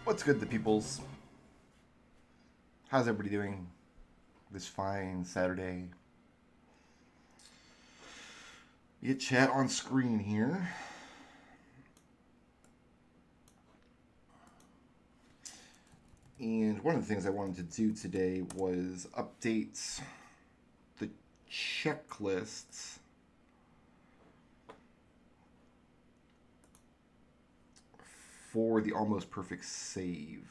What's good, the peoples? How's everybody doing this fine Saturday? Get chat on screen here. And one of the things I wanted to do today was update the checklists for the almost perfect save.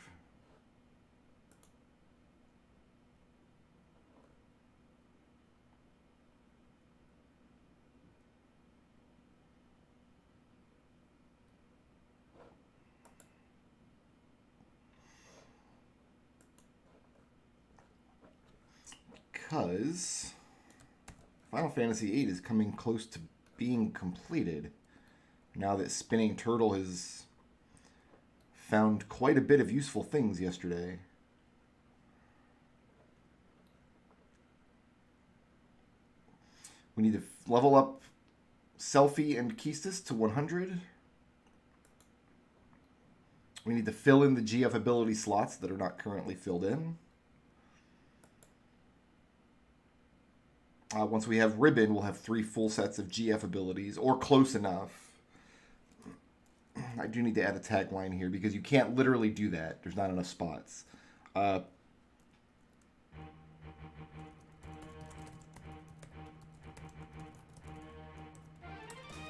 Because Final Fantasy VIII is coming close to being completed now that Spinning Turtle has found quite a bit of useful things yesterday. We need to level up Selfie and Keistis to 100. We need to fill in the GF ability slots that are not currently filled in. Once we have Ribbon, we'll have 3 full sets of GF abilities, or close enough. I do need to add a tagline here, because you can't literally do that. There's not enough spots.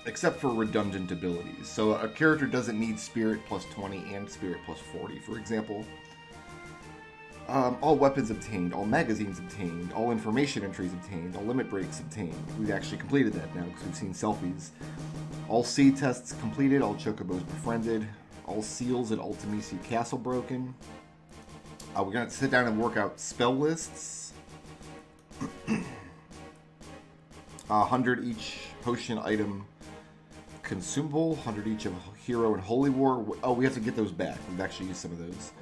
Except for redundant abilities. So a character doesn't need Spirit plus 20 and Spirit plus 40, for example. All weapons obtained, all magazines obtained, all information entries obtained, all limit breaks obtained. We've actually completed that now because we've seen selfies. All seed tests completed, all chocobos befriended, all seals at Ultimisia Castle broken. We're going to sit down and work out spell lists. 100 each potion item consumable, 100 each of Hero and Holy War. Oh, we have to get those back. We've actually used some of those.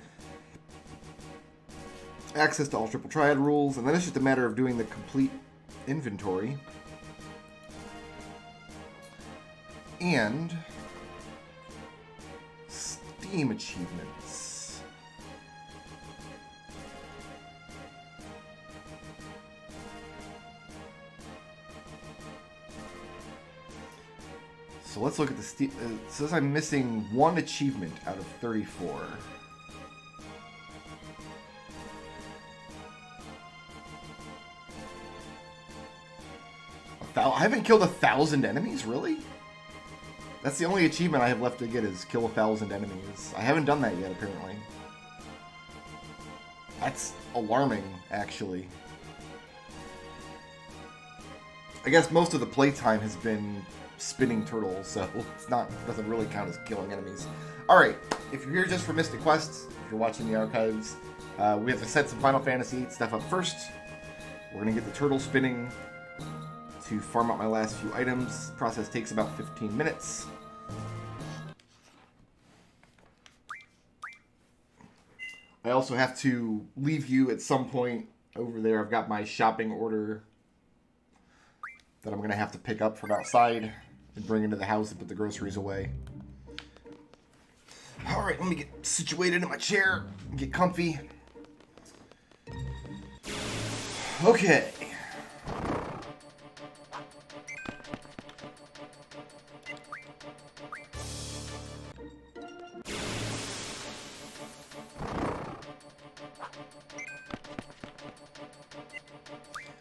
Access to all Triple Triad rules, and then it's just a matter of doing the complete inventory. And Steam achievements. So let's look at the Steam. It says I'm missing 1 achievement out of 34. I haven't killed 1,000 enemies, really? That's the only achievement I have left to get is kill 1,000 enemies. I haven't done that yet, apparently. That's alarming, actually. I guess most of the playtime has been spinning turtles, so doesn't really count as killing enemies. Alright, if you're here just for Mystic Quest, if you're watching the archives, we have to set some Final Fantasy VIII stuff up first. We're going to get the turtle spinning to farm out my last few items. The process takes about 15 minutes. I also have to leave you at some point over there. I've got my shopping order that I'm going to have to pick up from outside and bring into the house and put the groceries away. Alright, let me get situated in my chair and get comfy. Okay.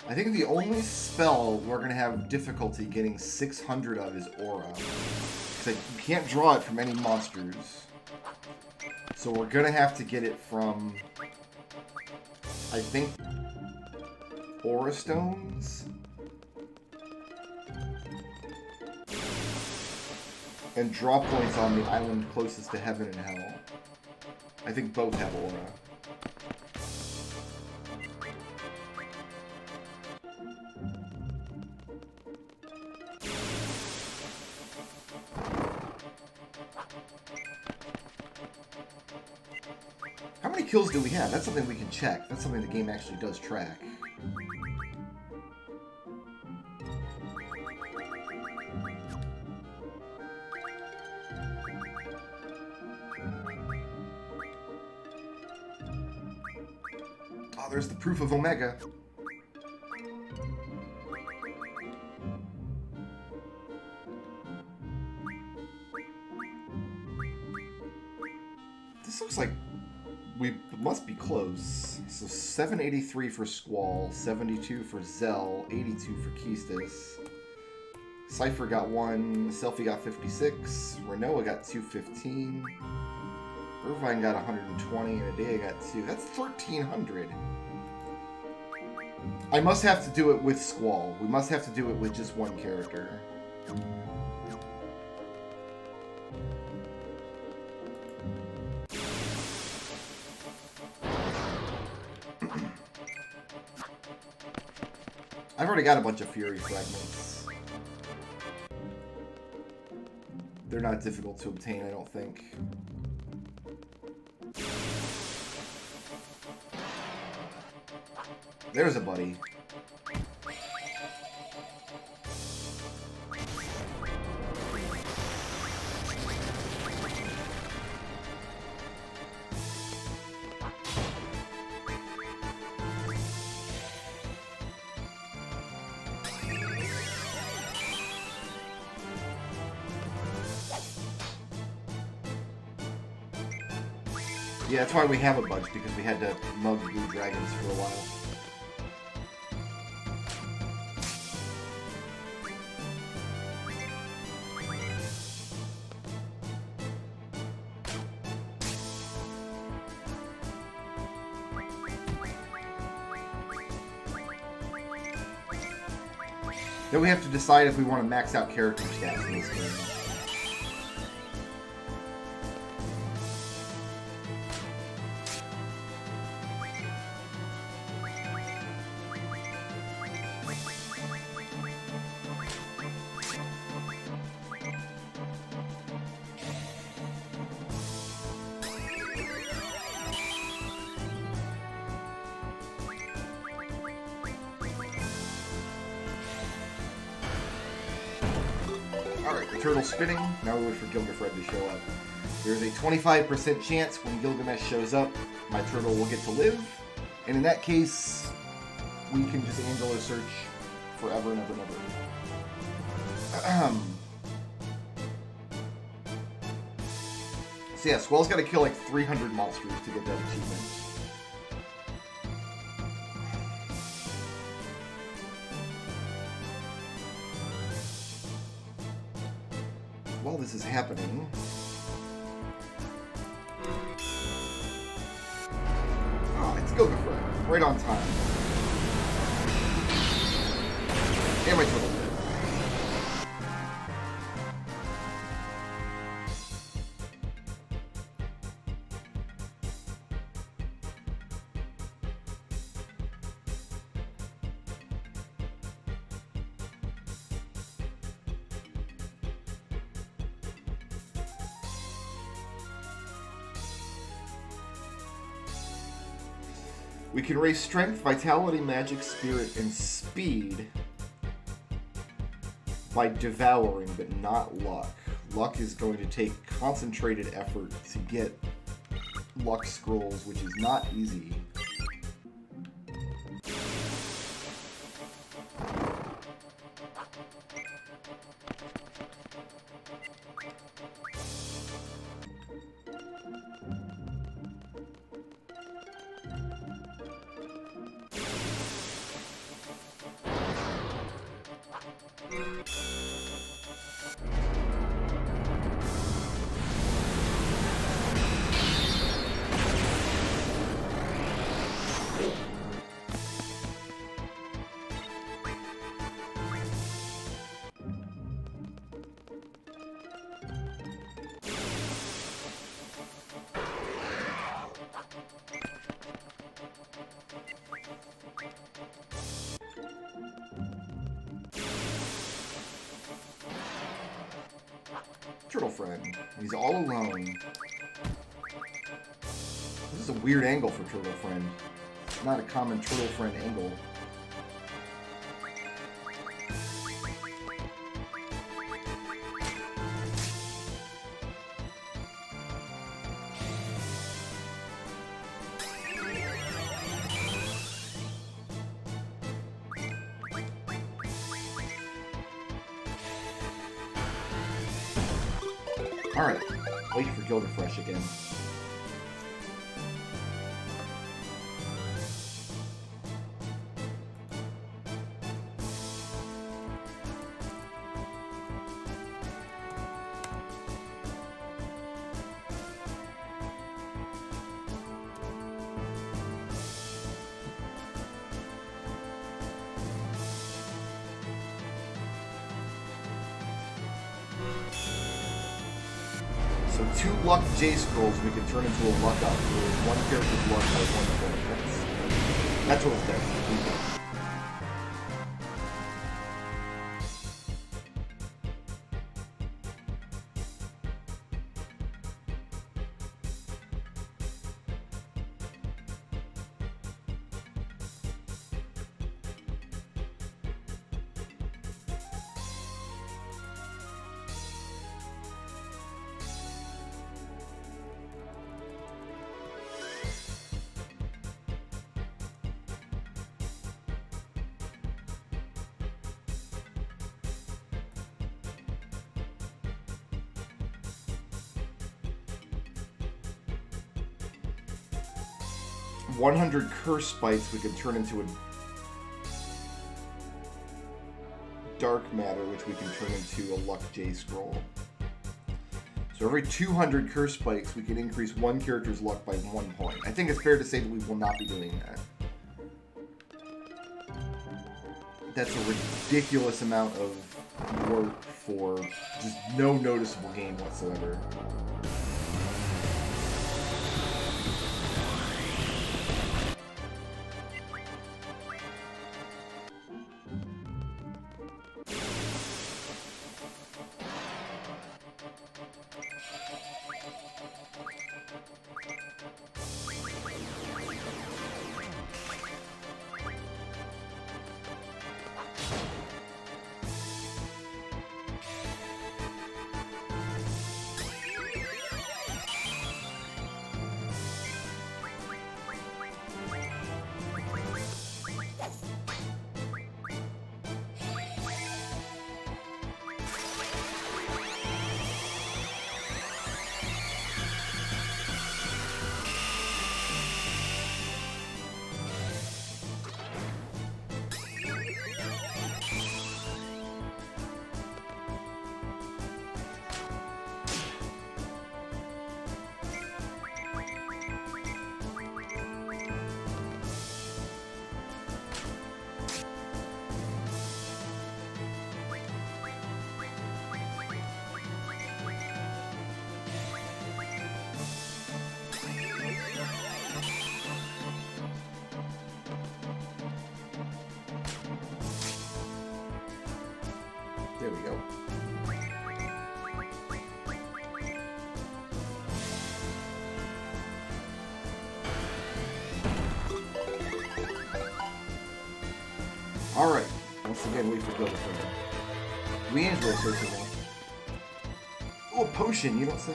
I think the only spell we're going to have difficulty getting 600 of is Aura. Because you can't draw it from any monsters. So we're going to have to get it from, I think, Aura Stones? And draw points on the island closest to Heaven and Hell. I think both have Aura. How many kills do we have? That's something we can check. That's something the game actually does track. Oh, there's the proof of Omega. This looks like we must be close. So 783 for Squall, 72 for Zell, 82 for Keystis. Cypher got 1, Selfie got 56, Renoa got 215, Irvine got 120, and Adea got 2. That's 1,300. I must have to do it with Squall. We must have to do it with just one character. I've already got a bunch of Fury fragments. They're not difficult to obtain, I don't think. There's a buddy. Yeah, that's why we have a bunch, because we had to mug blue dragons for a while. Then we have to decide if we want to max out character stats in this game. Alright, the turtle's spinning. Now we wait for Gilgafred to show up. There's a 25% chance when Gilgamesh shows up, my turtle will get to live. And in that case, we can just Angular search forever and ever and ever. So yeah, Squall's got to kill like 300 monsters to get that achievement. While this is happening... Oh, it's Gilgafred. Right on time. And my turtle. We can raise strength, vitality, magic, spirit, and speed by devouring, but not luck. Luck is going to take concentrated effort to get luck scrolls, which is not easy. Turtle friend. He's all alone. This is a weird angle for Turtle friend. It's not a common turtle friend angle. Alright, wait for Guild Refresh again. So 2 luck J scrolls we can turn into a luck up. One character's luck by 1 point. That's what it's there. $100 curse spikes we can turn into a dark matter, which we can turn into a luck J scroll. So every 200 curse spikes we can increase one character's luck by 1 point. I think it's fair to say that we will not be doing that. That's a ridiculous amount of work for just no noticeable gain whatsoever. There we go. Alright. Once again, wait for Garuda for that. Leandro searchable. Oh, a potion, you don't say.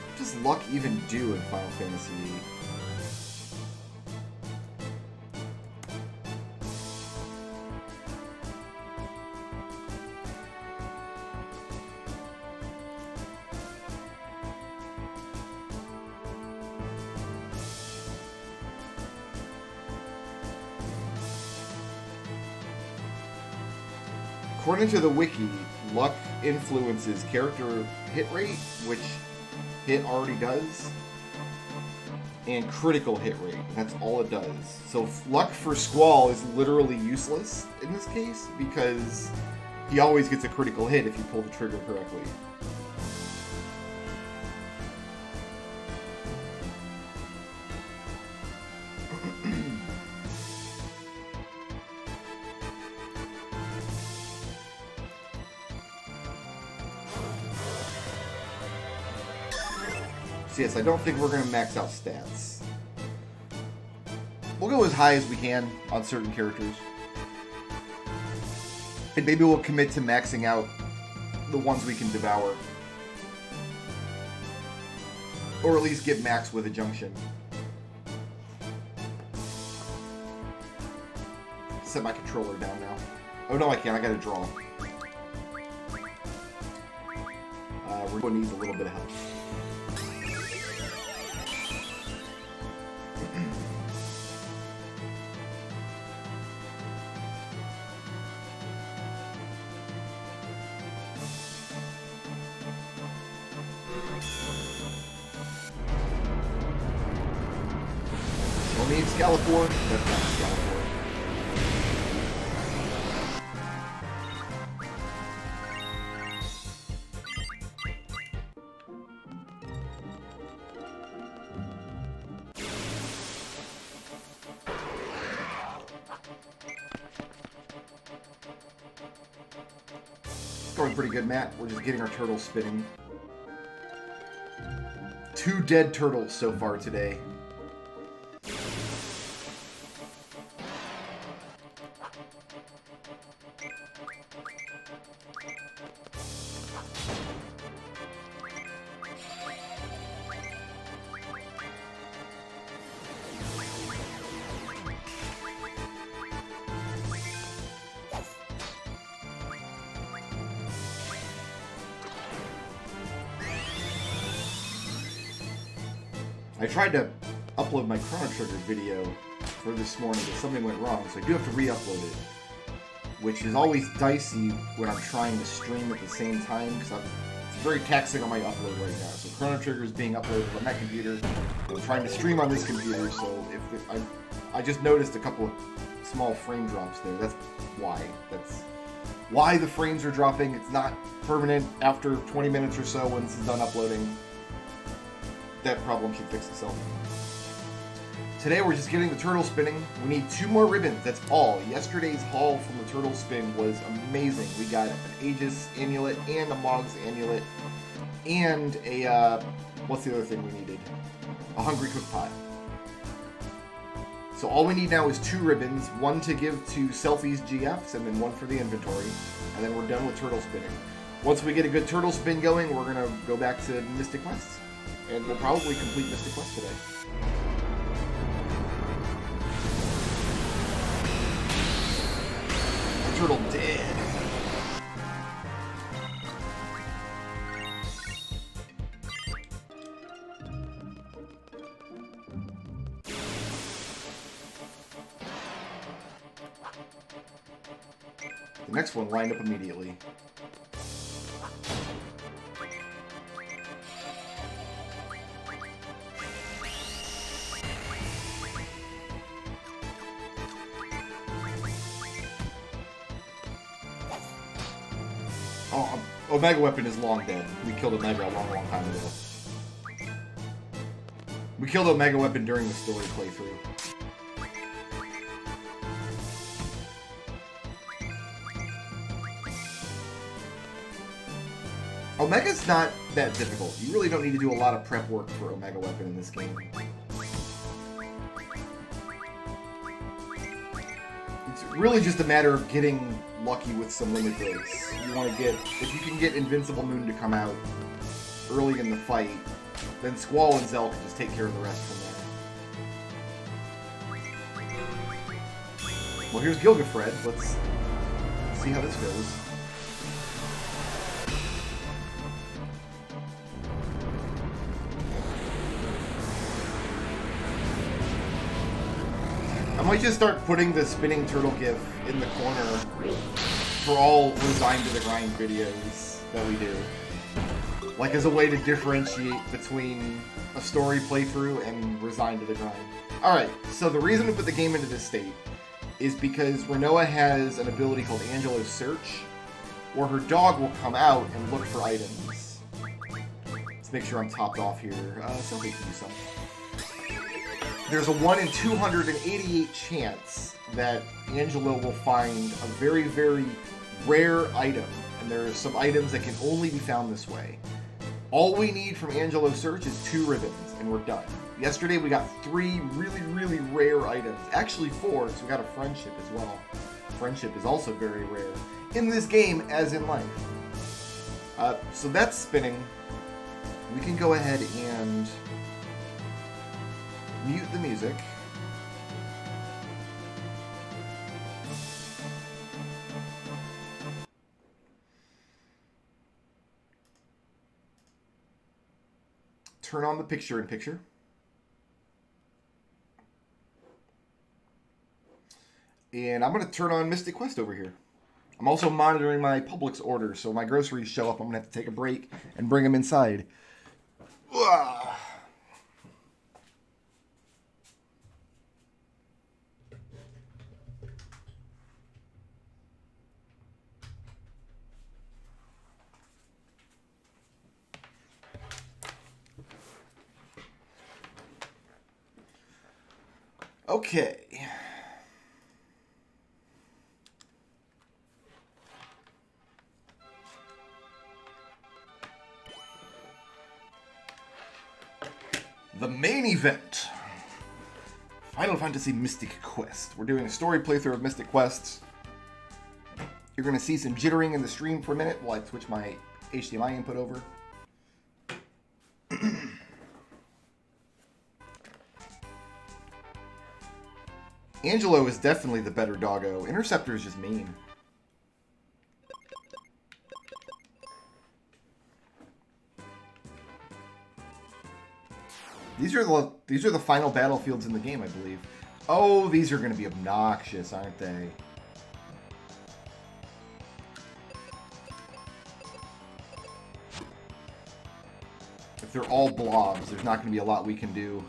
What does luck even do in Final Fantasy VIII? According to the wiki, luck influences character hit rate, which hit already does, and critical hit rate. That's all it does. So luck for Squall is literally useless in this case because he always gets a critical hit if you pull the trigger correctly. So yes, I don't think we're going to max out stats. We'll go as high as we can on certain characters. And maybe we'll commit to maxing out the ones we can devour. Or at least get max with a junction. Set my controller down now. Oh no, I can't. I gotta draw. We're going to need a little bit of help. We'll need Scalapor. That's not Scalapor. Going pretty good, Matt. We're just getting our turtles spinning. 2 dead turtles so far today. I tried to upload my Chrono Trigger video for this morning, but something went wrong, so I do have to re-upload it. Which is always dicey when I'm trying to stream at the same time, because it's very taxing on my upload right now. So Chrono Trigger is being uploaded on that computer. I'm trying to stream on this computer, so I just noticed a couple of small frame drops there. That's why. That's why the frames are dropping. It's not permanent after 20 minutes or so when this is done uploading. That problem should fix itself. Today we're just getting the turtle spinning. We need 2 more ribbons, that's all. Yesterday's haul from the turtle spin was amazing. We got an Aegis amulet and a Mog's amulet and a, what's the other thing we needed? A Hungry Cook Pot. So all we need now is 2 ribbons, 1 to give to Selfie's GFs and then 1 for the inventory. And then we're done with turtle spinning. Once we get a good turtle spin going, we're gonna go back to Mystic Quests. And we'll probably complete Mystic Quest today. The turtle dead. The next one lined up immediately. Oh, Omega Weapon is long dead. We killed Omega a long, long time ago. We killed Omega Weapon during the story playthrough. Omega's not that difficult. You really don't need to do a lot of prep work for Omega Weapon in this game. It's really just a matter of getting lucky with some limit breaks. You want to get, if you can get Invincible Moon to come out early in the fight, then Squall and Zell can just take care of the rest from there. Well, here's Gilgafred. Let's see how this goes. I might just start putting the spinning turtle gif in the corner for all Resigned to the Grind videos that we do. Like as a way to differentiate between a story playthrough and Resigned to the Grind. Alright, so the reason we put the game into this state is because Renoa has an ability called Angelo's Search, where her dog will come out and look for items. Let's make sure I'm topped off here. Somebody can do something. There's a 1 in 288 chance that Angelo will find a very, very rare item. And there are some items that can only be found this way. All we need from Angelo's Search is 2 ribbons, and we're done. Yesterday we got 3 really, really rare items. Actually 4, because we got a Friendship as well. Friendship is also very rare. In this game, as in life. So that's spinning. we can go ahead and mute the music. Turn on the picture-in-picture. And I'm going to turn on Mystic Quest over here. I'm also monitoring my Publix orders, so when my groceries show up, I'm going to have to take a break and bring them inside. Okay. The main event. Final Fantasy Mystic Quest. We're doing a story playthrough of Mystic Quest. You're going to see some jittering in the stream for a minute while I switch my HDMI input over. Angelo is definitely the better doggo. Interceptor is just mean. These are the final battlefields in the game, I believe. Oh, these are going to be obnoxious, aren't they? If they're all blobs, there's not going to be a lot we can do.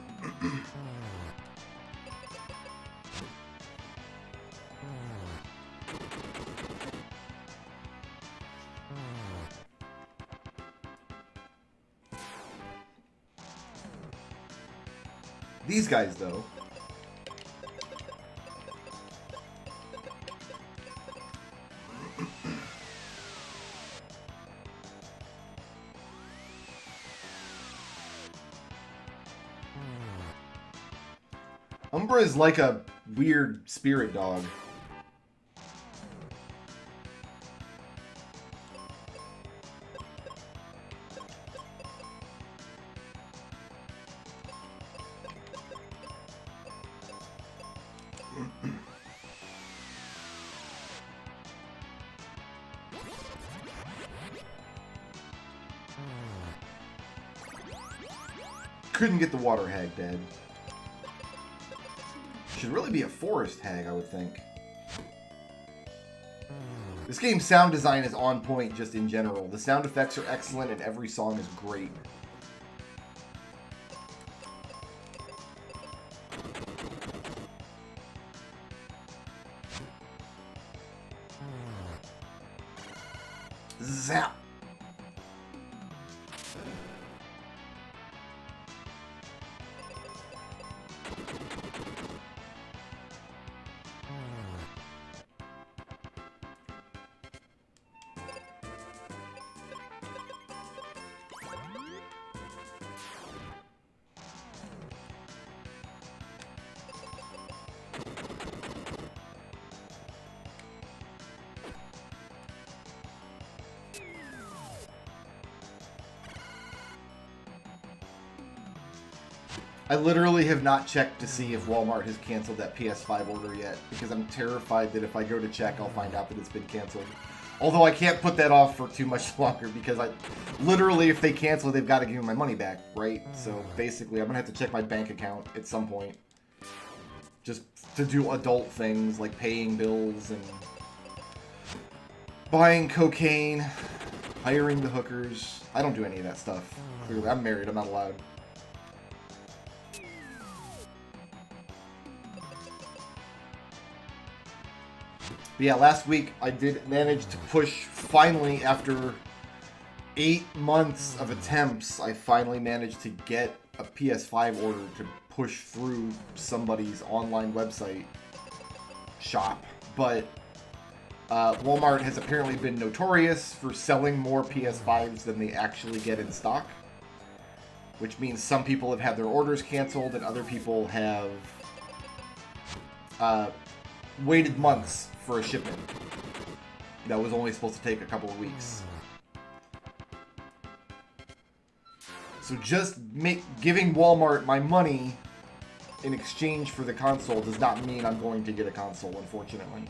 These guys, though. Umbra is like a weird spirit dog. Couldn't get the water hag dead. Should really be a forest hag, I would think. This game's sound design is on point just in general. The sound effects are excellent and every song is great. Zap! I literally have not checked to see if Walmart has canceled that PS5 order yet, because I'm terrified that if I go to check, I'll find out that it's been canceled. Although I can't put that off for too much longer, because literally, if they cancel, they've got to give me my money back, right? So basically, I'm going to have to check my bank account at some point. Just to do adult things, like paying bills and buying cocaine, hiring the hookers. I don't do any of that stuff. Clearly, I'm married, I'm not allowed. But yeah, last week I did manage to push, finally, after 8 months of attempts, I finally managed to get a PS5 order to push through somebody's online website shop. But Walmart has apparently been notorious for selling more PS5s than they actually get in stock. Which means some people have had their orders canceled and other people have waited months for a shipment that was only supposed to take a couple of weeks. So just giving Walmart my money in exchange for the console does not mean I'm going to get a console, unfortunately.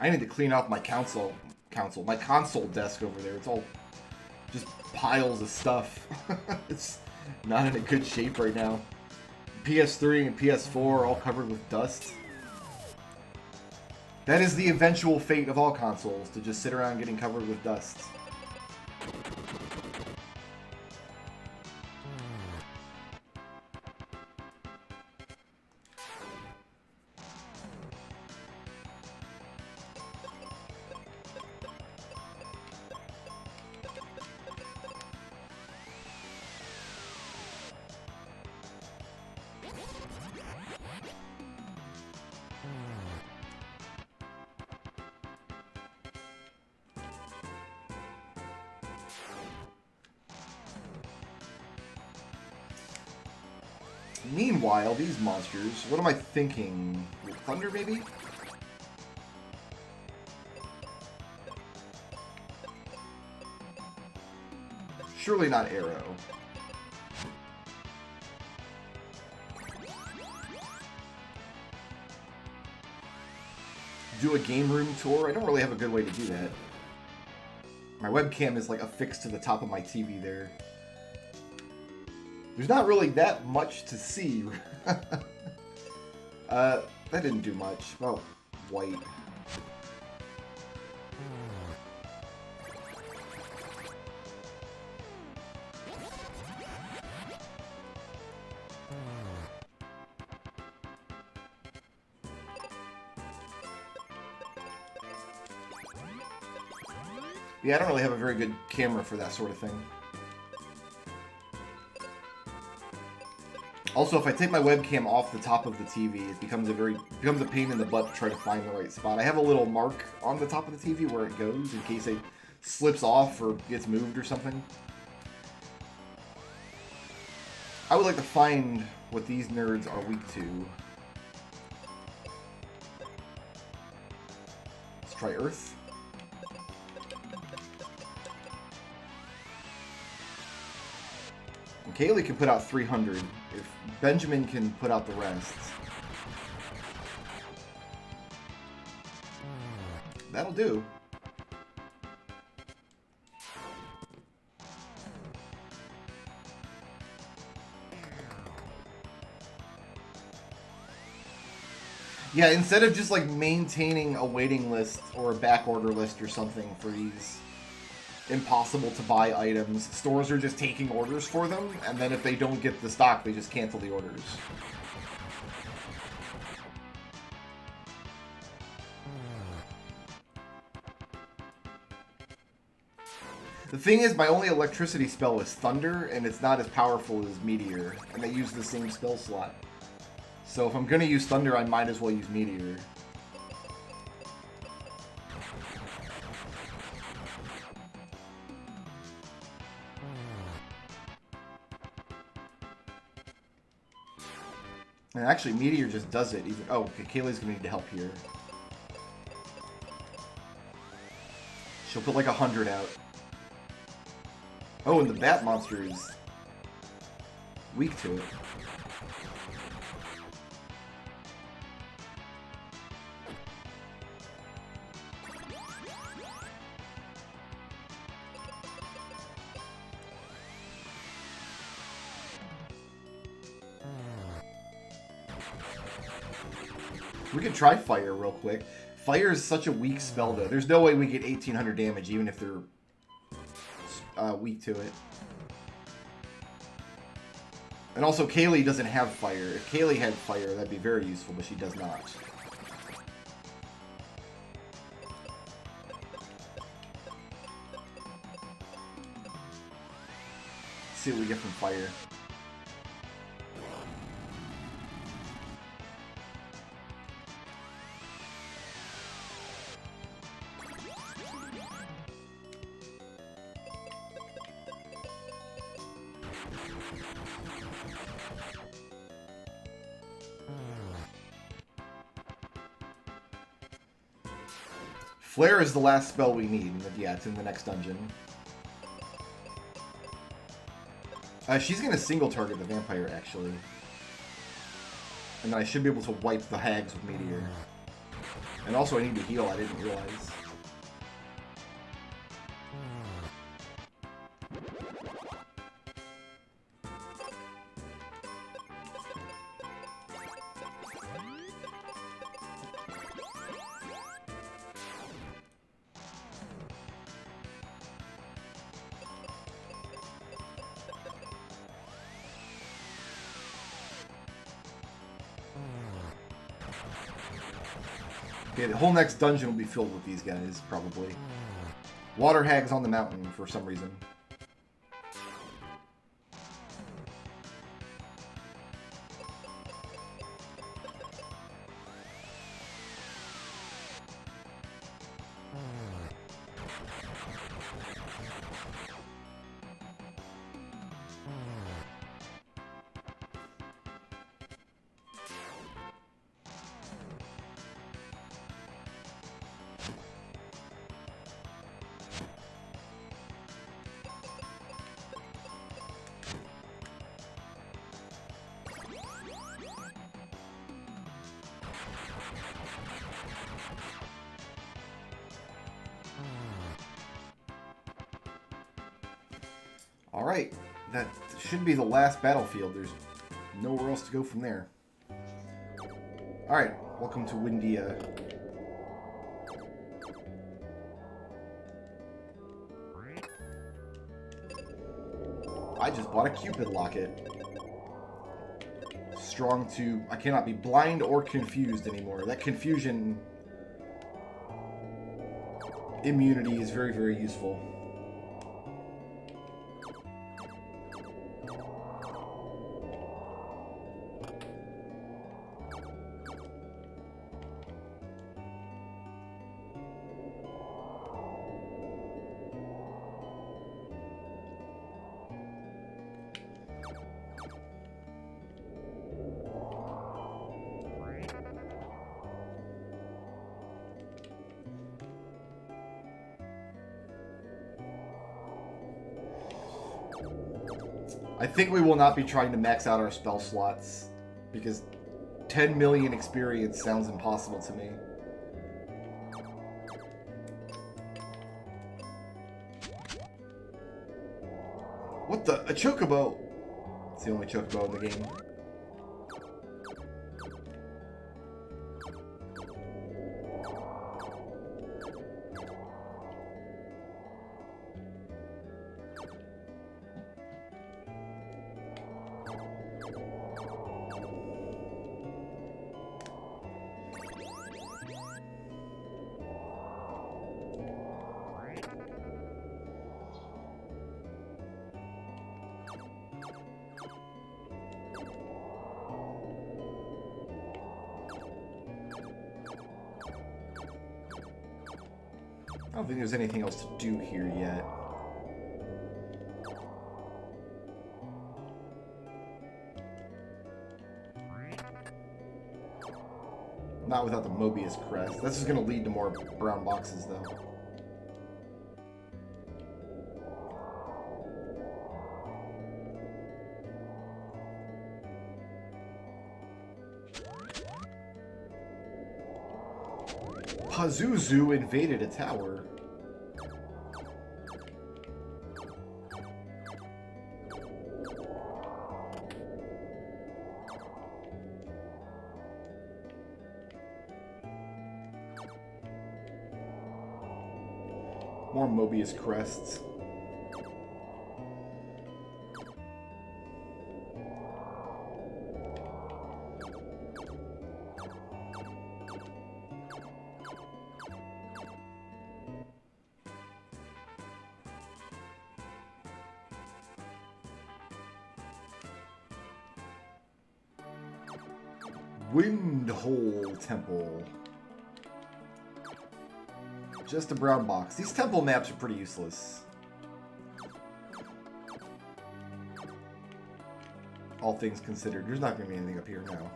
I need to clean off my console desk over there. It's all just piles of stuff. It's not in a good shape right now. PS3 and PS4 are all covered with dust. That is the eventual fate of all consoles, to just sit around getting covered with dust. Meanwhile, these monsters, what am I thinking? Thunder, maybe? Surely not arrow. Do a game room tour? I don't really have a good way to do that. My webcam is like affixed to the top of my TV there. There's not really that much to see. That didn't do much. Oh, white. Yeah, I don't really have a very good camera for that sort of thing. Also, if I take my webcam off the top of the TV, it becomes a pain in the butt to try to find the right spot. I have a little mark on the top of the TV where it goes in case it slips off or gets moved or something. I would like to find what these nerds are weak to. Let's try Earth. And Kaylee can put out 300. If Benjamin can put out the rest. That'll do. Yeah, instead of just like maintaining a waiting list or a back order list or something for these impossible to buy items, stores are just taking orders for them, and then if they don't get the stock, they just cancel the orders. The thing is, my only electricity spell is Thunder, and it's not as powerful as Meteor, and they use the same spell slot. So if I'm gonna use Thunder, I might as well use Meteor. And actually, Meteor just does it. Even oh, okay, Kaylee's gonna need to help here. She'll put like 100 out. Oh, and the bat monster is weak to it. We could try Fire real quick. Fire is such a weak spell, though. There's no way we get 1800 damage, even if they're weak to it. And also, Kaylee doesn't have Fire. If Kaylee had Fire, that'd be very useful, but she does not. Let's see what we get from Fire. Flare is the last spell we need. Yeah, it's in the next dungeon. She's going to single target the vampire, actually. And then I should be able to wipe the hags with Meteor. And also I need to heal, I didn't realize. Okay, the whole next dungeon will be filled with these guys, probably. Water hags on the mountain for some reason. Alright, that should be the last battlefield. There's nowhere else to go from there. Alright, welcome to Windia. I just bought a Cupid locket. Strong to... I cannot be blind or confused anymore. That confusion immunity is very, very useful. I think we will not be trying to max out our spell slots, because 10 million experience sounds impossible to me. What the? A chocobo! It's the only chocobo in the game. I don't think there's anything else to do here yet. Not without the Mobius crest. This is going to lead to more brown boxes, though. Pazuzu invaded a tower. More Mobius crests. Windhole Temple. Just a brown box. These temple maps are pretty useless. All things considered. There's not going to be anything up here now.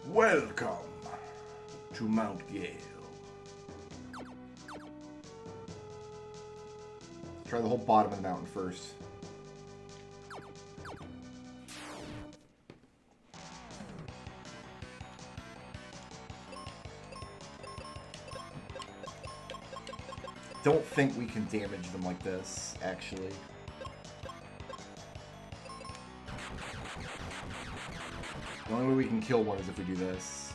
Welcome to Mount Gale. Try the whole bottom of the mountain first. Don't think we can damage them like this, actually. The only way we can kill one is if we do this.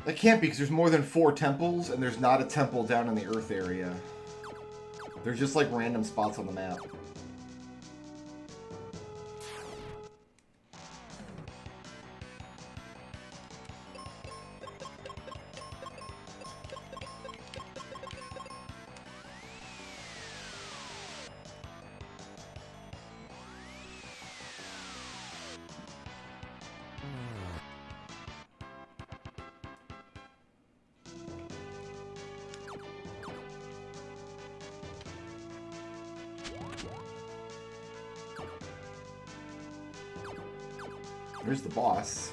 That can't be, because there's more than 4 temples, and there's not a temple down in the Earth area. They're just like random spots on the map. There's the boss.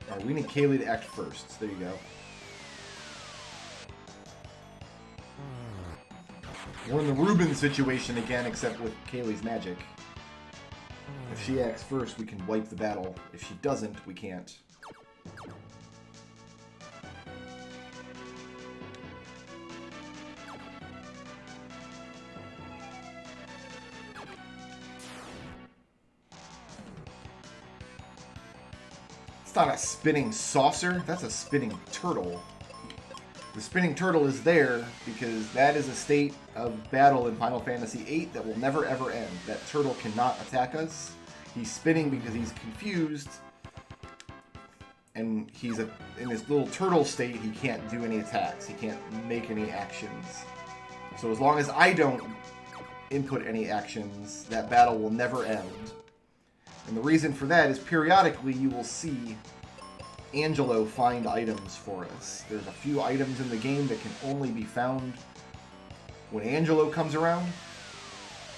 Alright, we need Kaylee to act first. There you go. We're in the Reuben situation again, except with Kaylee's magic. If she acts first, we can wipe the battle. If she doesn't, we can't. It's not a spinning saucer, that's a spinning turtle. The spinning turtle is there because that is a state of battle in Final Fantasy VIII that will never ever end. That turtle cannot attack us. He's spinning because he's confused. And he's in this little turtle state, he can't do any attacks. He can't make any actions. So as long as I don't input any actions, that battle will never end. And the reason for that is periodically you will see Angelo find items for us. There's a few items in the game that can only be found when Angelo comes around.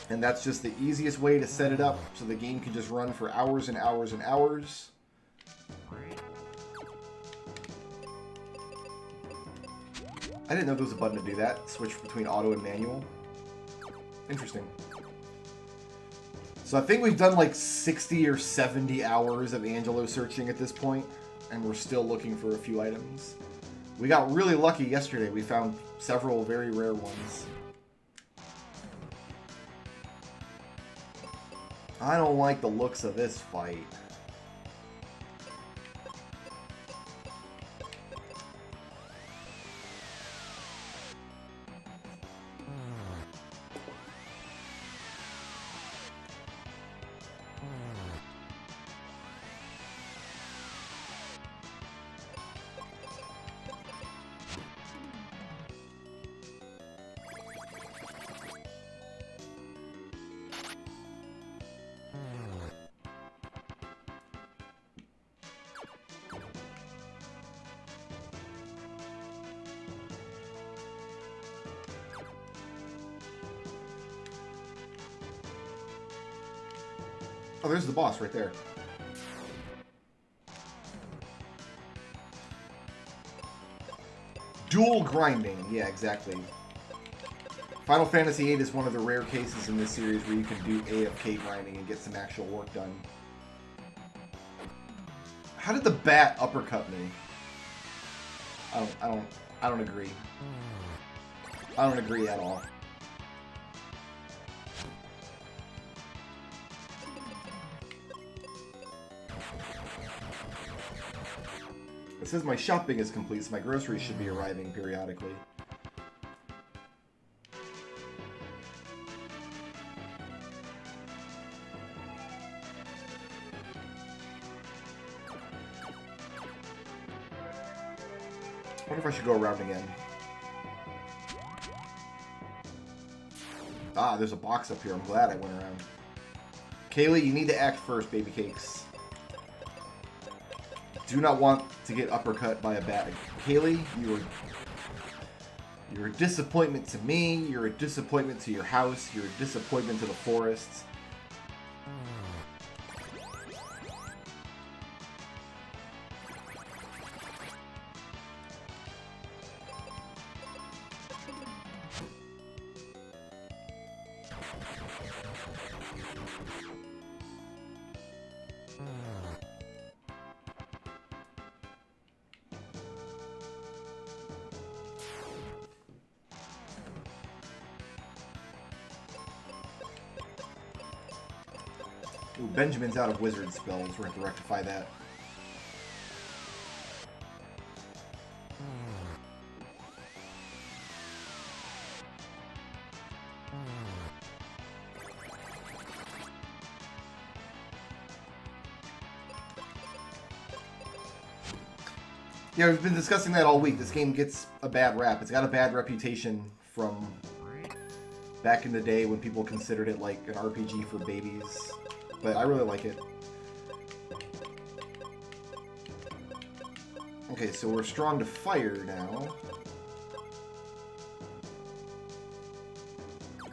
And that's just the easiest way to set it up so the game can just run for hours and hours and hours. I didn't know there was a button to do that. Switch between auto and manual. Interesting. So I think we've done like 60 or 70 hours of Angelo searching at this point, and we're still looking for a few items. We got really lucky yesterday. We found several very rare ones. I don't like the looks of this fight. Oh, there's the boss right there. Dual grinding. Yeah, exactly. Final Fantasy VIII is one of the rare cases in this series where you can do AFK grinding and get some actual work done. How did the bat uppercut me? I don't agree. I don't agree at all. It says my shopping is complete, so my groceries should be arriving periodically. I wonder if I should go around again. Ah, there's a box up here. I'm glad I went around. Kaylee, you need to act first, baby cakes. Do not want to get uppercut by a bag. Kaylee, you're a disappointment to me. You're a disappointment to your house. You're a disappointment to the forests. Ooh, Benjamin's out of wizard spells. We're going to rectify that. Yeah, we've been discussing that all week. This game gets a bad rap. It's got a bad reputation from back in the day when people considered it like an RPG for babies. But I really like it. Okay, so we're strong to fire now.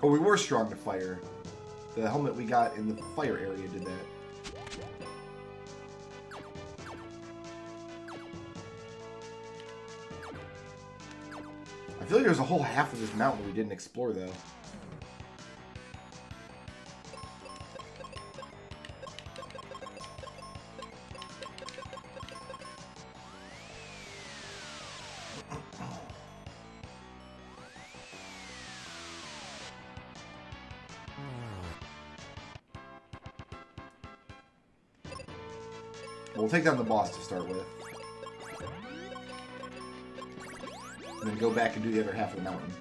Oh, we were strong to fire. The helmet we got in the fire area did that. I feel like there's a whole half of this mountain we didn't explore, though. We'll take down the boss to start with. And then go back and do the other half of the mountain.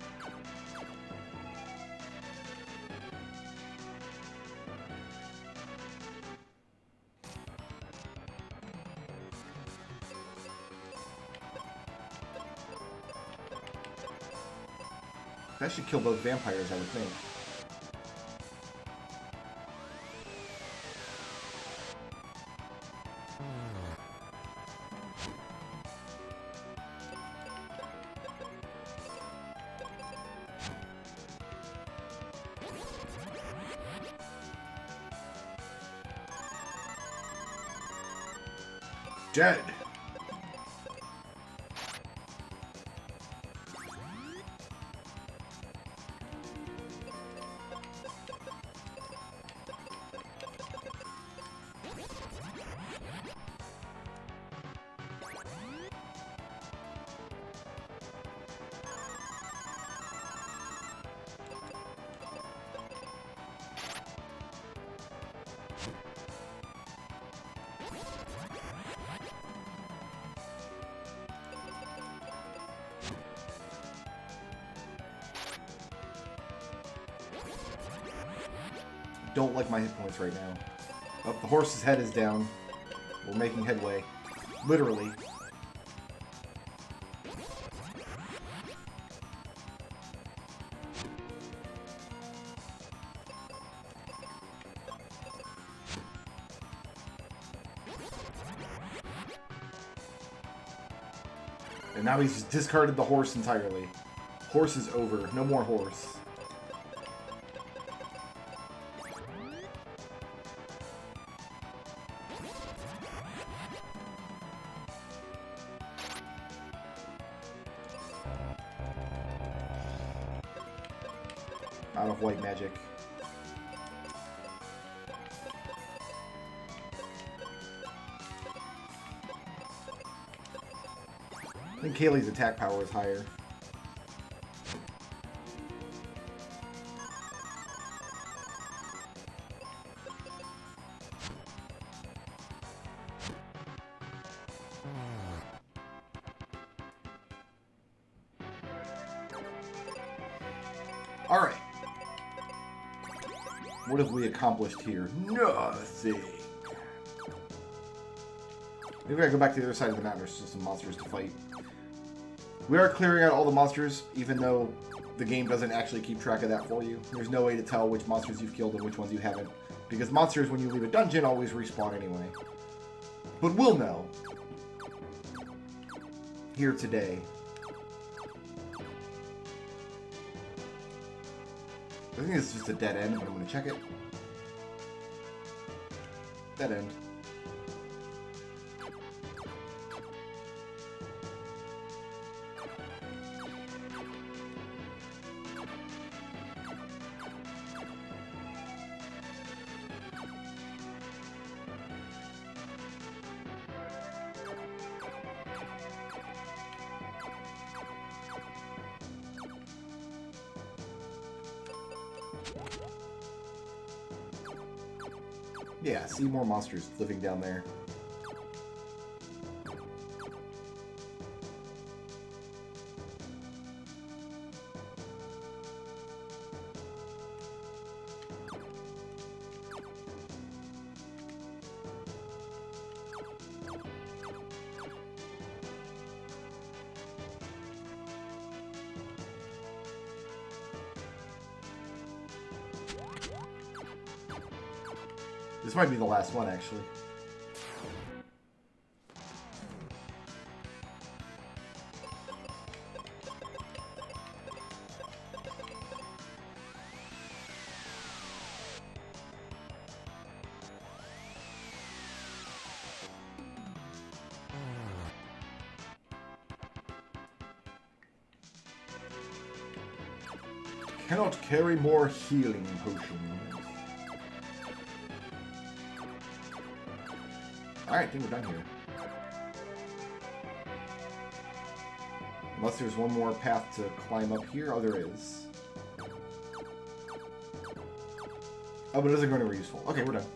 That should kill both vampires, I would think. Dead. Don't like my hit points right now. Oh, the horse's head is down. We're making headway. Literally. And now he's just discarded the horse entirely. Horse is over. No more horse. Out of white magic. I think Kaylee's attack power is higher. Alright. What have we accomplished here? Nothing. Maybe I gotta go back to the other side of the mountain. There's still some monsters to fight. We are clearing out all the monsters, even though the game doesn't actually keep track of that for you. There's no way to tell which monsters you've killed and which ones you haven't. Because monsters, when you leave a dungeon, always respawn anyway. But we'll know. Here today. I think it's just a dead end, but I'm going to check it. Dead end. Yeah, see more monsters living down there. This might be the last one, actually. Cannot carry more healing potions. Alright, I think we're done here. Unless there's one more path to climb up here. Oh, there is. Oh, but it doesn't go anywhere useful. Okay, we're done.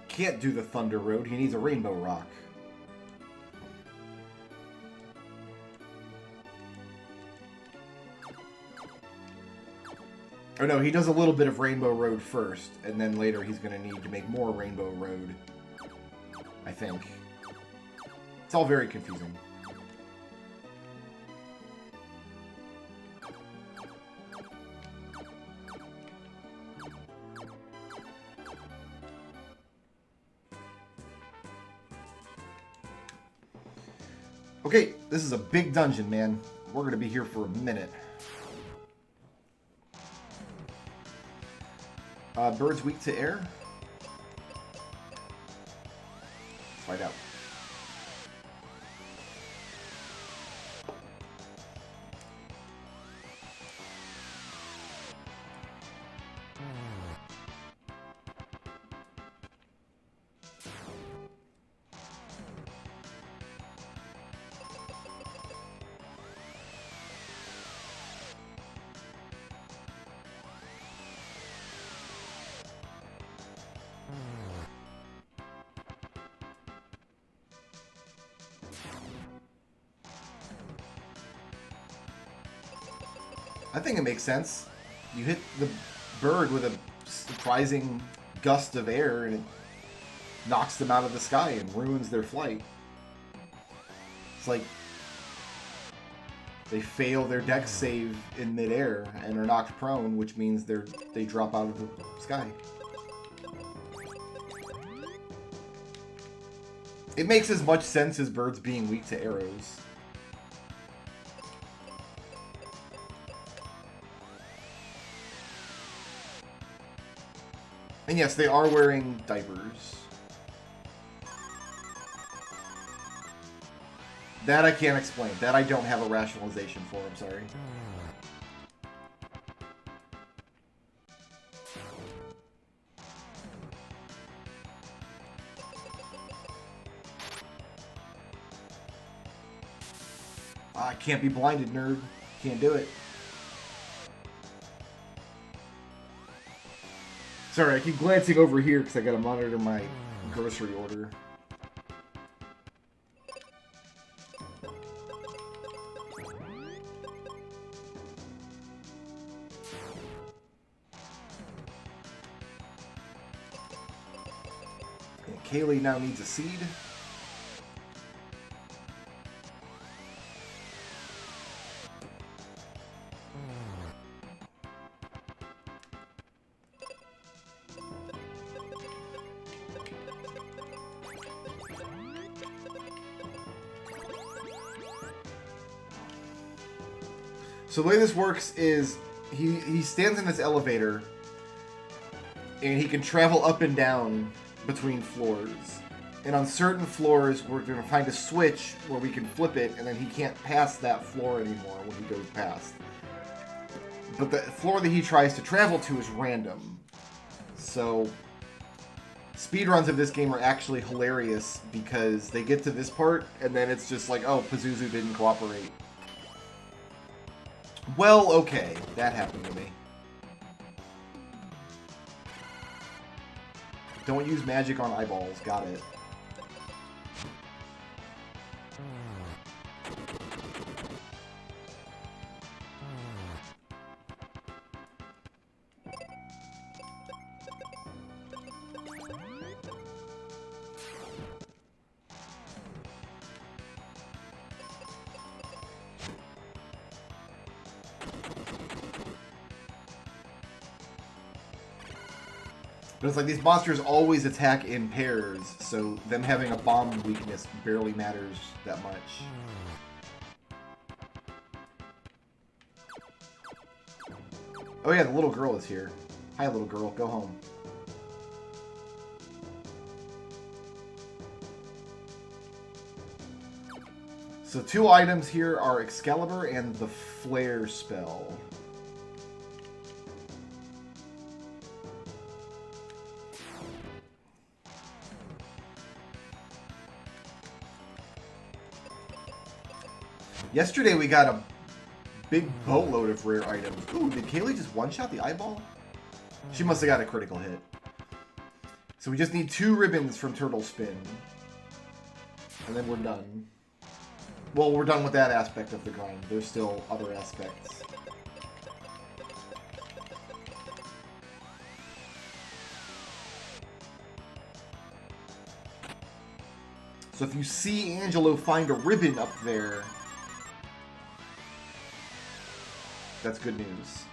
Can't do the Thunder Road. He needs a Rainbow Rock. Oh no, he does a little bit of Rainbow Road first, and then later he's going to need to make more Rainbow Road. I think. It's all very confusing. Okay, this is a big dungeon, man. We're going to be here for a minute. Birds weak to air? Let's find out. I think it makes sense. You hit the bird with a surprising gust of air and it knocks them out of the sky and ruins their flight. It's like they fail their dex save in midair and are knocked prone, which means they drop out of the sky. It makes as much sense as birds being weak to arrows. And yes, they are wearing diapers. That I can't explain. That I don't have a rationalization for, I'm sorry. I can't be blinded, nerd. Can't do it. Sorry, I keep glancing over here because I gotta monitor my grocery order. And Kaylee now needs a seed. So the way this works is he stands in this elevator and he can travel up and down between floors. And on certain floors, we're going to find a switch where we can flip it, and then he can't pass that floor anymore when he goes past. But the floor that he tries to travel to is random. So speedruns of this game are actually hilarious because they get to this part, and then it's just like, oh, Pazuzu didn't cooperate. Well, okay. That happened to me. Don't use magic on eyeballs. Got it. But it's like these monsters always attack in pairs, so them having a bomb weakness barely matters that much. Oh yeah, the little girl is here. Hi, little girl. Go home. So 2 items here are Excalibur and the Flare spell. Yesterday we got a big boatload of rare items. Ooh, did Kaylee just one-shot the eyeball? She must have got a critical hit. So we just need 2 ribbons from Turtle Spin. And then we're done. Well, we're done with that aspect of the grind. There's still other aspects. So if you see Angelo find a ribbon up there, that's good news.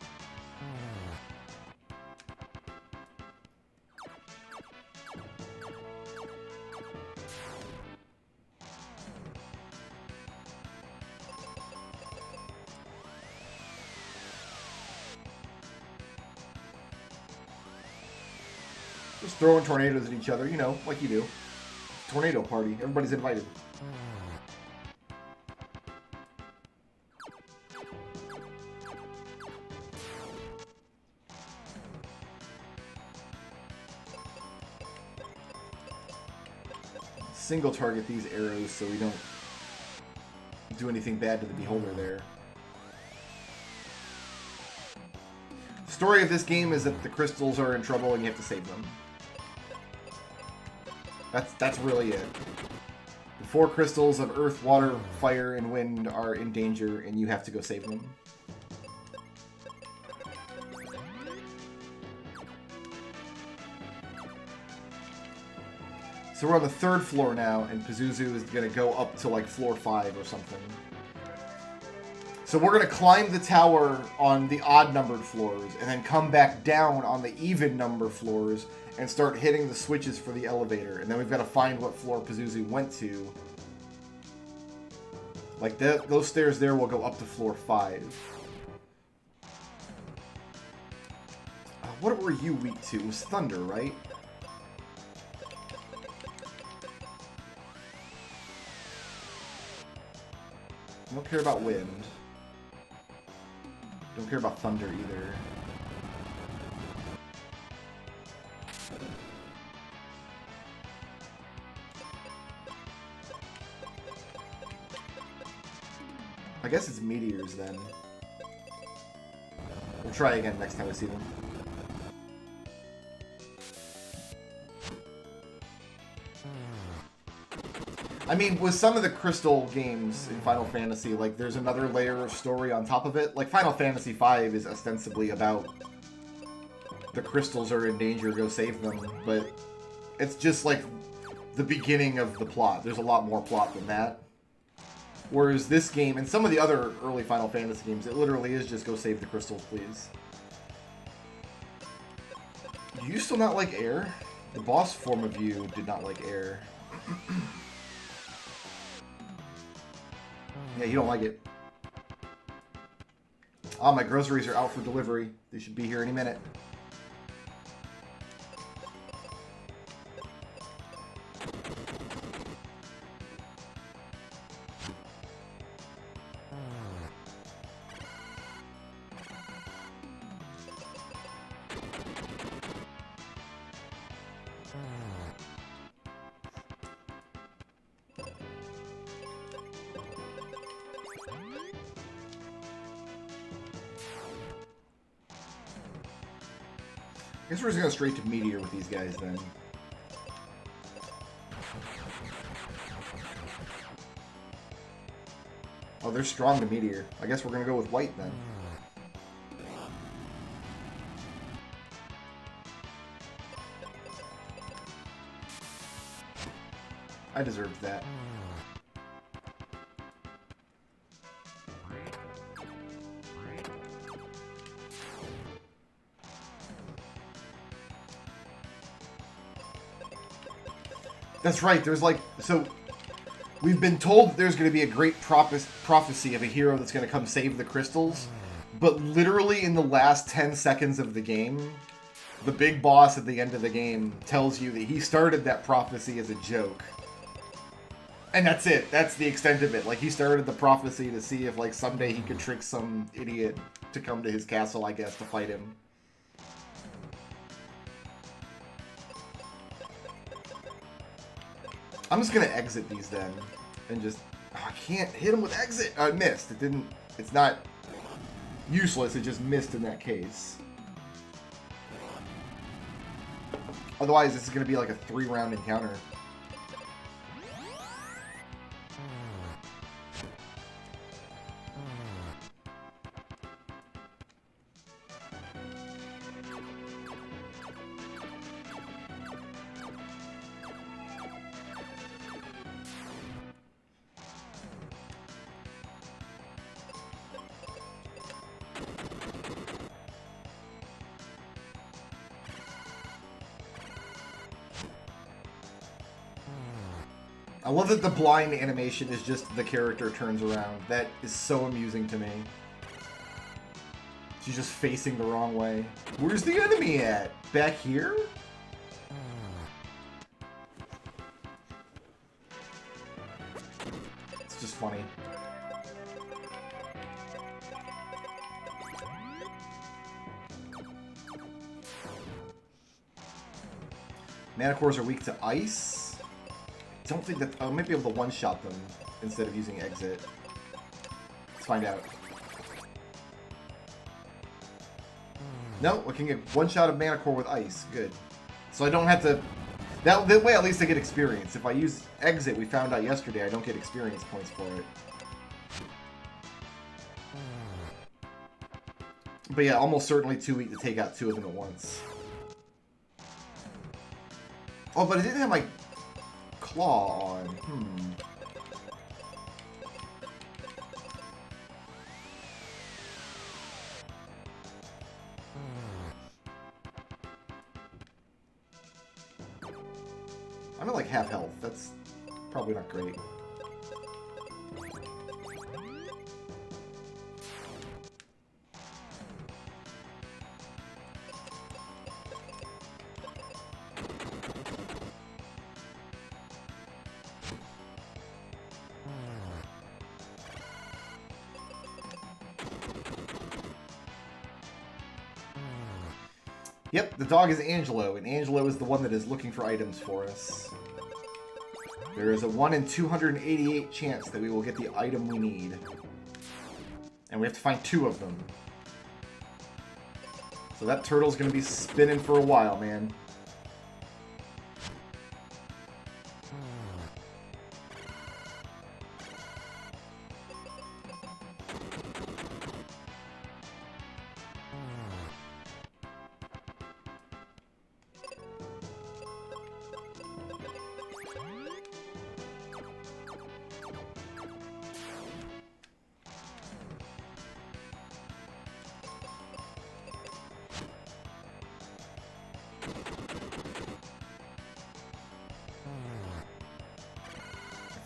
Just throwing tornadoes at each other, you know, like you do. Tornado party. Everybody's invited. Single target these arrows so we don't do anything bad to the beholder there. The story of this game is that the crystals are in trouble and you have to save them. That's really it. The 4 crystals of earth, water, fire, and wind are in danger and you have to go save them. So we're on the 3rd floor now, and Pazuzu is going to go up to like floor 5 or something. So we're going to climb the tower on the odd numbered floors, and then come back down on the even number floors, and start hitting the switches for the elevator. And then we've got to find what floor Pazuzu went to. Like that, those stairs there will go up to floor 5. What were you weak to? It was thunder, right? I don't care about wind. Don't care about thunder either. I guess it's meteors then. We'll try again next time we see them. I mean, with some of the crystal games in Final Fantasy, like, there's another layer of story on top of it. Like, Final Fantasy V is ostensibly about the crystals are in danger, go save them, but it's just, like, the beginning of the plot. There's a lot more plot than that. Whereas this game, and some of the other early Final Fantasy games, it literally is just go save the crystals, please. Do you still not like air? The boss form of you did not like air. Yeah, you don't like it. Oh, my groceries are out for delivery. They should be here any minute. I guess we're just going straight to Meteor with these guys then. Oh, they're strong to Meteor. I guess we're going to go with White then. I deserved that. That's right, there's like, so we've been told that there's going to be a great prophecy of a hero that's going to come save the crystals, but literally in the last 10 seconds of the game, the big boss at the end of the game tells you that he started that prophecy as a joke. And that's it, that's the extent of it. Like, he started the prophecy to see if, like, someday he could trick some idiot to come to his castle, I guess, to fight him. I'm just gonna exit these then, and just, oh, I can't hit him with exit! I missed, it didn't, it's not useless, it just missed in that case. Otherwise, this is gonna be like a 3-round encounter. I love that the blind animation is just the character turns around. That is so amusing to me. She's just facing the wrong way. Where's the enemy at? Back here? It's just funny. Mana cores are weak to ice. I don't think that... I might be able to one-shot them instead of using exit. Let's find out. No, I can get one shot of mana core with ice. Good. So I don't have to... That way at least I get experience. If I use exit, we found out yesterday, I don't get experience points for it. But yeah, almost certainly too weak to take out 2 of them at once. Oh, but I didn't have my claw on. I'm at like half health. That's probably not great. Yep, the dog is Angelo, and Angelo is the one that is looking for items for us. There is a 1 in 288 chance that we will get the item we need. And we have to find 2 of them. So that turtle's gonna be spinning for a while, man.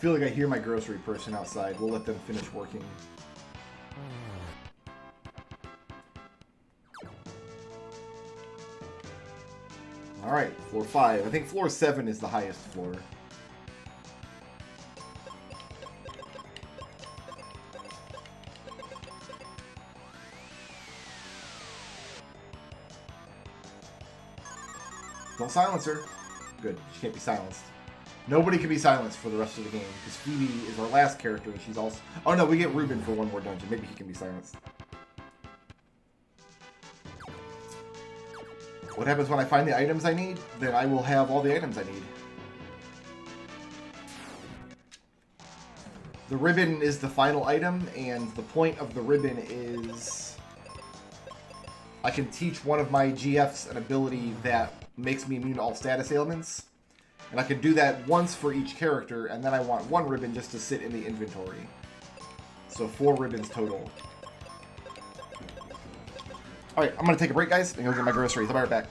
feel like I hear my grocery person outside. We'll let them finish working. Alright, floor 5. I think floor 7 is the highest floor. Don't silence her. Good. She can't be silenced. Nobody can be silenced for the rest of the game, because Phoebe is our last character, and she's also... Oh no, we get Ruben for one more dungeon. Maybe he can be silenced. What happens when I find the items I need? Then I will have all the items I need. The ribbon is the final item, and the point of the ribbon is... I can teach one of my GFs an ability that makes me immune to all status ailments. And I can do that once for each character, and then I want one ribbon just to sit in the inventory. So 4 ribbons total. Alright, I'm going to take a break, guys, and go get my groceries. I'll be right back.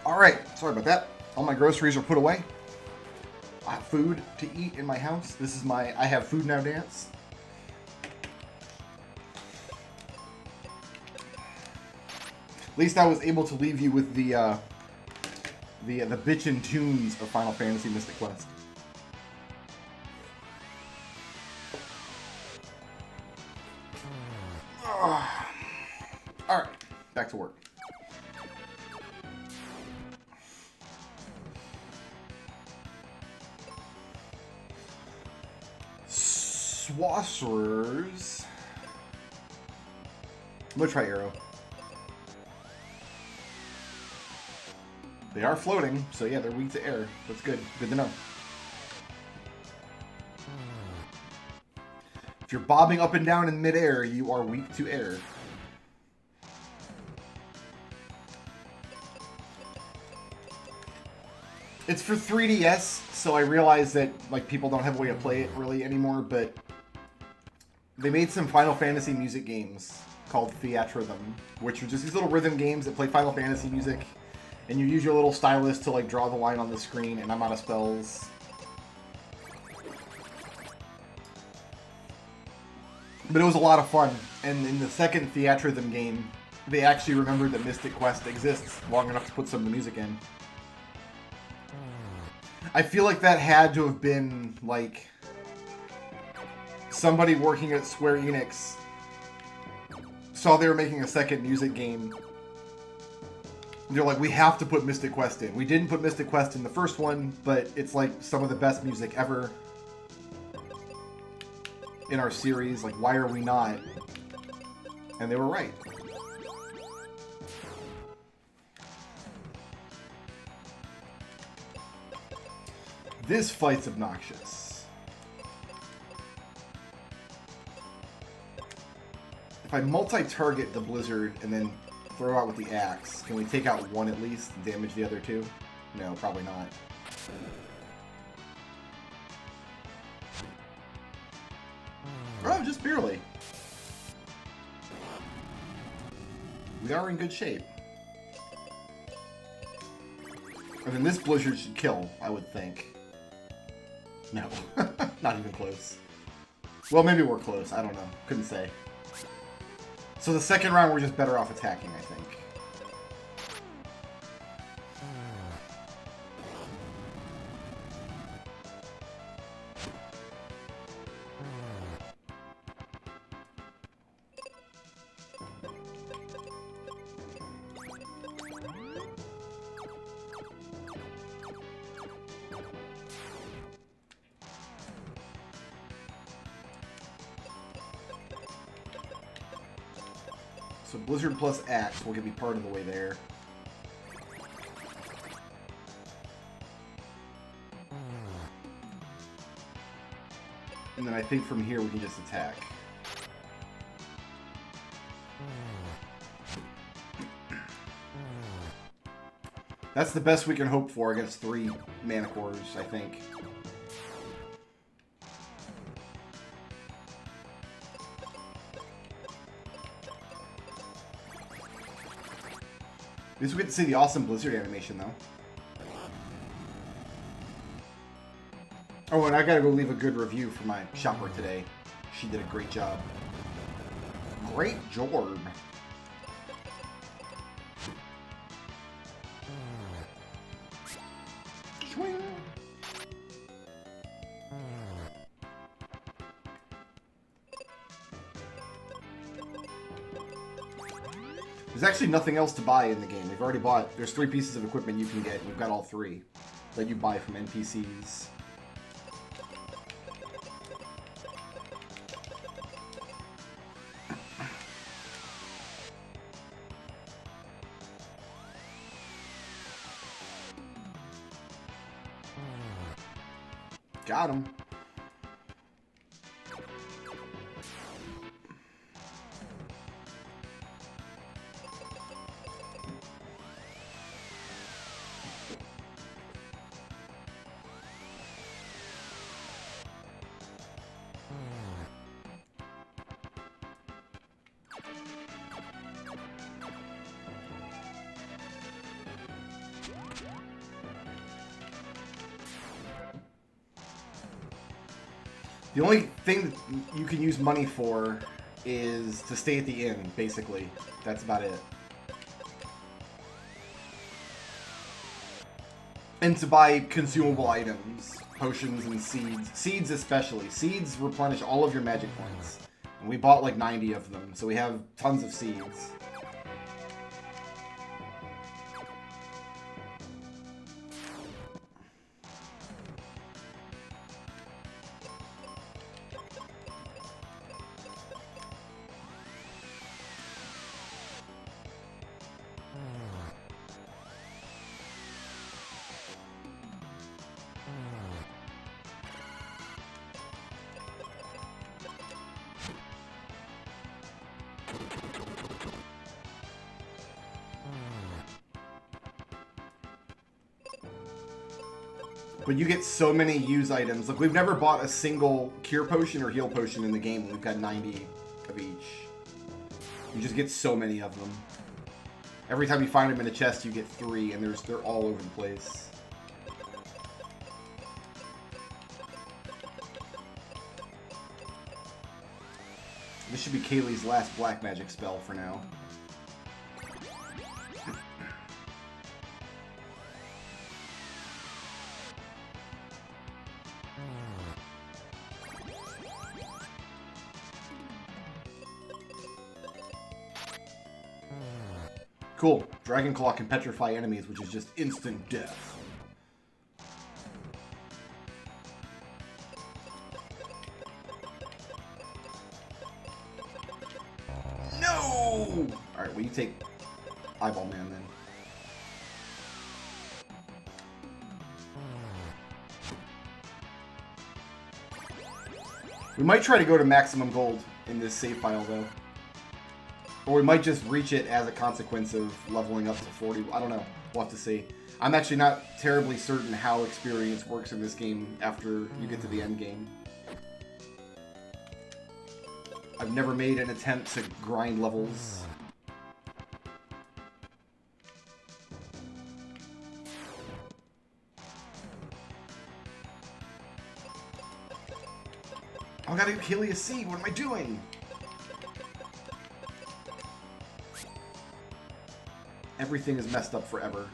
Alright, sorry about that. All my groceries are put away. I have food to eat in my house. This is my I have food now dance. At least I was able to leave you with the bitchin' tunes of Final Fantasy Mystic Quest. Alright, back to work. Swassers. I'm gonna try Arrow. They are floating, so yeah, they're weak to air. That's good. Good to know. If you're bobbing up and down in midair, you are weak to air. It's for 3DS, so I realize that like people don't have a way to play it really anymore, but they made some Final Fantasy music games called FFVIII, which are just these little rhythm games that play Final Fantasy music. And you use your little stylus to like draw the line on the screen, and I'm out of spells. But it was a lot of fun. And in the second Theatrhythm game, they actually remembered that Mystic Quest exists long enough to put some of the music in. I feel like that had to have been like somebody working at Square Enix saw they were making a second music game. They're like, we have to put Mystic Quest in. We didn't put Mystic Quest in the first one, but it's like some of the best music ever in our series. Like, why are we not? And they were right. This fight's obnoxious. If I multi-target the Blizzard and then throw out with the axe, can we take out one at least and damage the other two? No, probably not. Oh, just barely. We are in good shape. I mean, this Blizzard should kill, I would think. No, not even close. Well, maybe we're close. I don't know. Couldn't say. So the second round, we're just better off attacking, I think. So Blizzard plus Axe will get me part of the way there. And then I think from here we can just attack. That's the best we can hope for against 3 mana cores, I think. At least we get to see the awesome Blizzard animation, though. Oh, and I gotta go leave a good review for my shopper today. She did a great job. Great Jorb. Swing. There's actually nothing else to buy in the game. We've already bought... There's 3 pieces of equipment you can get. We've got all 3 that you buy from NPCs. Got him. The only thing that you can use money for is to stay at the inn, basically. That's about it. And to buy consumable items, potions and seeds. Seeds especially. Seeds replenish all of your magic points. And we bought like 90 of them, so we have tons of seeds. But you get so many use items. Like, we've never bought a single cure potion or heal potion in the game. We've got 90 of each. You just get so many of them. Every time you find them in a chest, you get 3, and they're all over the place. This should be Kaylee's last black magic spell for now. Cool. Dragon Claw can petrify enemies, which is just instant death. No! Alright, well, you take Eyeball Man then. We might try to go to maximum gold in this save file, though. Or we might just reach it as a consequence of leveling up to 40. I don't know. We'll have to see. I'm actually not terribly certain how experience works in this game after you get to the end game. I've never made an attempt to grind levels. Oh, I gotta kill a seed. What am I doing? Everything is messed up forever.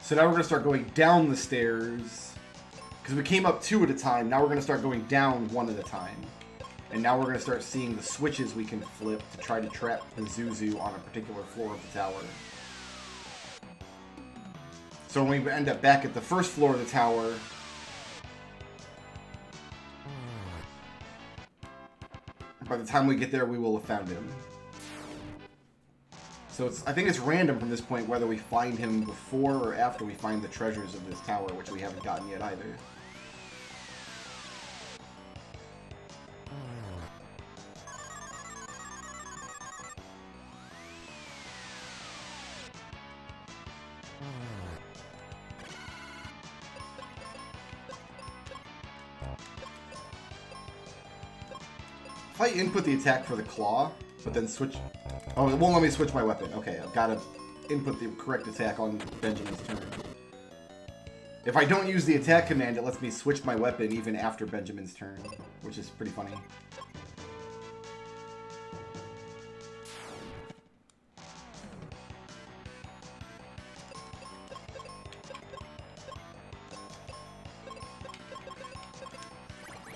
So now we're going to start going down the stairs. Because we came up 2 at a time. Now we're going to start going down 1 at a time. And now we're going to start seeing the switches we can flip to try to trap Pazuzu on a particular floor of the tower. So when we end up back at the first floor of the tower, by the time we get there, we will have found him. So I think it's random from this point whether we find him before or after we find the treasures of this tower, which we haven't gotten yet either. If I input the attack for the claw, but then switch... Oh, it won't let me switch my weapon. Okay, I've got to input the correct attack on Benjamin's turn. If I don't use the attack command, it lets me switch my weapon even after Benjamin's turn, which is pretty funny.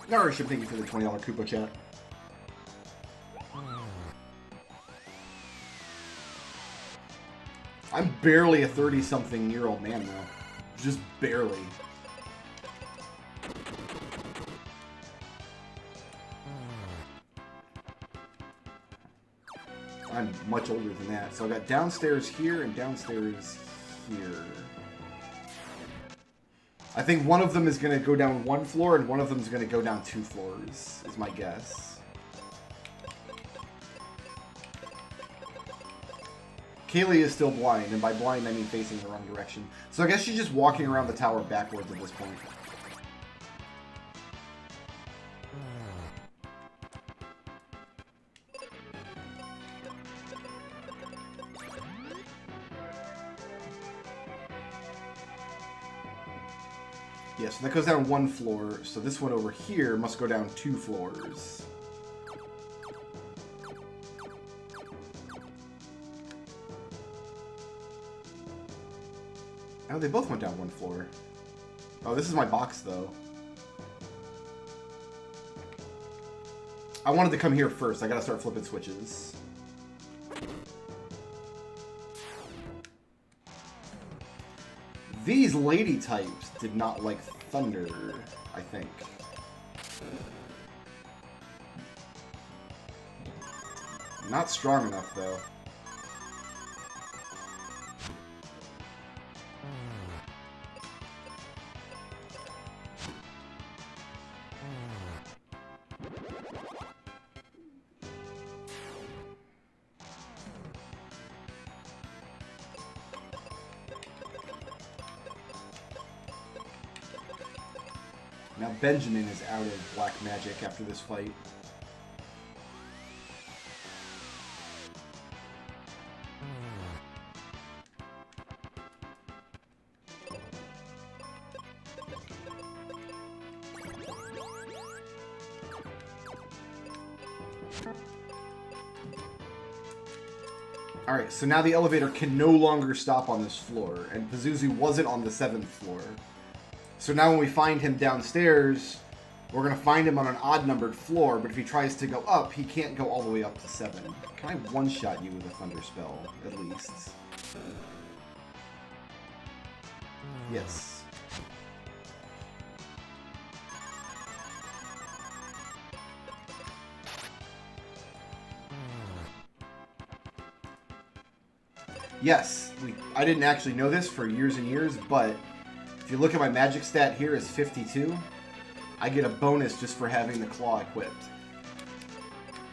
Nouriship, thank you for the $20 Koopa chat. I'm barely a 30-something-year-old man now. Just barely. I'm much older than that. So I got downstairs here and downstairs here. I think one of them is going to go down 1 floor and one of them is going to go down 2 floors, is my guess. Kaylee is still blind, and by blind I mean facing the wrong direction. So I guess she's just walking around the tower backwards at this point. Yeah, so that goes down 1 floor, so this one over here must go down 2 floors. Oh, they both went down 1 floor. Oh, this is my box, though. I wanted to come here first. I gotta start flipping switches. These lady types did not like thunder, I think. Not strong enough, though. Now Benjamin is out of black magic after this fight. Alright, so now the elevator can no longer stop on this floor, and Pazuzu wasn't on the 7th floor. So now when we find him downstairs, we're going to find him on an odd-numbered floor, but if he tries to go up, he can't go all the way up to 7. Can I one-shot you with a thunder spell, at least? Yes. Yes, I didn't actually know this for years and years, but if you look at my magic stat here is 52, I get a bonus just for having the claw equipped.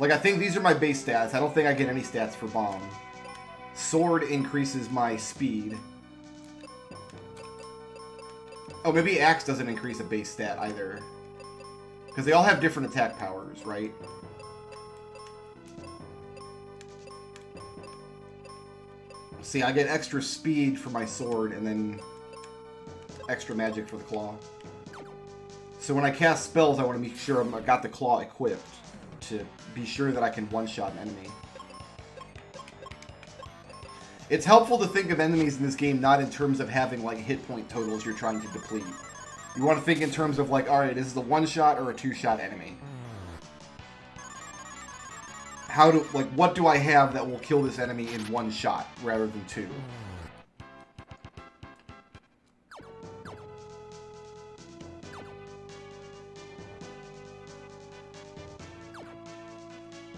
Like, I think these are my base stats. I don't think I get any stats for bomb. Sword increases my speed. Oh, maybe axe doesn't increase a base stat either. Because they all have different attack powers, right? See, I get extra speed for my sword and then extra magic for the claw. So when I cast spells, I want to make sure I've got the claw equipped to be sure that I can one-shot an enemy. It's helpful to think of enemies in this game not in terms of having like hit point totals you're trying to deplete. You want to think in terms of like, alright, is this a one-shot or a two-shot enemy? What do I have that will kill this enemy in one shot rather than 2?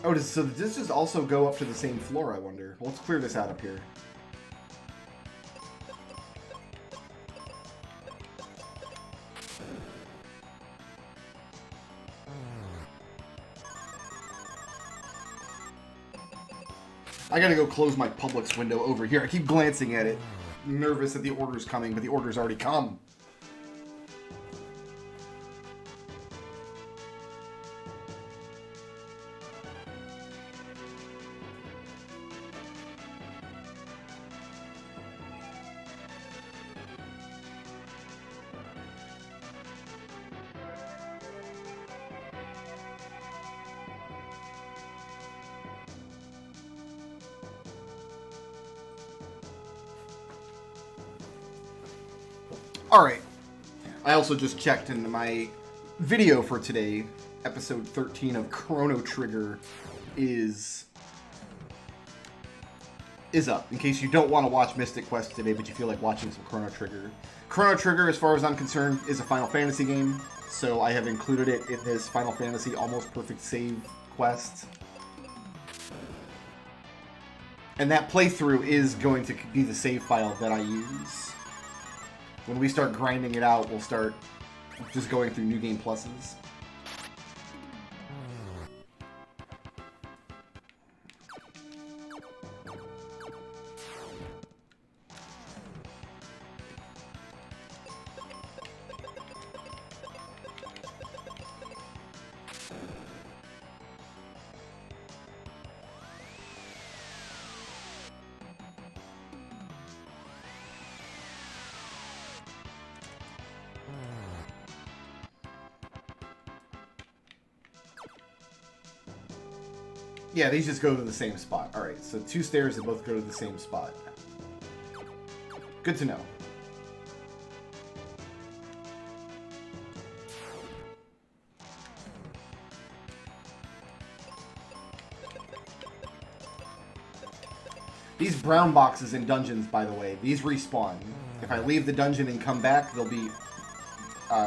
Oh, so does this just also go up to the same floor, I wonder? Well, let's clear this out up here. I gotta go close my Publix window over here. I keep glancing at it, nervous that the order's coming, but the order's already come. Alright, I also just checked into my video for today. Episode 13 of Chrono Trigger is up, in case you don't want to watch Mystic Quest today, but you feel like watching some Chrono Trigger. Chrono Trigger, as far as I'm concerned, is a Final Fantasy game, so I have included it in this Final Fantasy Almost Perfect Save quest. And that playthrough is going to be the save file that I use. When we start grinding it out, we'll start just going through New Game Pluses. Yeah, these just go to the same spot. Alright, so 2 stairs that both go to the same spot. Good to know. These brown boxes in dungeons, by the way, these respawn. If I leave the dungeon and come back, they'll be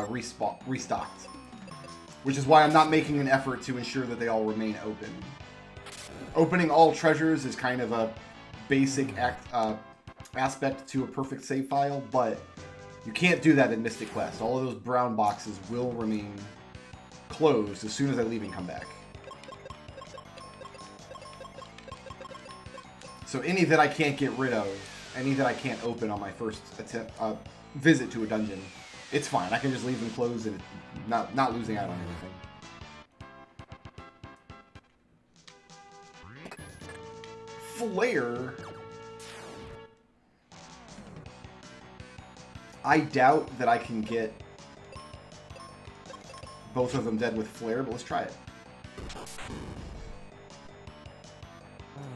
restocked. Which is why I'm not making an effort to ensure that they all remain open. Opening all treasures is kind of a basic aspect to a perfect save file, but you can't do that in Mystic Quest. All of those brown boxes will remain closed as soon as I leave and come back. So any that I can't get rid of, any that I can't open on my first attempt, visit to a dungeon, it's fine. I can just leave them closed and not losing out on anything. Flare. I doubt that I can get both of them dead with Flare, but let's try it.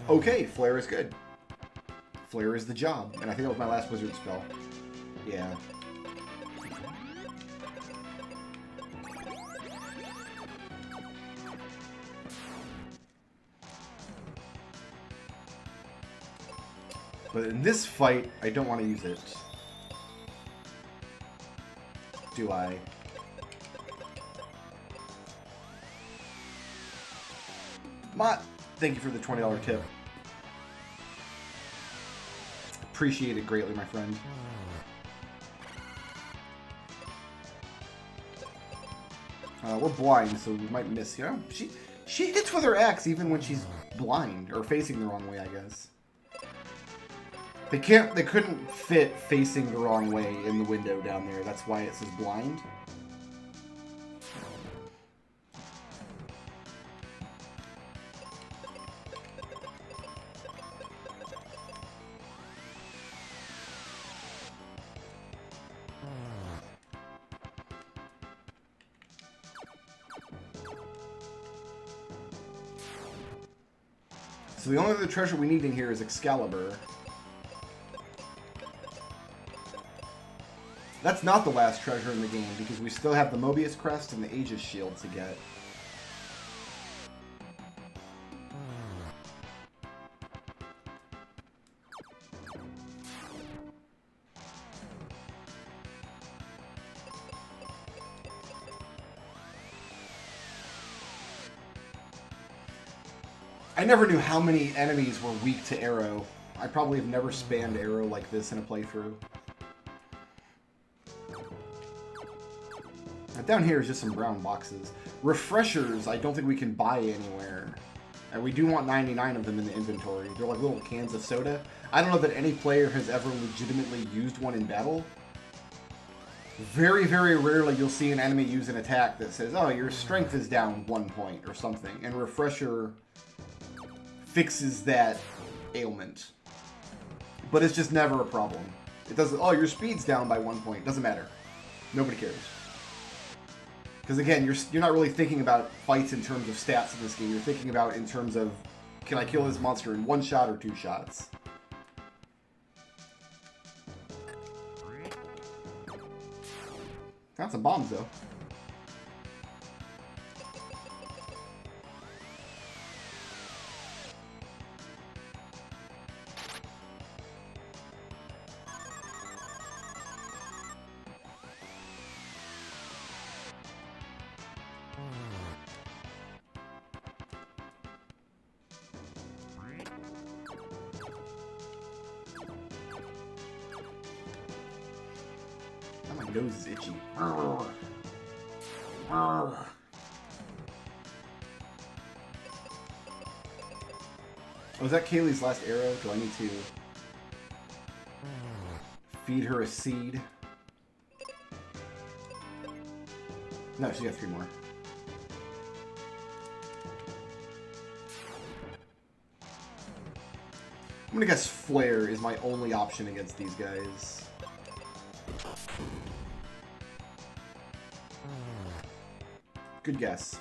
Okay, Flare is good. Flare is the job. And I think that was my last wizard spell. Yeah. But in this fight, I don't want to use it. Do I? Mott, thank you for the $20 tip. Appreciate it greatly, my friend. We're blind, so we might miss. You know, she hits with her axe even when she's blind or facing the wrong way, I guess. They couldn't fit facing the wrong way in the window down there. That's why it says blind. So the only other treasure we need in here is Excalibur. That's not the last treasure in the game, because we still have the Mobius Crest and the Aegis Shield to get. I never knew how many enemies were weak to arrow. I probably have never spammed arrow like this in a playthrough. Down here is just some brown boxes. Refreshers, I don't think we can buy anywhere. And we do want 99 of them in the inventory. They're like little cans of soda. I don't know that any player has ever legitimately used one in battle. Very, very rarely you'll see an enemy use an attack that says, oh, your strength is down 1 point or something. And Refresher fixes that ailment. But it's just never a problem. It doesn't, oh, your speed's down by 1 point. Doesn't matter. Nobody cares. Because again, you're not really thinking about fights in terms of stats in this game. You're thinking about in terms of, can I kill this monster in 1 shot or 2 shots? Got some bombs though. Nose is itchy. Oh, is that Kaylee's last arrow? Do I need to feed her a seed? No, she got 3 more. I'm gonna guess Flare is my only option against these guys. Good guess.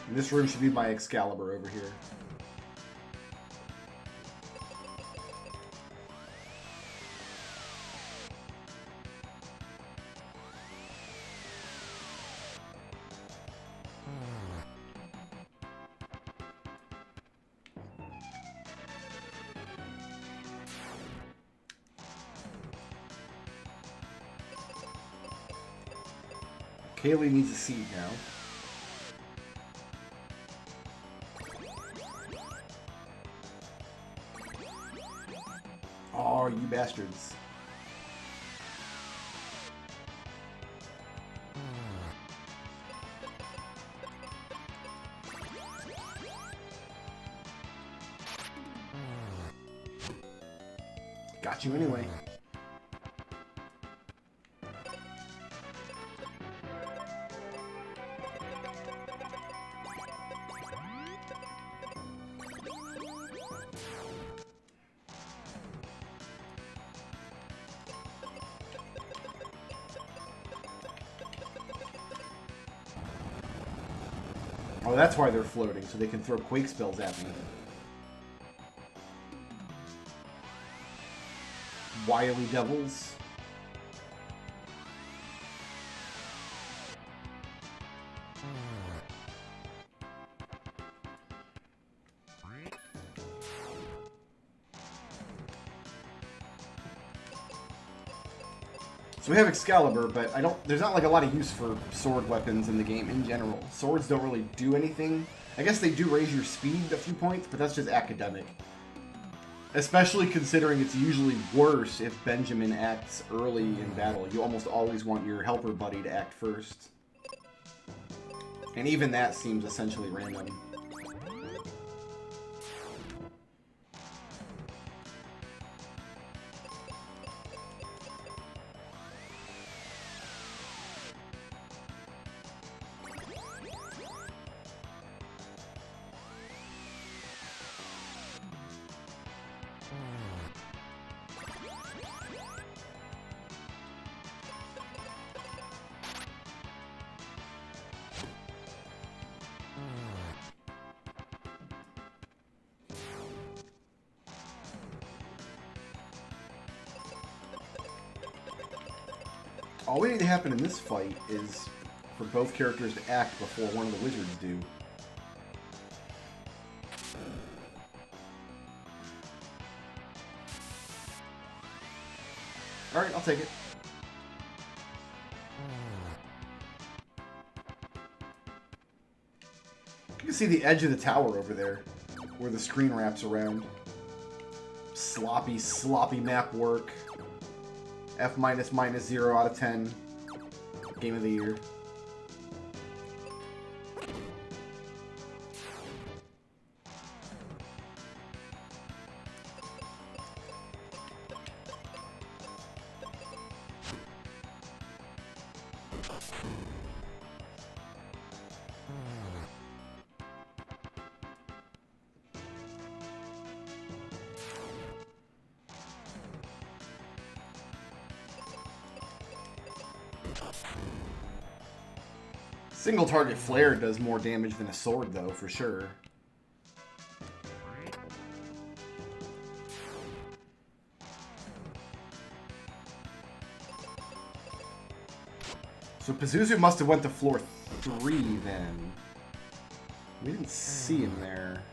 And this room should be my Excalibur over here. Kaylee needs a seed now. Oh, you bastards. Got you anyway. Oh, that's why they're floating, so they can throw Quake spells at me. Wily devils. So we have Excalibur, but there's not like a lot of use for sword weapons in the game in general. Swords don't really do anything. I guess they do raise your speed a few points, but that's just academic. Especially considering it's usually worse if Benjamin acts early in battle. You almost always want your helper buddy to act first. And even that seems essentially random. All we need to happen in this fight is for both characters to act before one of the wizards do. Alright, I'll take it. You can see the edge of the tower over there, where the screen wraps around. Sloppy, sloppy map work. F-, -0 out of 10. Game of the year. Single target flare does more damage than a sword, though, for sure. So Pazuzu must have went to floor 3 then. We didn't see him there.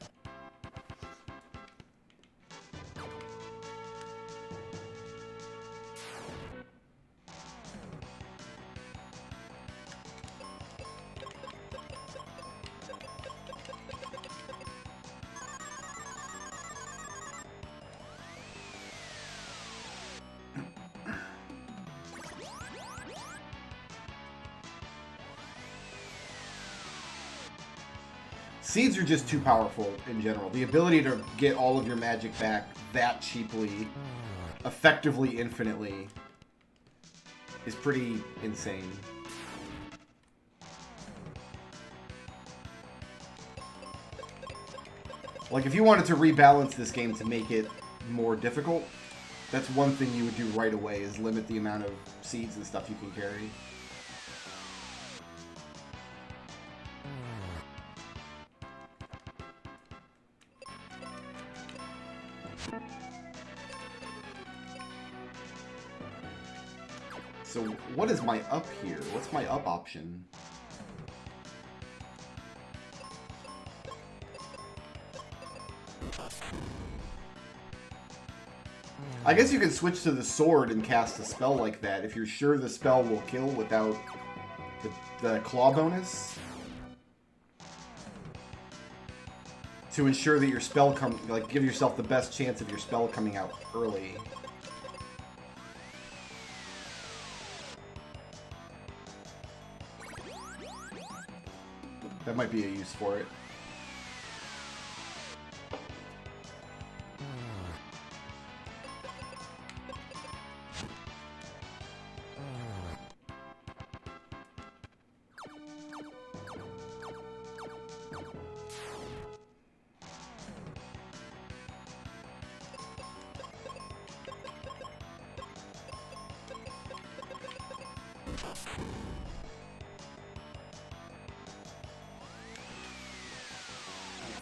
Seeds are just too powerful in general. The ability to get all of your magic back that cheaply, effectively infinitely, is pretty insane. Like, if you wanted to rebalance this game to make it more difficult, that's one thing you would do right away, is limit the amount of seeds and stuff you can carry. So, what is my up here? What's my up option? I guess you can switch to the sword and cast a spell like that if you're sure the spell will kill without the claw bonus. To ensure that your spell give yourself the best chance of your spell coming out early. That might be a use for it.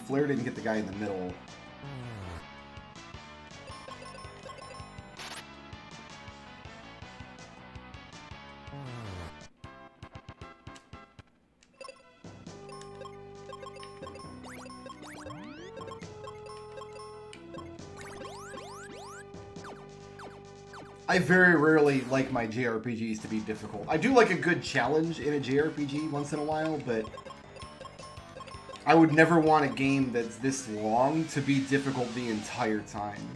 Flare didn't get the guy in the middle. I very rarely like my JRPGs to be difficult. I do like a good challenge in a JRPG once in a while, but I would never want a game that's this long to be difficult the entire time.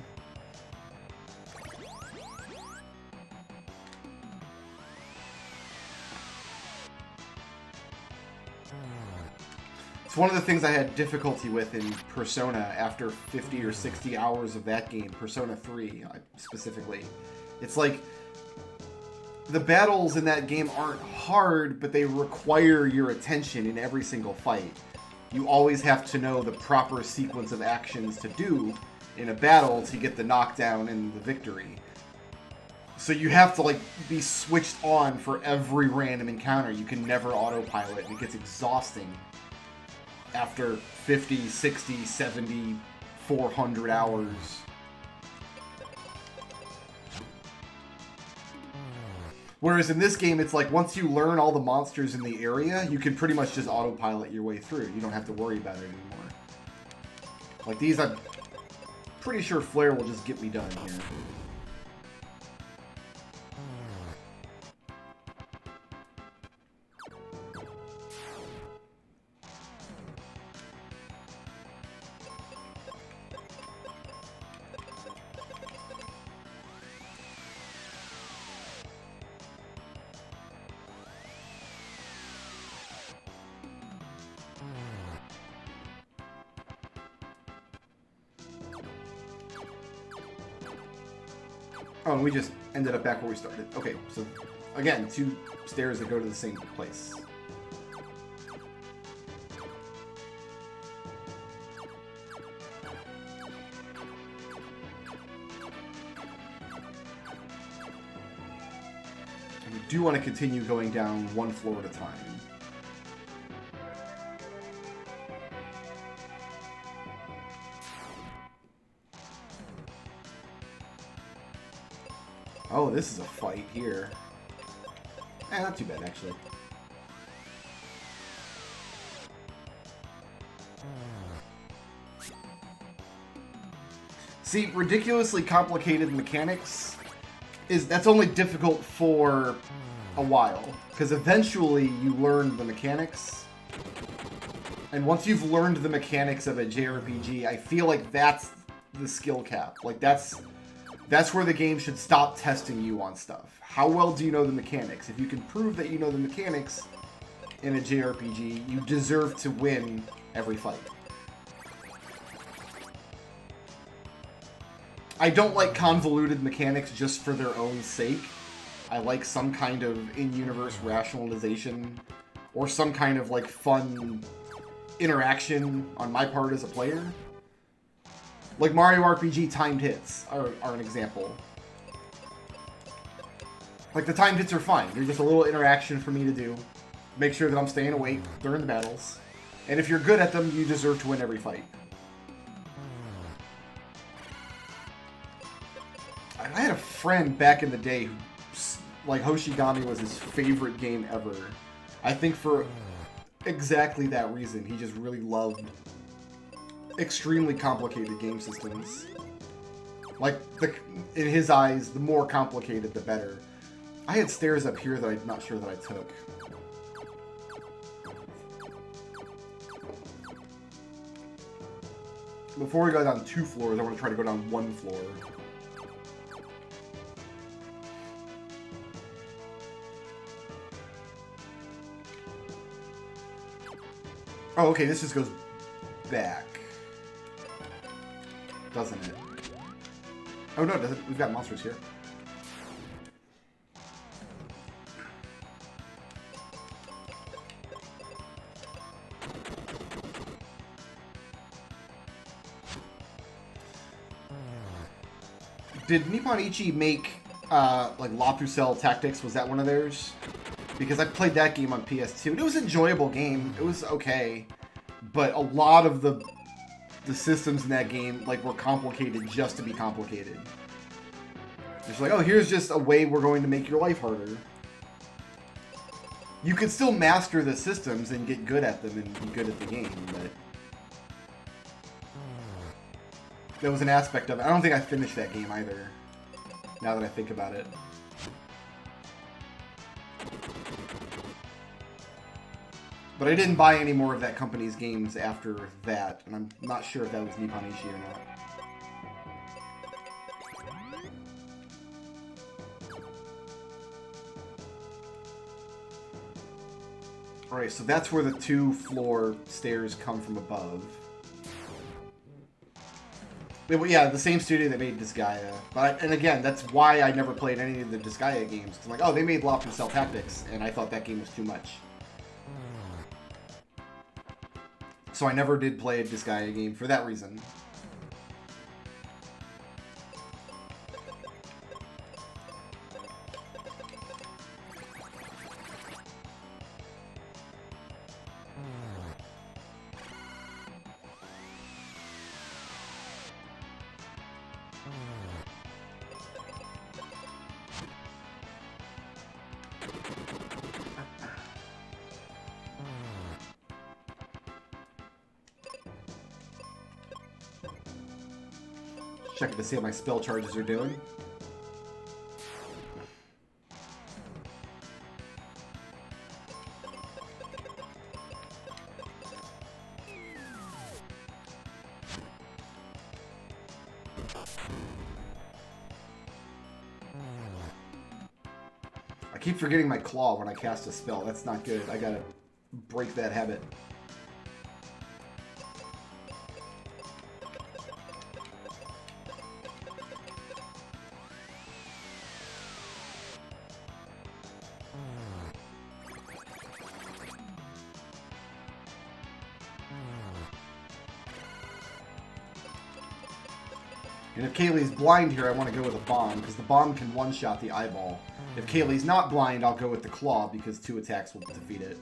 It's one of the things I had difficulty with in Persona after 50 or 60 hours of that game, Persona 3 specifically. It's like, the battles in that game aren't hard, but they require your attention in every single fight. You always have to know the proper sequence of actions to do in a battle to get the knockdown and the victory. So you have to, like, be switched on for every random encounter. You can never autopilot, and it gets exhausting after 50, 60, 70, 400 hours. Whereas in this game, it's like, once you learn all the monsters in the area, you can pretty much just autopilot your way through. You don't have to worry about it anymore. Like these, I'm pretty sure Flare will just get me done here. Oh, and we just ended up back where we started. Okay, so again, 2 stairs that go to the same place. And we do want to continue going down 1 floor at a time. Oh, this is a fight here. Not too bad, actually. See, ridiculously complicated mechanics that's only difficult for a while, because eventually you learn the mechanics, and once you've learned the mechanics of a JRPG, I feel like that's the skill cap. Like that's where the game should stop testing you on stuff. How well do you know the mechanics? If you can prove that you know the mechanics in a JRPG, you deserve to win every fight. I don't like convoluted mechanics just for their own sake. I like some kind of in-universe rationalization or some kind of like fun interaction on my part as a player. Like Mario RPG timed hits are an example. Like the timed hits are fine. They're just a little interaction for me to do. Make sure that I'm staying awake during the battles. And if you're good at them, you deserve to win every fight. I had a friend back in the day who, like, Hoshigami was his favorite game ever. I think for exactly that reason. He just really loved extremely complicated game systems. Like, in his eyes, the more complicated, the better. I had stairs up here that I'm not sure that I took. Before we go down 2 floors, I want to try to go down 1 floor. Oh, okay, this just goes back. Doesn't it? Oh, no, it doesn't. We've got monsters here. Did Nippon Ichi make, like, La Pucelle Tactics? Was that one of theirs? Because I played that game on PS2. It was an enjoyable game. It was okay. But a lot of the systems in that game, like, were complicated just to be complicated. It's like, oh, here's just a way we're going to make your life harder. You could still master the systems and get good at them and be good at the game, but... That was an aspect of it. I don't think I finished that game either, now that I think about it. But I didn't buy any more of that company's games after that, and I'm not sure if that was Nippon Ichi or not. Alright, so that's where the 2-floor stairs come from above. Yeah, the same studio that made Disgaea. And again, that's why I never played any of the Disgaea games. 'Cause I'm like, oh, they made La Pucelle Tactics, and I thought that game was too much. So I never did play a Disgaea game for that reason. Checking to see how my spell charges are doing. I keep forgetting my claw when I cast a spell. That's not good. I gotta break that habit. And if Kayleigh's blind here, I want to go with a bomb, because the bomb can one-shot the eyeball. If Kayleigh's not blind, I'll go with the claw, because 2 attacks will defeat it.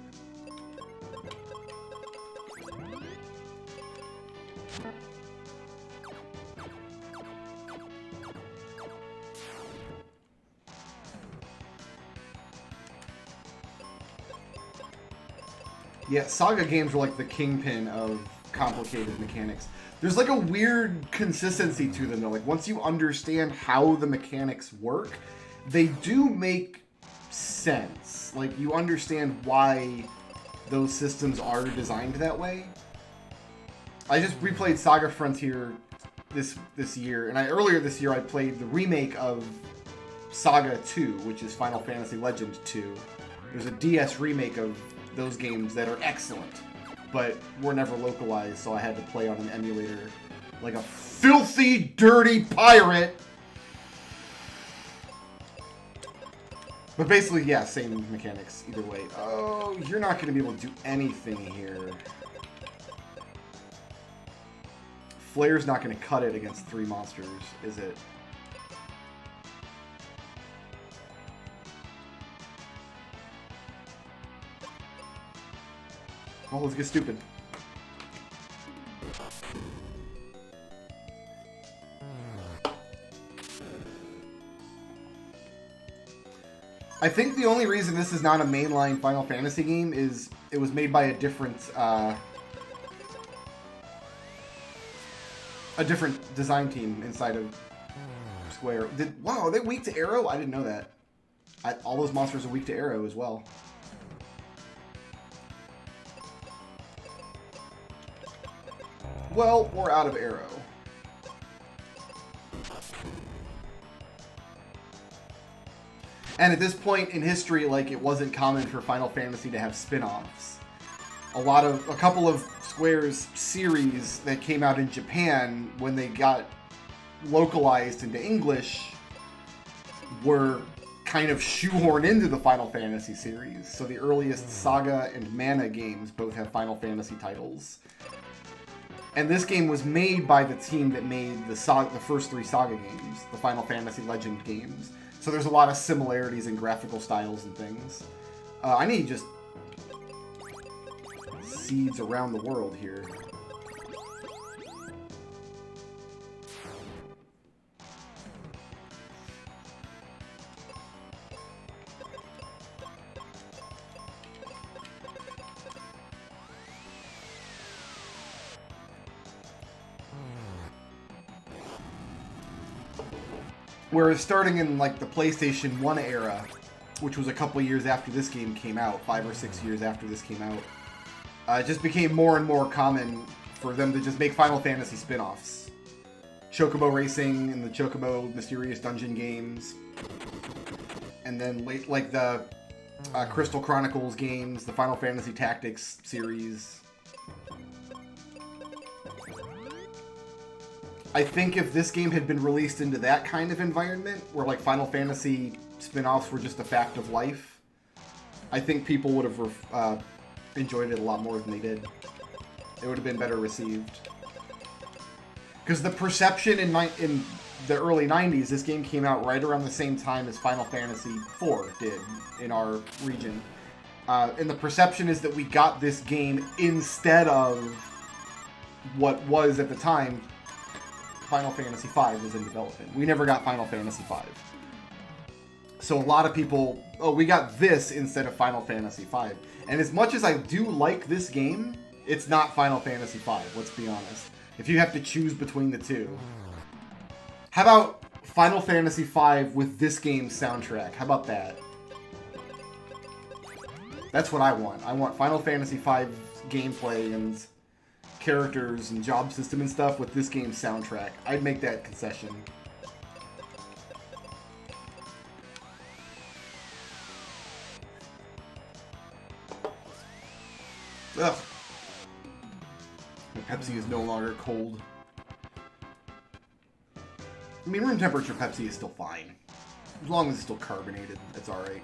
Yeah, Saga games were like the kingpin of complicated mechanics. There's like a weird consistency to them though. Like once you understand how the mechanics work, they do make sense. Like you understand why those systems are designed that way. I just replayed Saga Frontier this year, and earlier this year I played the remake of Saga 2, which is Final Fantasy Legend 2. There's a DS remake of those games that are excellent, but were never localized, so I had to play on an emulator like a filthy, dirty pirate. But basically, yeah, same mechanics either way. Oh, you're not going to be able to do anything here. Flare's not going to cut it against 3 monsters, is it? Oh, let's get stupid. I think the only reason this is not a mainline Final Fantasy game is it was made by a different design team inside of Square. Wow, are they weak to arrow? I didn't know that. All those monsters are weak to arrow as well. Well, we're out of arrow. And at this point in history, like, it wasn't common for Final Fantasy to have spin-offs. A couple of Square's series that came out in Japan, when they got localized into English, were kind of shoehorned into the Final Fantasy series. So the earliest Saga and Mana games both have Final Fantasy titles. And this game was made by the team that made the first 3 Saga games, the Final Fantasy Legend games. So there's a lot of similarities in graphical styles and things. I need just seeds around the world here. Whereas starting in like the PlayStation 1 era, which was a couple years after this game came out, 5 or 6 years after this came out, it just became more and more common for them to just make Final Fantasy spin-offs. Chocobo Racing and the Chocobo Mysterious Dungeon games. And then like the Crystal Chronicles games, the Final Fantasy Tactics series. I think if this game had been released into that kind of environment, where like Final Fantasy spin-offs were just a fact of life, I think people would have enjoyed it a lot more than they did. It would have been better received. Because the perception in the early 90s, this game came out right around the same time as Final Fantasy IV did in our region. And the perception is that we got this game instead of what was at the time Final Fantasy V was in development. We never got Final Fantasy V. So a lot of people, oh, we got this instead of Final Fantasy V. And as much as I do like this game, it's not Final Fantasy V, let's be honest. If you have to choose between the two. How about Final Fantasy V with this game's soundtrack? How about that? That's what I want. I want Final Fantasy V gameplay and characters and job system and stuff with this game's soundtrack. I'd make that concession. Ugh. The Pepsi is no longer cold. I mean, room temperature Pepsi is still fine. As long as it's still carbonated, that's alright.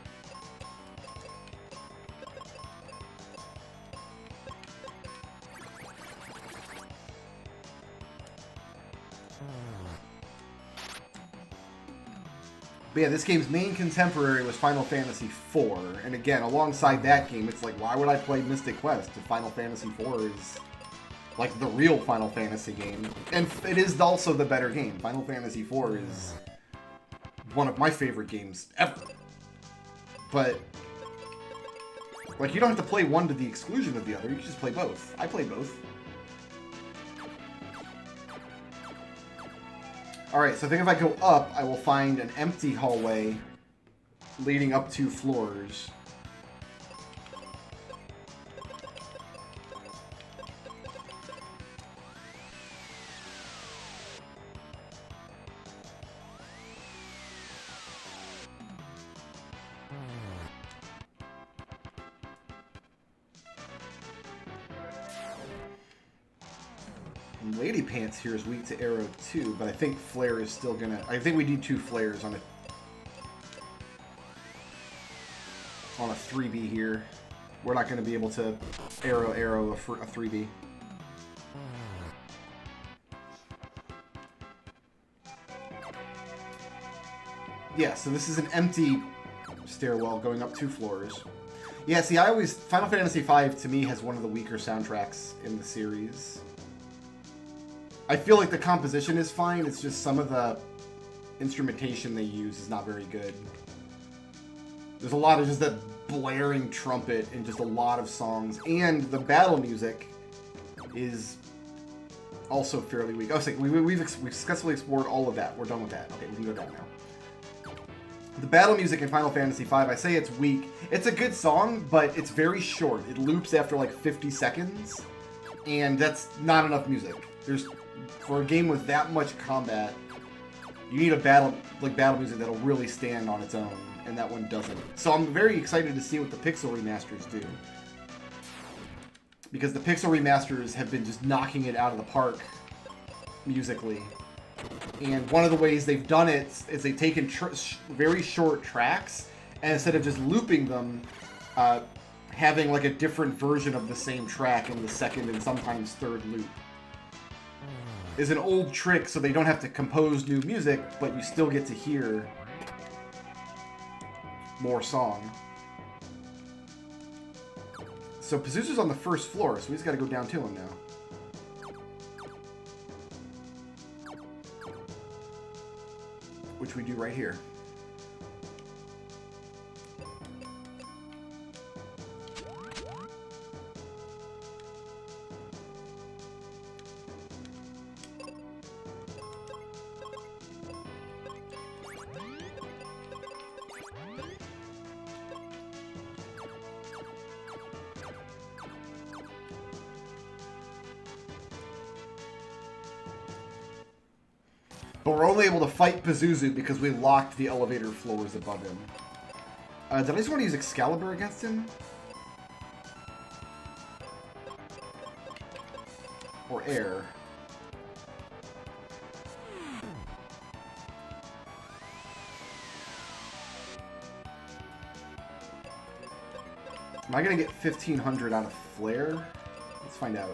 But yeah, this game's main contemporary was Final Fantasy IV. And again, alongside that game, it's like, why would I play Mystic Quest if Final Fantasy IV is like the real Final Fantasy game? And it is also the better game. Final Fantasy IV is one of my favorite games ever. But like, you don't have to play one to the exclusion of the other. You can just play both. I play both. Alright, so I think if I go up, I will find an empty hallway leading up 2 floors. And Lady Pants here is weak to arrow too, but I think Flare is still gonna... I think we need 2 flares on a 3B here. We're not gonna be able to arrow a 3B. Yeah, so this is an empty stairwell going up 2 floors. Yeah, see, Final Fantasy V to me has one of the weaker soundtracks in the series. I feel like the composition is fine, it's just some of the instrumentation they use is not very good. There's a lot of just that blaring trumpet in just a lot of songs, and the battle music is also fairly weak. Oh, so we've successfully explored all of that. We're done with that. Okay, we can go down now. The battle music in Final Fantasy V, I say it's weak. It's a good song, but it's very short. It loops after like 50 seconds, and that's not enough music. For a game with that much combat, you need a battle music that'll really stand on its own, and that one doesn't. So I'm very excited to see what the Pixel remasters do, because the Pixel remasters have been just knocking it out of the park musically. And one of the ways they've done it is they've taken very short tracks, and instead of just looping them, having like a different version of the same track in the second and sometimes third loop. Is an old trick, so they don't have to compose new music, but you still get to hear more song. So Pazuzu's on the first floor, so we just gotta go down to him now. Which we do right here. But we're only able to fight Pazuzu because we locked the elevator floors above him. Did I just want to use Excalibur against him? Or air? Am I going to get 1,500 out of Flare? Let's find out.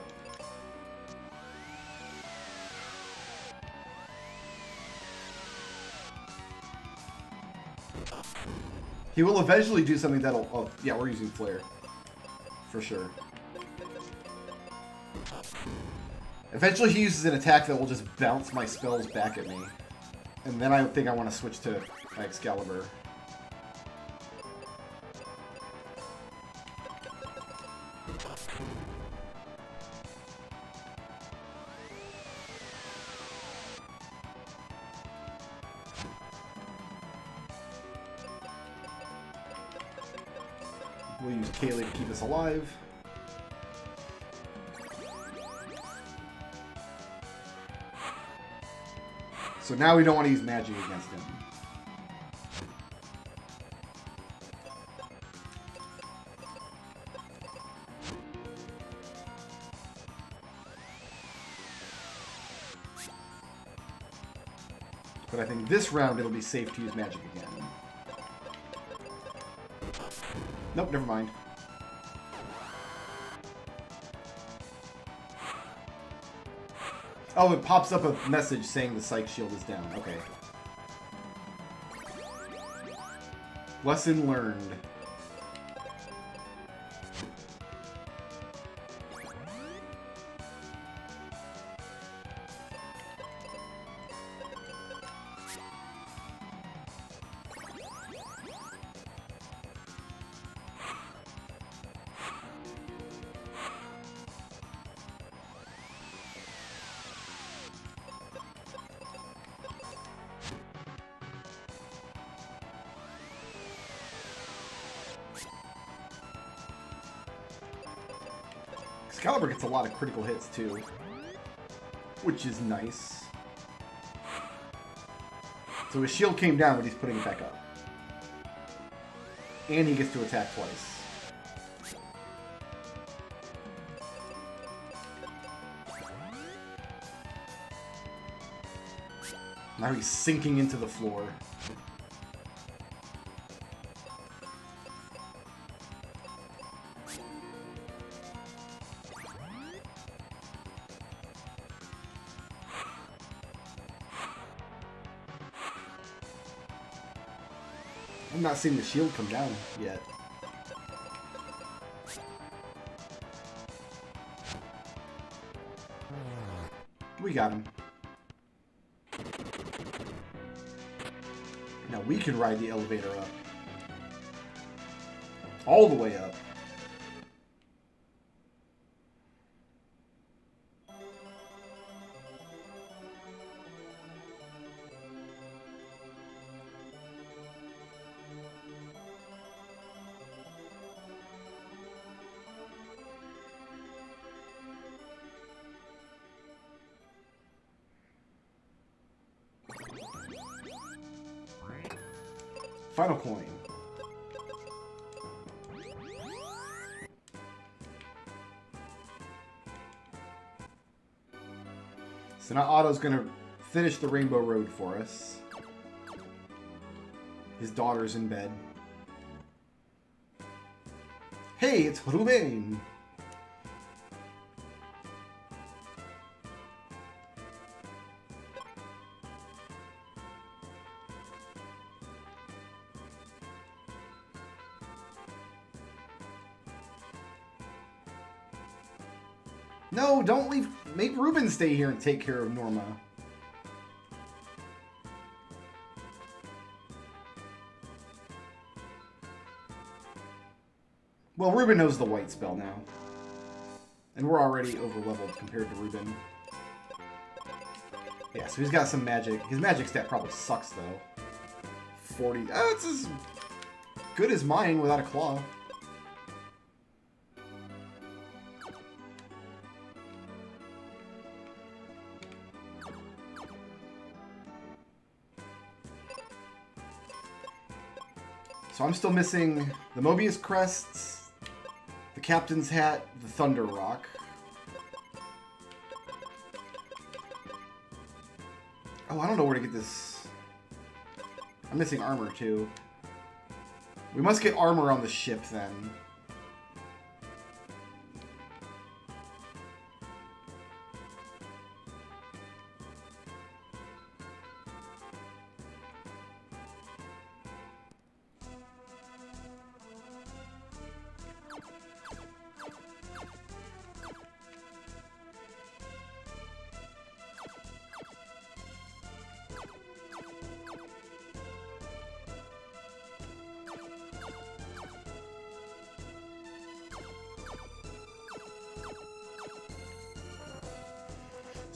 He will eventually do something that'll... Oh, yeah, we're using Flare. For sure. Eventually he uses an attack that will just bounce my spells back at me. And then I think I want to switch to my Excalibur. We'll use Kaylee to keep us alive. So now we don't want to use magic against him. But I think this round it'll be safe to use magic again. Nope, never mind. Oh, it pops up a message saying the Psych Shield is down. Okay. Lesson learned. Excalibur gets a lot of critical hits too, which is nice. So his shield came down, but he's putting it back up. And he gets to attack twice. Now he's sinking into the floor. I'm not seeing the shield come down yet. We got him. Now we can ride the elevator up. All the way up. Final coin. So now Otto's gonna finish the Rainbow Road for us. His daughter's in bed. Hey, it's Ruben! No, don't leave. Make Ruben stay here and take care of Norma. Well, Ruben knows the white spell now. And we're already over-leveled compared to Ruben. Yeah, so he's got some magic. His magic stat probably sucks, though. 40. Oh, it's as good as mine without a claw. So I'm still missing the Mobius crests, the Captain's hat, the Thunder Rock. Oh, I don't know where to get this. I'm missing armor too. We must get armor on the ship then.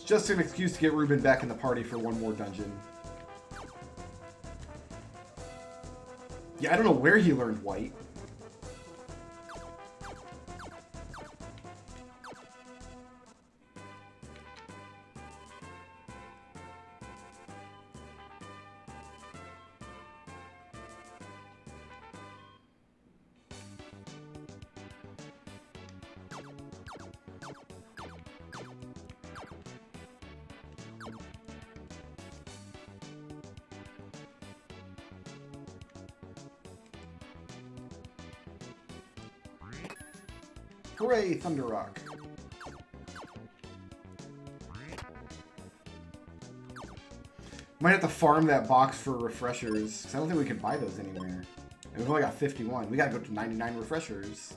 Just an excuse to get Ruben back in the party for one more dungeon. Yeah, I don't know where he learned white. Hooray, Thunder Rock. Might have to farm that box for refreshers, because I don't think we can buy those anywhere. And we've only got 51. We gotta go to 99 refreshers.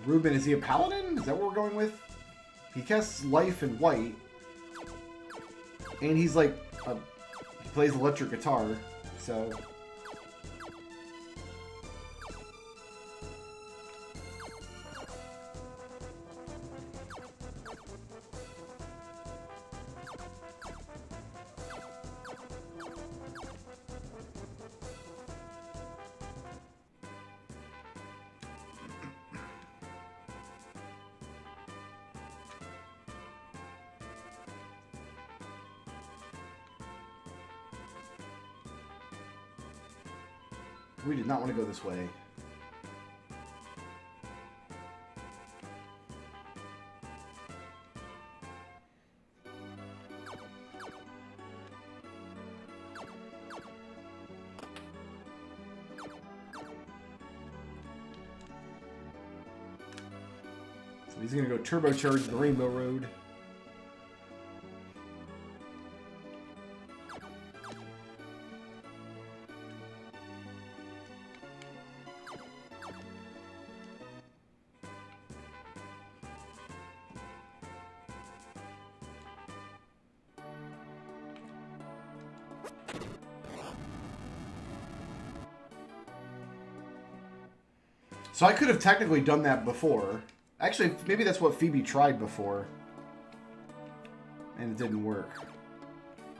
Ruben, is he a paladin? Is that what we're going with? He casts life and white. And he's like, he plays electric guitar, so... We did not want to go this way. So he's going to go turbocharge the Rainbow Road. So I could have technically done that before. Actually, maybe that's what Phoebe tried before. And it didn't work.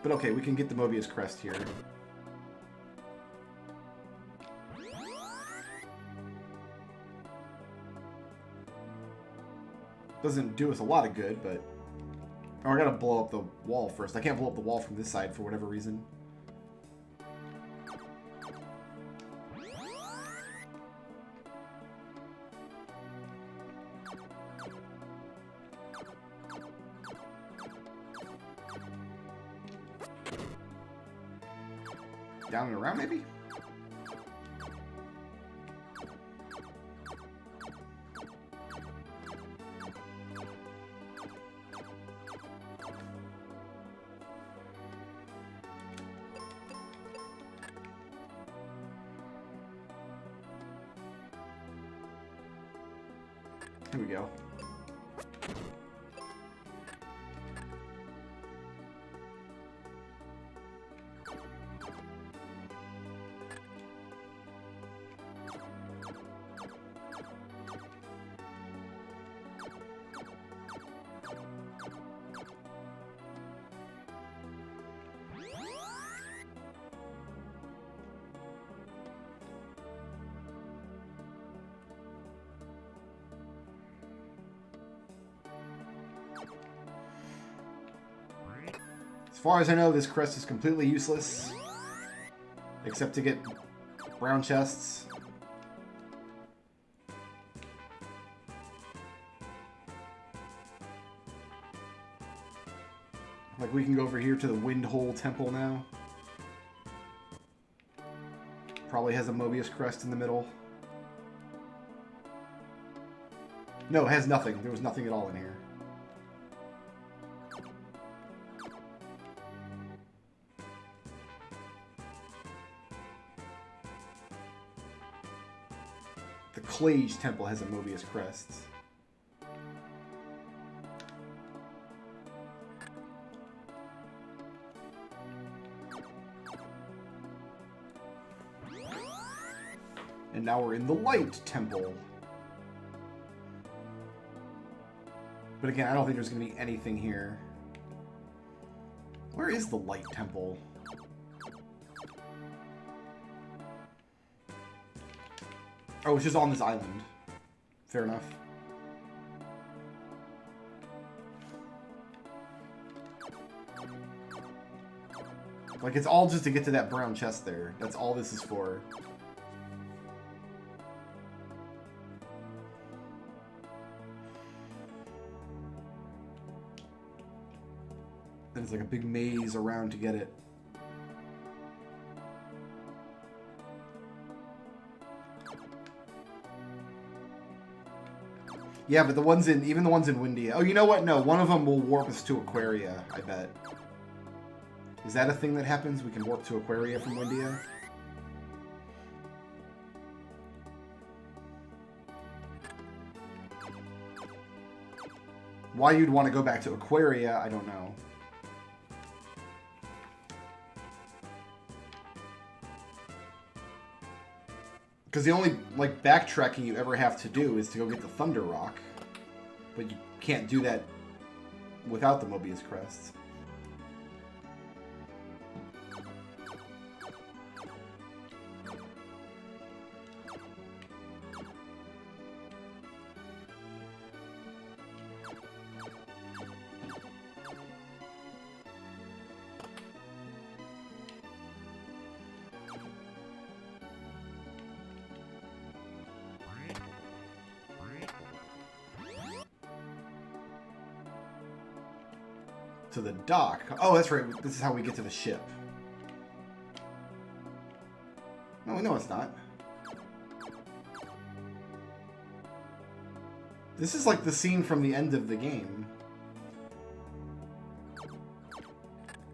But okay, we can get the Mobius Crest here. Doesn't do us a lot of good, but... Oh, I gotta blow up the wall first. I can't blow up the wall from this side for whatever reason. Down and around, maybe? Here we go. As far as I know, this crest is completely useless. Except to get brown chests. Like, we can go over here to the Windhole Temple now. Probably has a Mobius Crest in the middle. No, it has nothing. There was nothing at all in here. The Clage Temple has a Mobius Crest. And now we're in the Light Temple. But again, I don't think there's going to be anything here. Where is the Light Temple? Oh, it's just on this island. Fair enough. Like, it's all just to get to that brown chest there. That's all this is for. And it's like a big maze around to get it. Yeah, but the ones in, even the ones in Windia. Oh, you know what? No, one of them will warp us to Aquaria, I bet. Is that a thing that happens? We can warp to Aquaria from Windia? Why you'd want to go back to Aquaria, I don't know. Because the only, like, backtracking you ever have to do is to go get the Thunder Rock. But you can't do that without the Mobius Crests. to the dock. Oh, that's right. This is how we get to the ship. No, it's not. This is like the scene from the end of the game.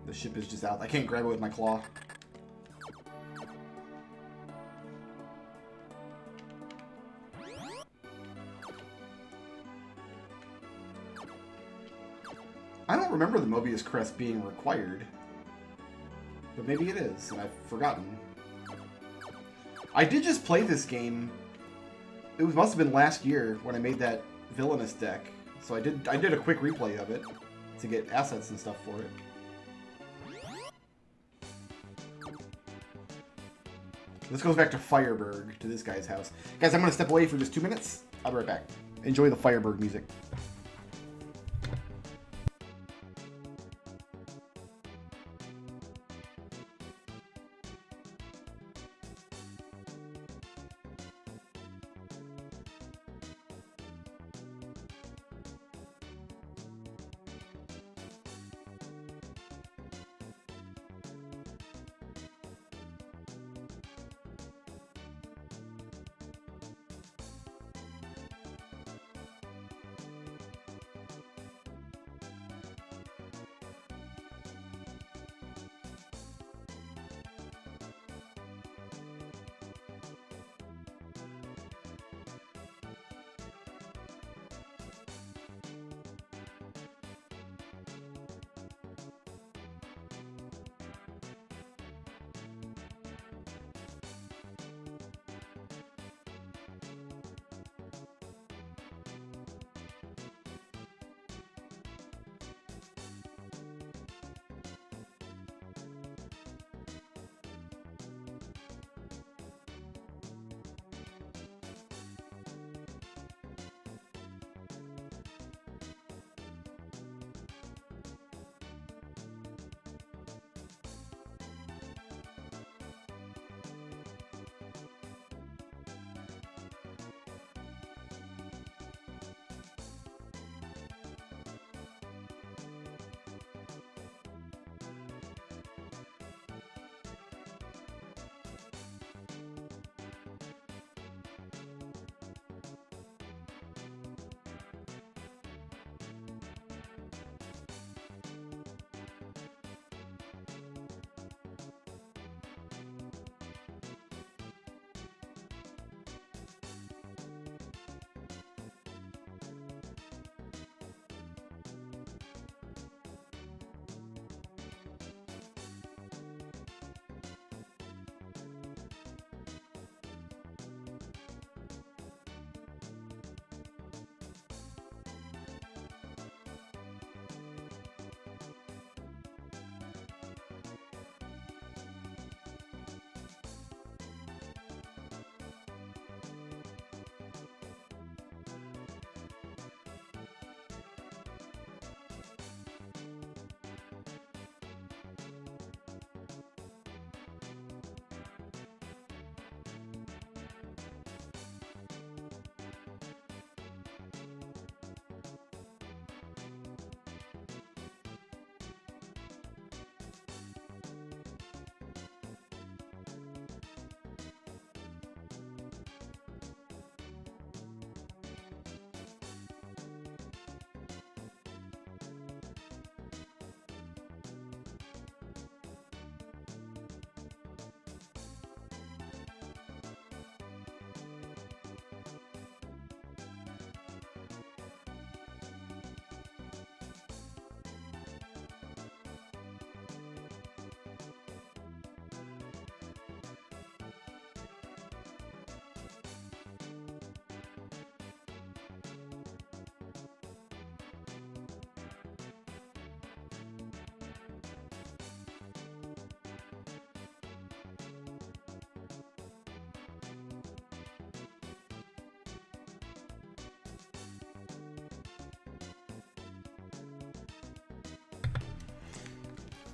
The ship is just out. I can't grab it with my claw. I don't remember the Mobius Crest being required. But maybe it is, and I've forgotten. I did just play this game. It must have been last year when I made that villainous deck. So I did a quick replay of it to get assets and stuff for it. This goes back to Fireberg, to this guy's house. Guys, I'm going to step away for just 2 minutes. I'll be right back. Enjoy the Fireberg music.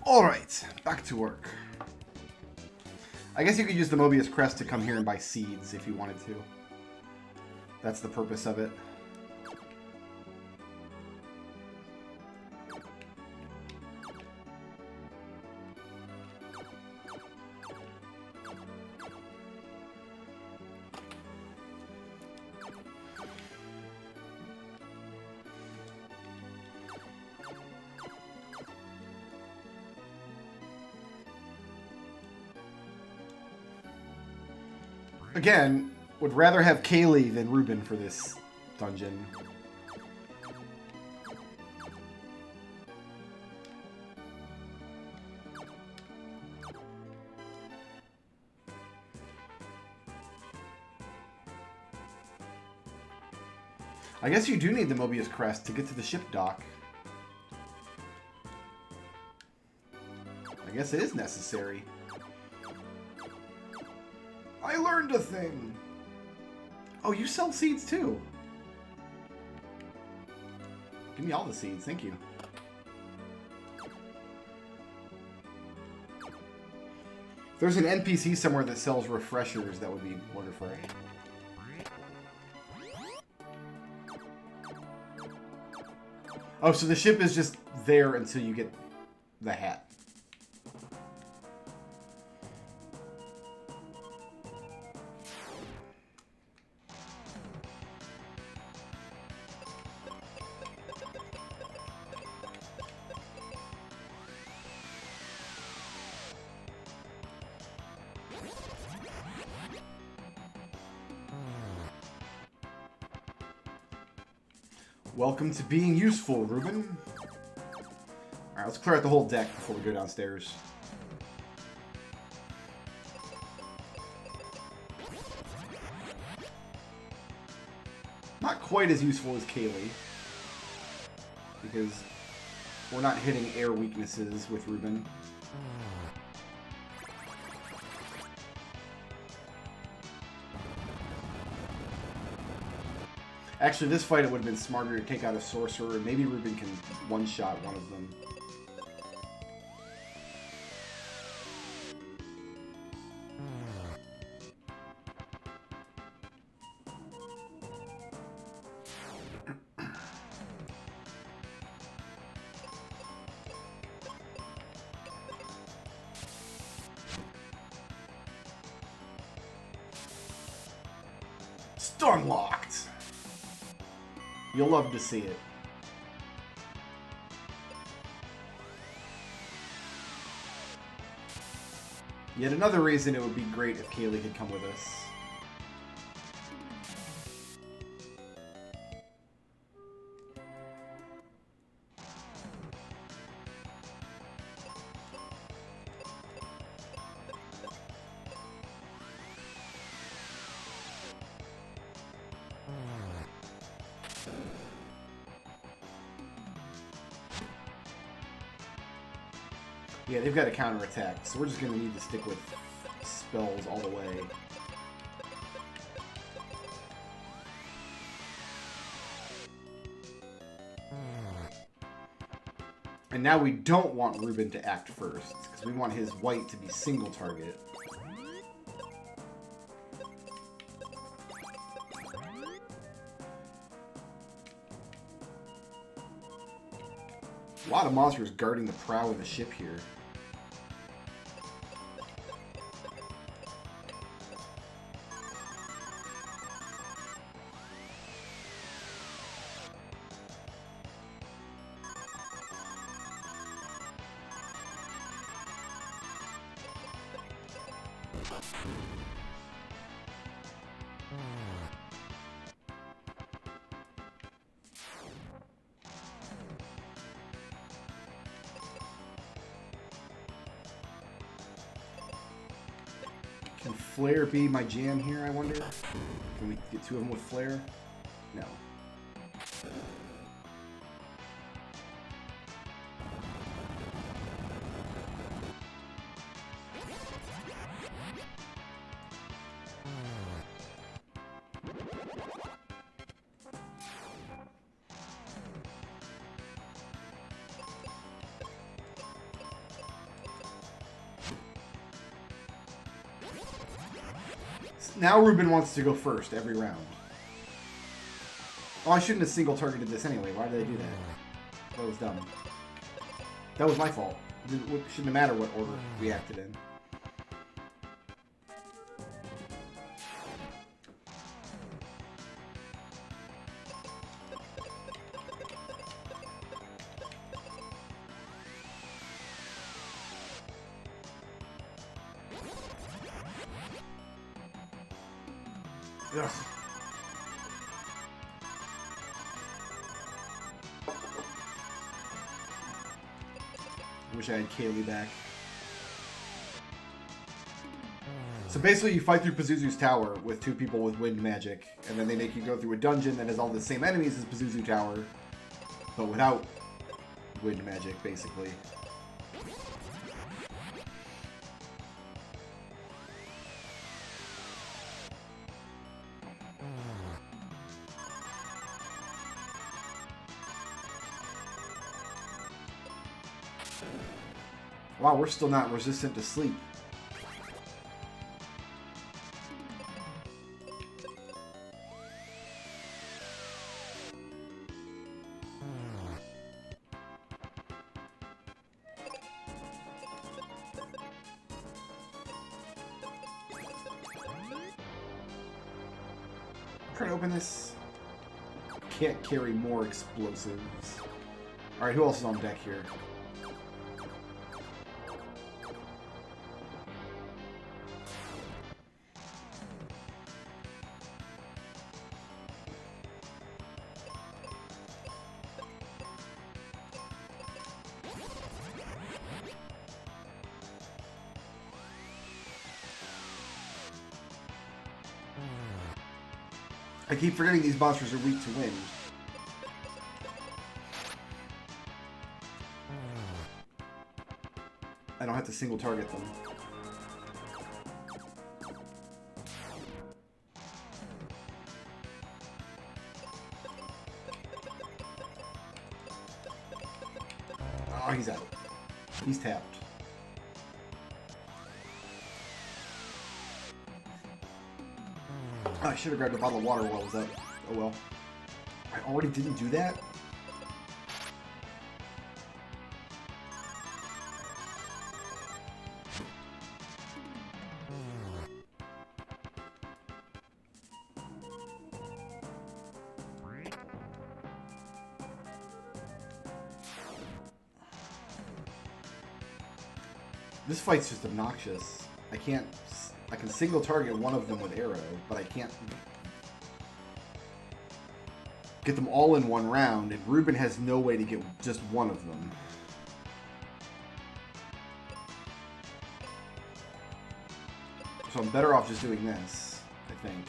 Alright, back to work. I guess you could use the Mobius Crest to come here and buy seeds if you wanted to. That's the purpose of it. Again, would rather have Kaylee than Ruben for this dungeon. I guess you do need the Mobius crest to get to the ship dock. I guess it is necessary. I learned a thing! Oh, you sell seeds too. Give me all the seeds, thank you. If there's an NPC somewhere that sells refreshers, that would be wonderful. Oh, so the ship is just there until you get the hat. Welcome to being useful, Ruben. Alright, let's clear out the whole deck before we go downstairs. Not quite as useful as Kaylee, because we're not hitting air weaknesses with Ruben. Actually, this fight, it would have been smarter to take out a sorcerer, and maybe Ruben can one-shot one of them. Stun locked! You'll love to see it. Yet another reason it would be great if Kaylee could come with us. Yeah, they've got a counterattack, so we're just going to need to stick with spells all the way. And now we don't want Ruben to act first, because we want his white to be single target. A lot of monsters guarding the prow of the ship here. Can Flare be my jam here, I wonder? Can we get two of them with Flare? No. Now Ruben wants to go first every round. Oh, I shouldn't have single targeted this anyway. Why did I do that? That was dumb. That was my fault. It shouldn't matter what order we acted in. Ugh. Wish I had Kaylee back. So basically you fight through Pazuzu's tower with two people with wind magic, and then they make you go through a dungeon that has all the same enemies as Pazuzu Tower, but without wind magic, basically. Wow, we're still not resistant to sleep. Trying to open this. Can't carry more explosives. Alright, who else is on deck here? I keep forgetting these monsters are weak to wind. I don't have to single target them. Oh, he's out. He's tapped. Oh, I should have grabbed a bottle of water while I was up. Oh well. I already didn't do that? This fight's just obnoxious. I can single target one of them with arrow, but I can't get them all in one round, and Ruben has no way to get just one of them. So I'm better off just doing this, I think.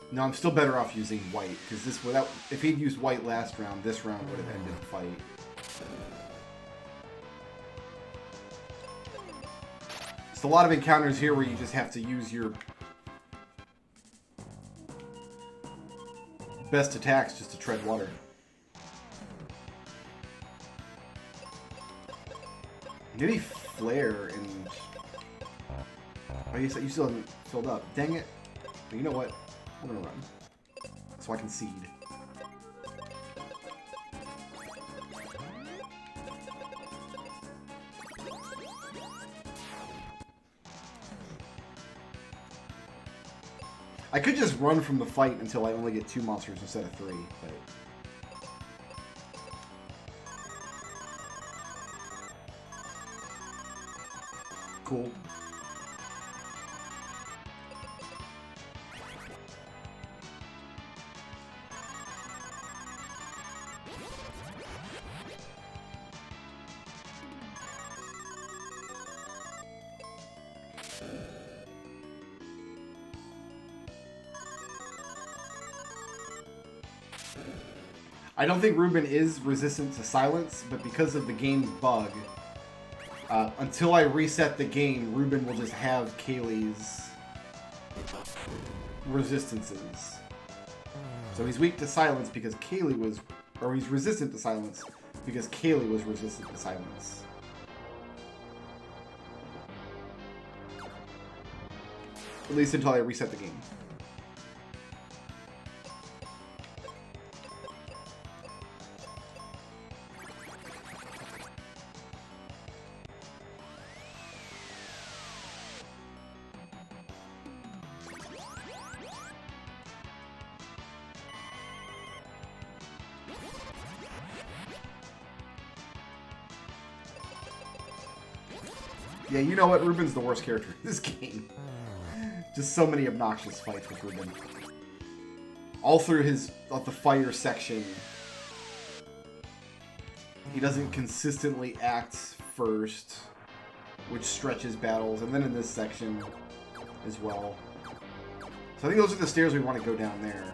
No, I'm still better off using white, because this without if he'd used white last round, this round would have ended the fight. It's a lot of encounters here where you just have to use your best attacks just to tread water. Maybe flare and oh, you still haven't filled up. Dang it! But you know what? I'm gonna run so I can seed. I could just run from the fight until I only get 2 monsters instead of 3, but cool. I don't think Ruben is resistant to silence, but because of the game bug, until I reset the game, Ruben will just have Kaylee's resistances. So he's weak to silence because Kaylee was, or he's resistant to silence because Kaylee was resistant to silence. At least until I reset the game. Yeah, you know what? Ruben's the worst character in this game. Just so many obnoxious fights with Ruben. All through the fire section, he doesn't consistently act first, which stretches battles, and then in this section as well. So I think those are the stairs we want to go down there.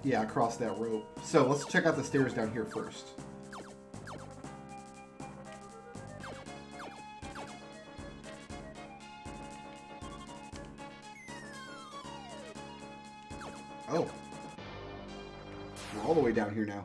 Yeah, across that rope. So let's check out the stairs down here first. Oh. We're all the way down here now.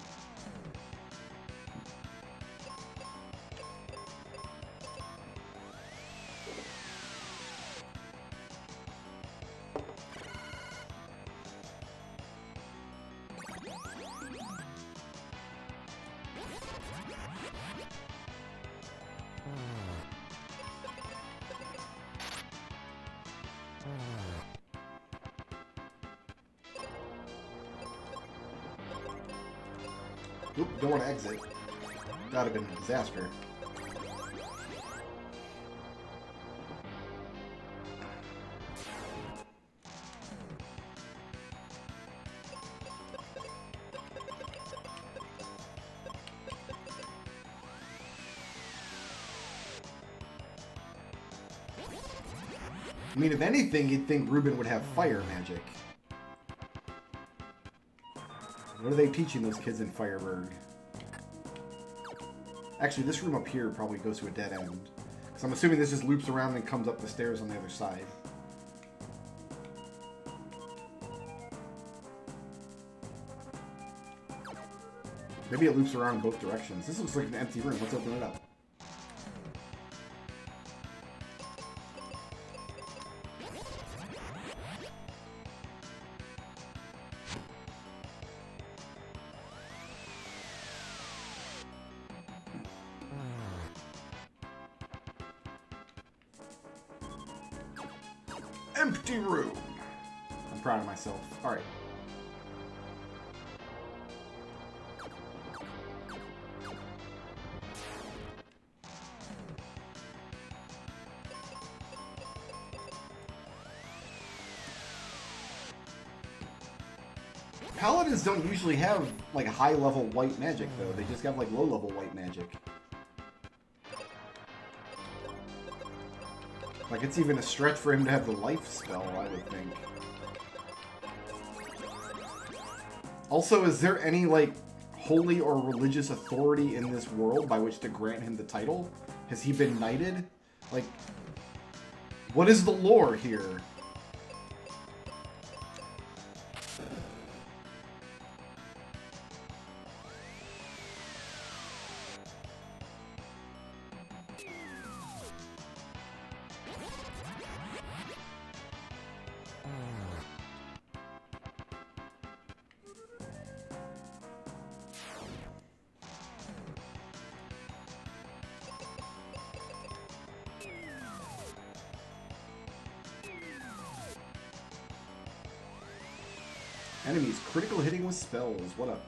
Oop, don't want to exit. That would have been a disaster. I mean, if anything, you'd think Ruben would have fire magic. What are they teaching those kids in Fireburg? Actually, this room up here probably goes to a dead end. Because I'm assuming this just loops around and comes up the stairs on the other side. Maybe it loops around in both directions. This looks like an empty room. Let's open it up. Empty room. I'm proud of myself. All right. Paladins don't usually have like high-level white magic though. They just have like low-level white magic. Like, it's even a stretch for him to have the life spell, I would think. Also, is there any, like, holy or religious authority in this world by which to grant him the title? Has he been knighted? Like, what is the lore here? Enemies critical hitting with spells. What up?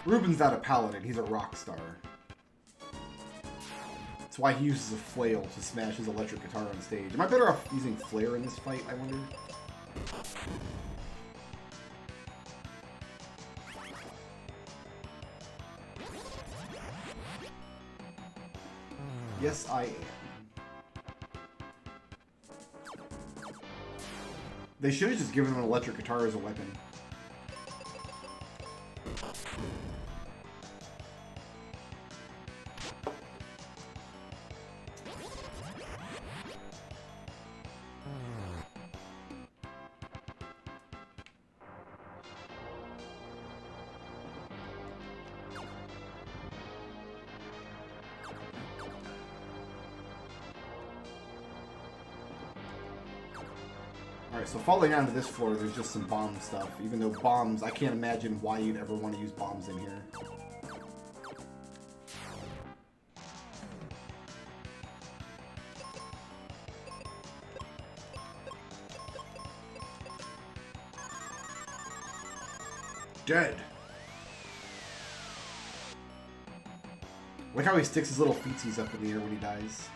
Ruben's not a paladin, he's a rock star. That's why he uses a flail to smash his electric guitar on stage. Am I better off using flare in this fight, I wonder? Yes, I am. They should have just given him an electric guitar as a weapon. Alright, so falling onto this floor, there's just some bomb stuff. Even though bombs, I can't imagine why you'd ever want to use bombs in here. Dead! Look how he sticks his little feetsies up in the air when he dies.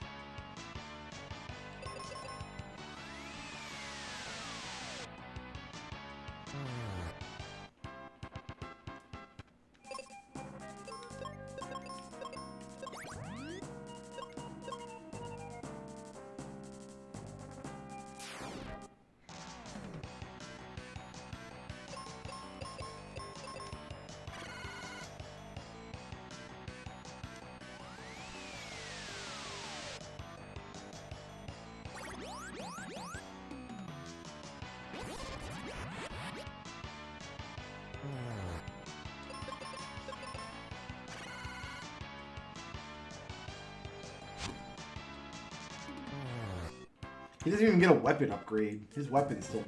He doesn't even get a weapon upgrade. His weapon's still...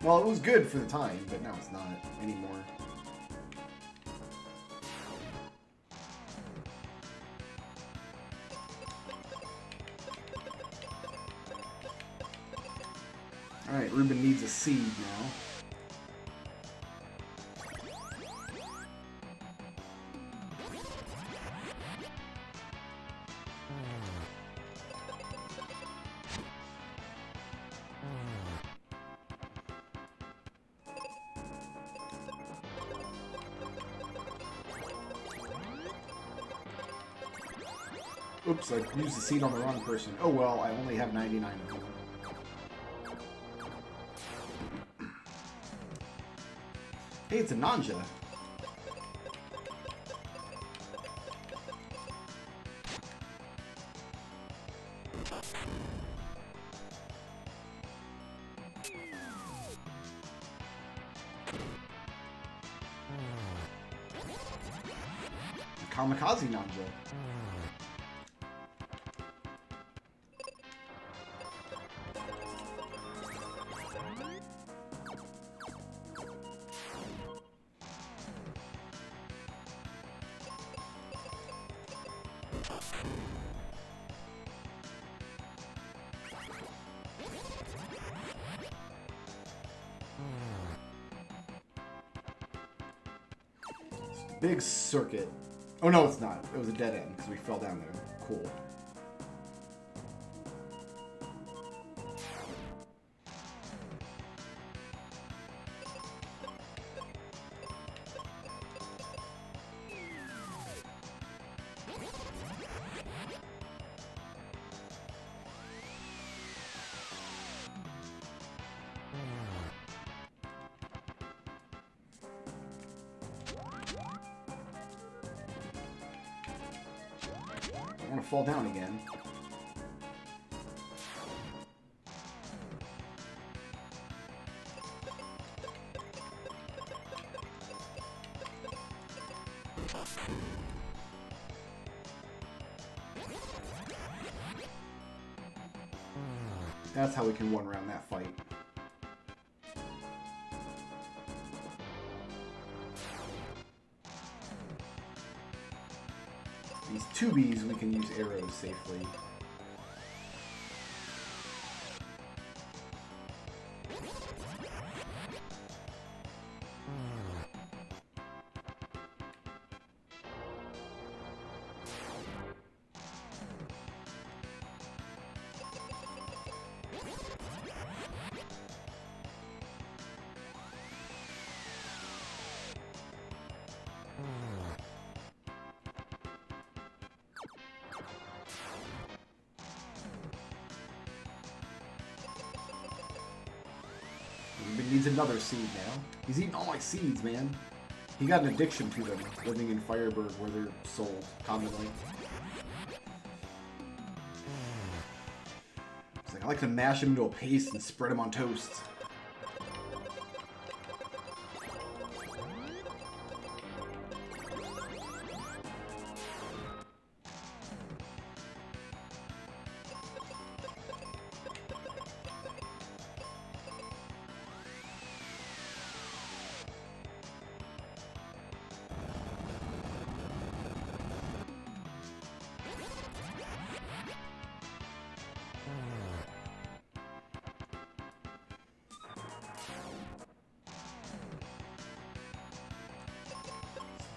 Well, it was good for the time, but now it's not anymore. Alright, Ruben needs a seed now. Oops, I used the seed on the wrong person. Oh well, I only have 99 of them. Hey, it's a Nanja. Kamikaze Nanja. Big circuit. Oh no, it's not. It was a dead end because we fell down there. Cool. I want to fall down again. That's how we can one round that fight. These 2Bs, we can use arrows safely. needs another seed now. He's eating all my seeds, man. He got an addiction to them, living in Fireburg where they're sold commonly. It's like, I like to mash them into a paste and spread them on toast.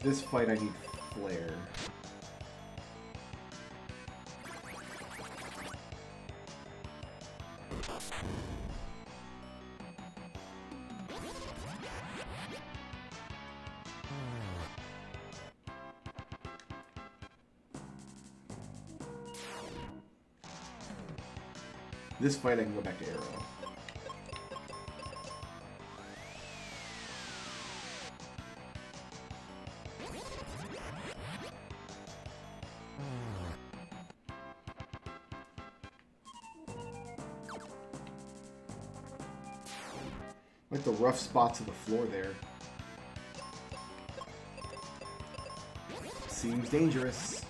This fight I need Flare. This fight I can go back to Arrow. Like the rough spots of the floor there. Seems dangerous.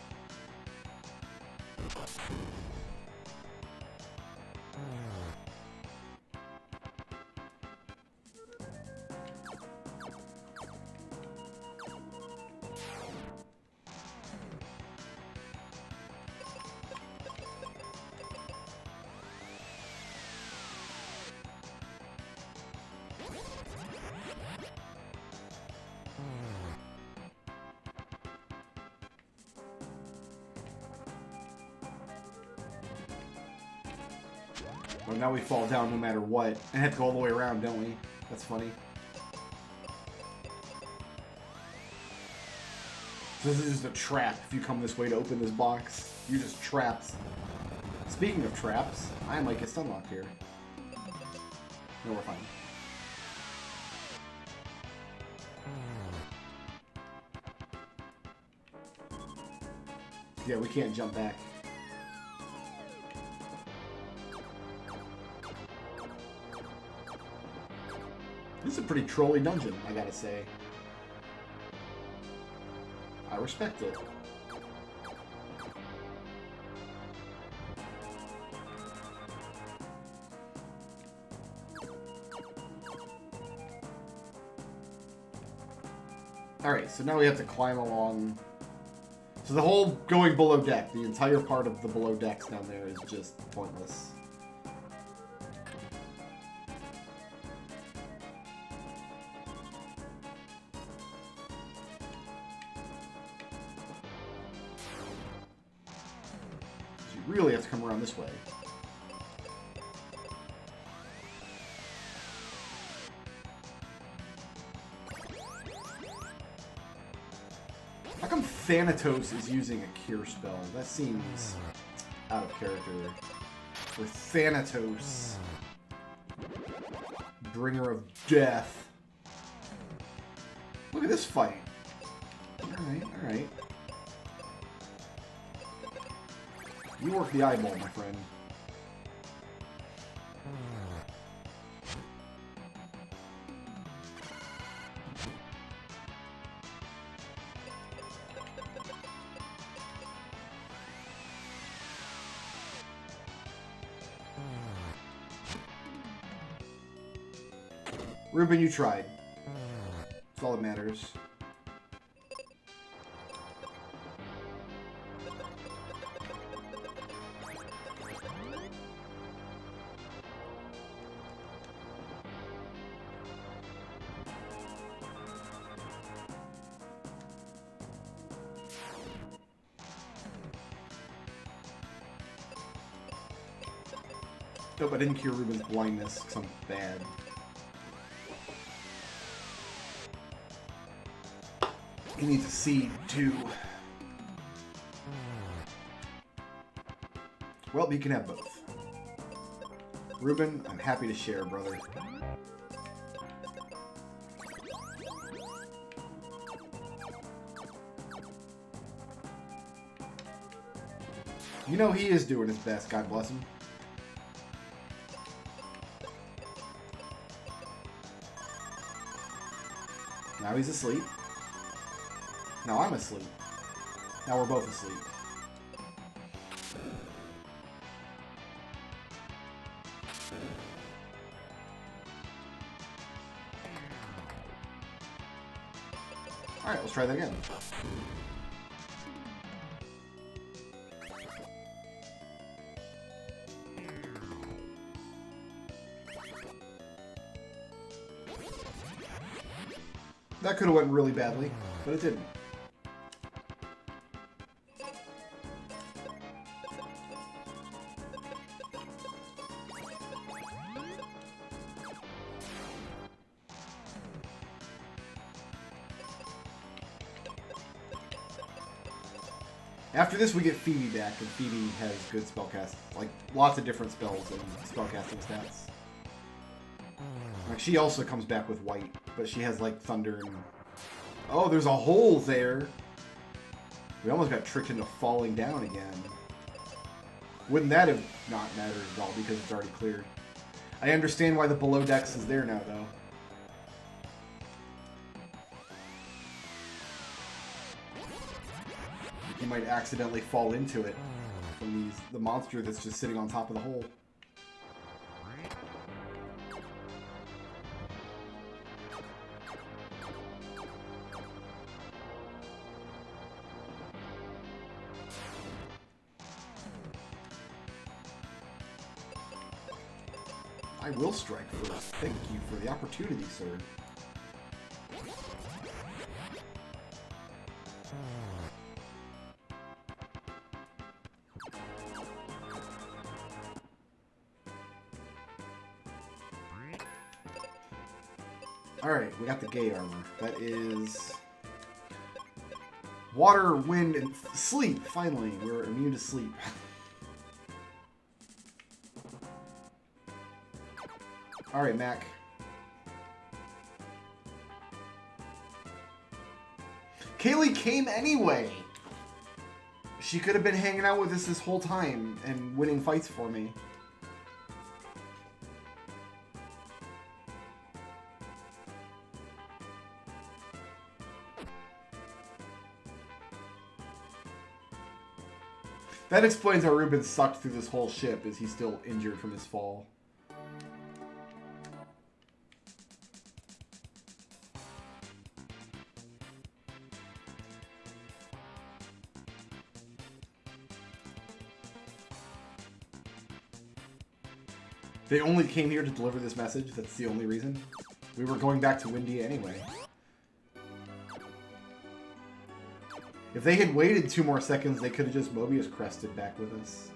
Well, now we fall down no matter what, and have to go all the way around, don't we? That's funny. So this is just a trap. If you come this way to open this box, you're just trapped. Speaking of traps, I might get stunlocked here. No, we're fine. Yeah, we can't jump back. This is a pretty trolly dungeon, I gotta say. I respect it. Alright, so now we have to climb along. So the whole going below deck, the entire part of the below decks down there is just pointless. Really have to come around this way. How come Thanatos is using a cure spell? That seems out of character. With Thanatos, bringer of death. Look at this fight. Alright, alright. You work the eyeball, my friend. Ruben, you tried. That's all that matters. Nope, I didn't cure Ruben's blindness because I'm bad. He needs a seed, too. Well, you can have both. Ruben, I'm happy to share, brother. You know he is doing his best, God bless him. Now he's asleep. Now I'm asleep. Now we're both asleep. Alright, let's try that again. That could have went really badly, but it didn't. After this, we get Phoebe back, and Phoebe has good spellcast, like lots of different spells and spellcasting stats. Like she also comes back with white, but she has like thunder and... Oh, there's a hole there! We almost got tricked into falling down again. Wouldn't that have not mattered at all because it's already cleared? I understand why the below decks is there now, though. You might accidentally fall into it from the monster that's just sitting on top of the hole. I will strike first. Thank you for the opportunity, sir. Alright, we got the gay armor. That is... water, wind, and sleep. Finally, we're immune to sleep. Alright, Mac. Kaylee came anyway! She could have been hanging out with us this whole time and winning fights for me. That explains how Ruben sucked through this whole ship, is he's still injured from his fall. They only came here to deliver this message, that's the only reason. We were going back to Windia anyway. If they had waited 2 more seconds, they could have just Mobius crested back with us.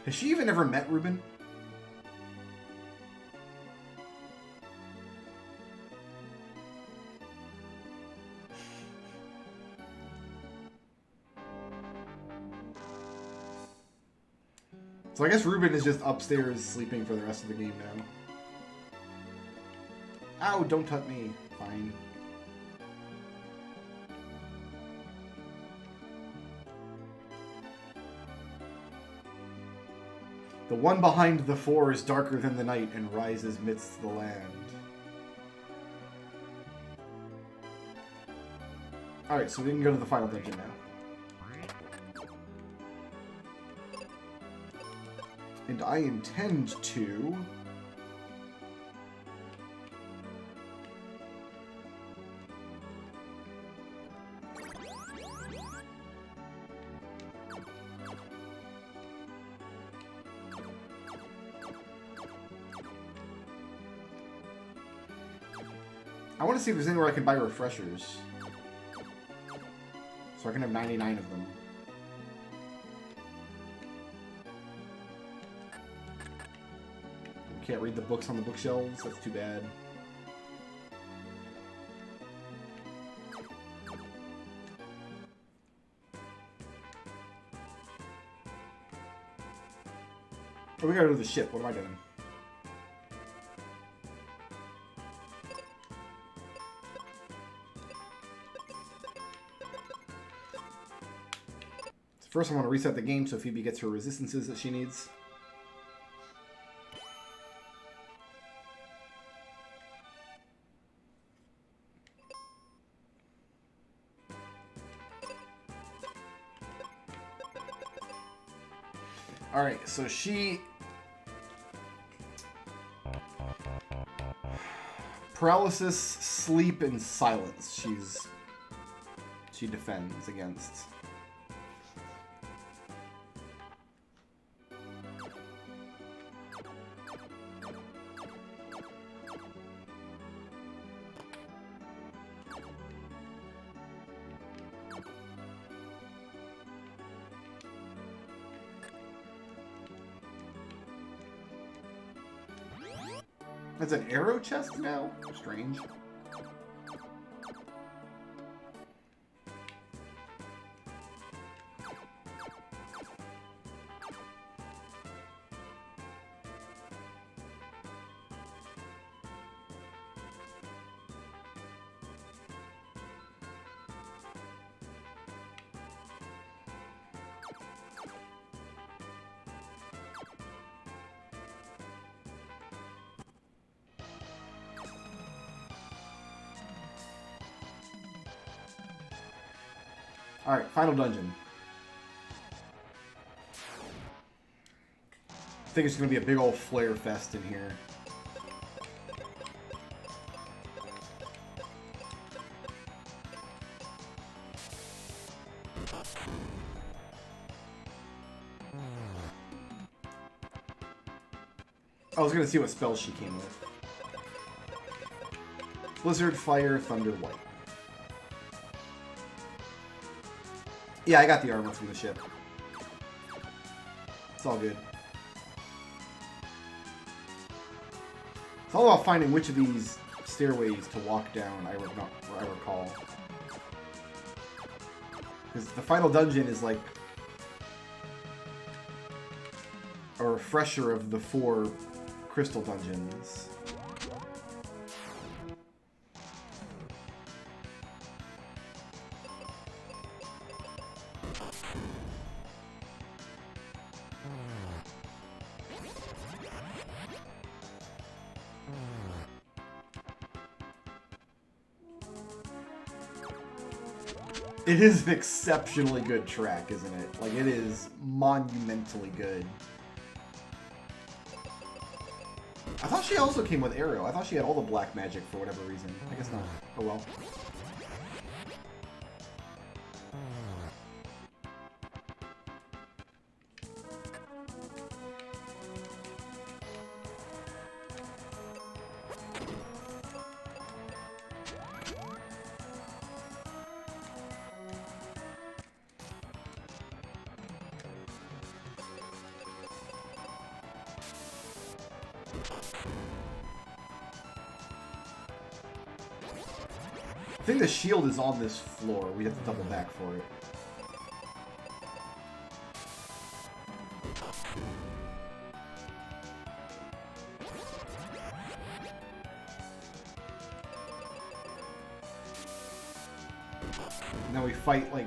Has she even ever met Ruben? So I guess Ruben is just upstairs sleeping for the rest of the game now. Ow, don't touch me. Fine. The one behind the 4 is darker than the night and rises midst the land. Alright, so we can go to the final dungeon now. And I intend to... I want to see if there's anywhere I can buy refreshers. So I can have 99 of them. Can't read the books on the bookshelves, that's too bad. Oh, we gotta go to the ship, what am I doing? First, I want to reset the game so Phoebe gets her resistances that she needs. Alright, so she... Paralysis, sleep, and silence. She defends against. That's an arrow chest now? Strange. Alright, final dungeon. I think it's going to be a big old flare fest in here. I was going to see what spells she came with. Blizzard, Fire, Thunder, White. Yeah, I got the armor from the ship. It's all good. It's all about finding which of these stairways to walk down, I recall. Because the final dungeon is like a refresher of the 4 crystal dungeons. It is an exceptionally good track, isn't it? Like, it is monumentally good. I thought she also came with Arrow. I thought she had all the black magic for whatever reason. I guess not. Oh well. I think the shield is on this floor. We have to double back for it. Now we fight like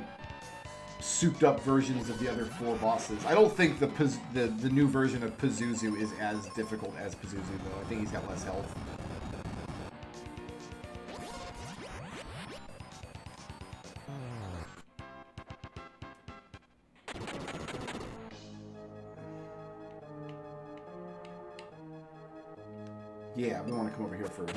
souped up versions of the other 4 bosses. I don't think the new version of Pazuzu is as difficult as Pazuzu though. I think he's got less health. Yeah, we want to come over here first.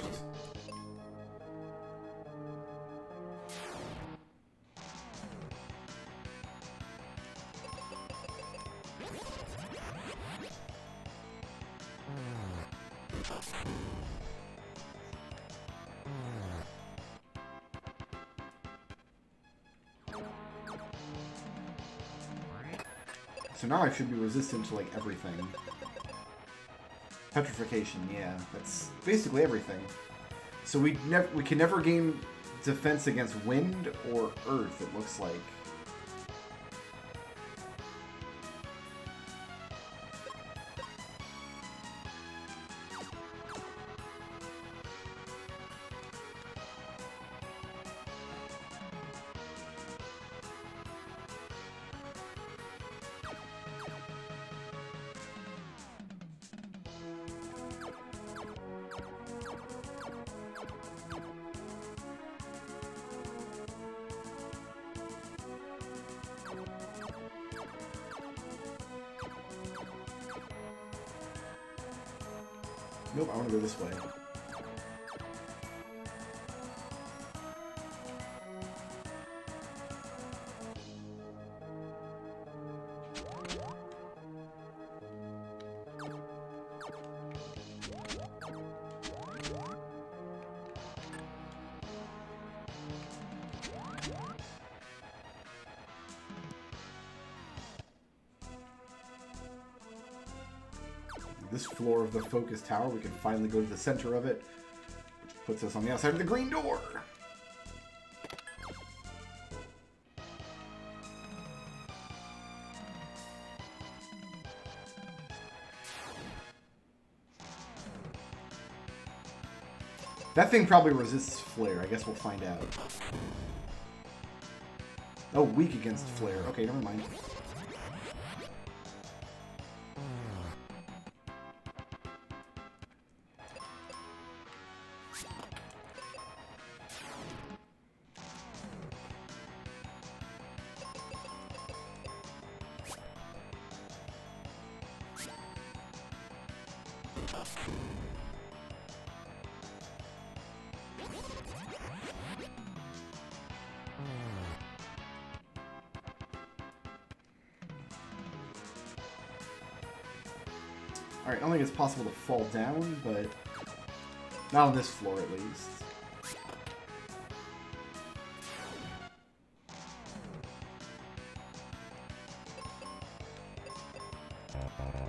So now I should be resistant to like everything. Petrification, yeah, that's basically everything. So we can never gain defense against wind or earth, it looks like. Nope, I want to go this way. This floor of the focus tower, we can finally go to the center of it, which puts us on the outside of the green door. That thing probably resists flare. I guess we'll find out. Oh, weak against flare. Okay, never mind. Alright, I don't think it's possible to fall down, but not on this floor at least.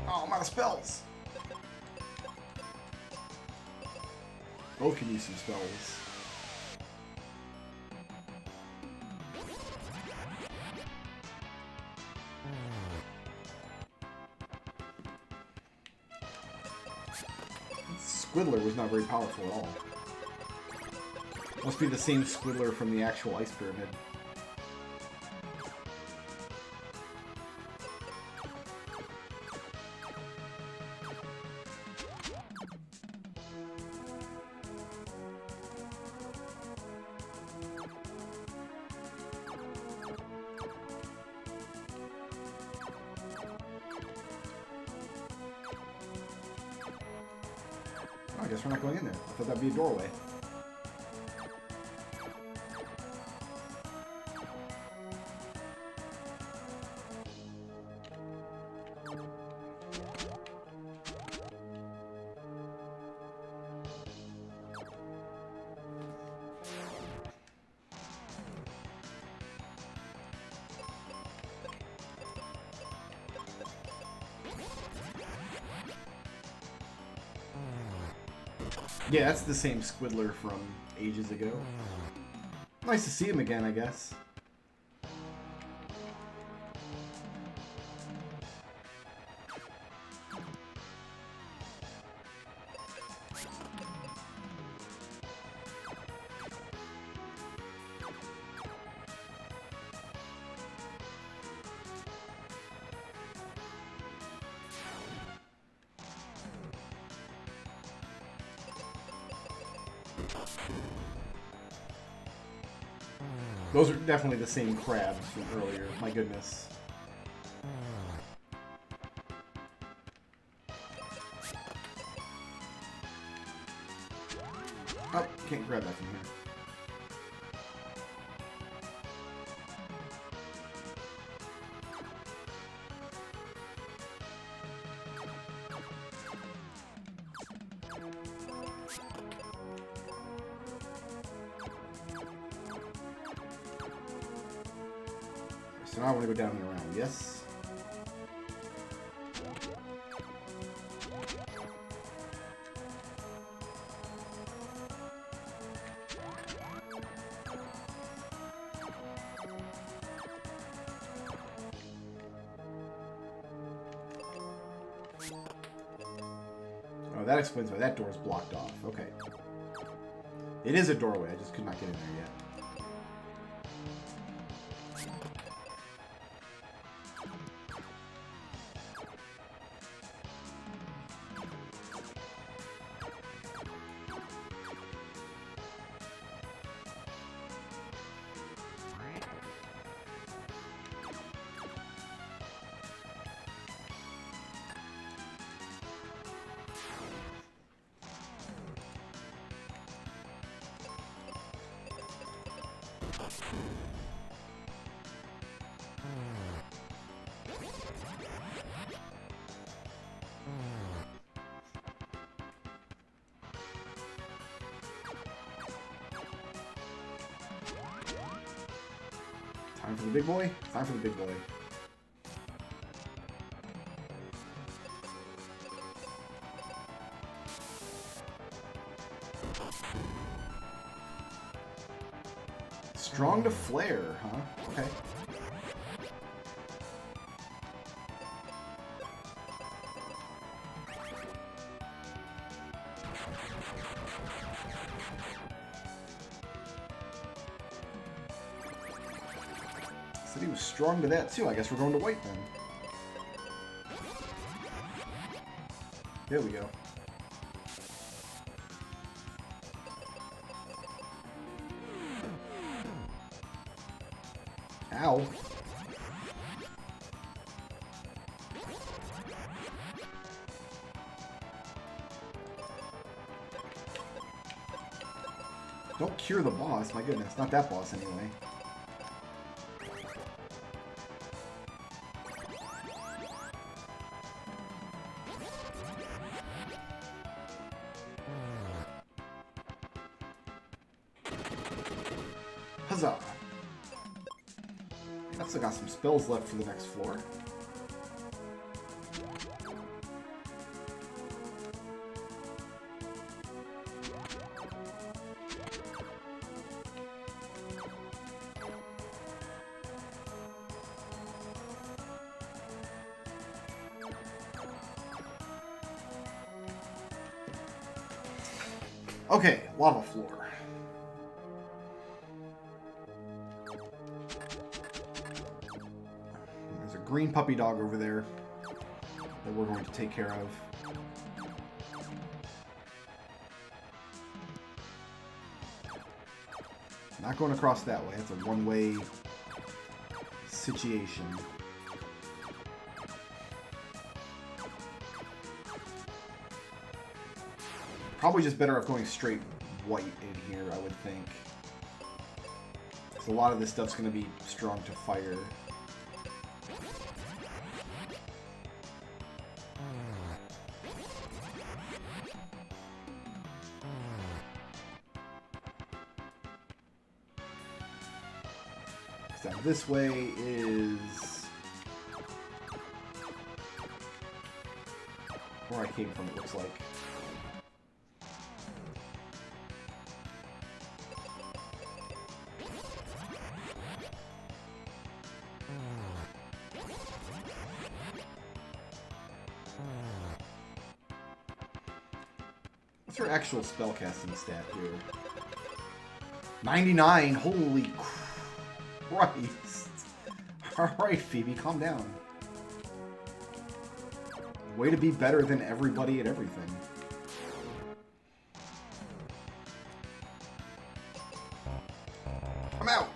Oh, I'm out of spells! Both can use some spells. Squiddler was not very powerful at all. Must be the same Squiddler from the actual Ice Pyramid. I guess we're not going in there. I thought that'd be a doorway. Yeah, that's the same Squiddler from ages ago. Nice to see him again, I guess. Those are definitely the same crabs from earlier. My goodness. Oh, can't grab that from here. So now I want to go down and around, yes? Oh, that explains why that door is blocked off. Okay. It is a doorway, I just could not get in there yet. Time for the big boy? Time for the big boy. Strong to flare, huh? Okay. Said he was strong to that too. I guess we're going to white then. There we go. Ow. Don't cure the boss, my goodness. Not that boss anyway. Huzzah! I've still got some spells left for the next floor. Okay, lava floor. There's a green puppy dog over there that we're going to take care of. Not going across that way. It's a one-way situation. Probably just better off going straight white in here, I would think. So a lot of this stuff's going to be strong to fire. So this way is where I came from, it looks like. What's her actual spellcasting stat here? 99! Holy Christ! Alright, Phoebe, calm down. Way to be better than everybody at everything. I'm out!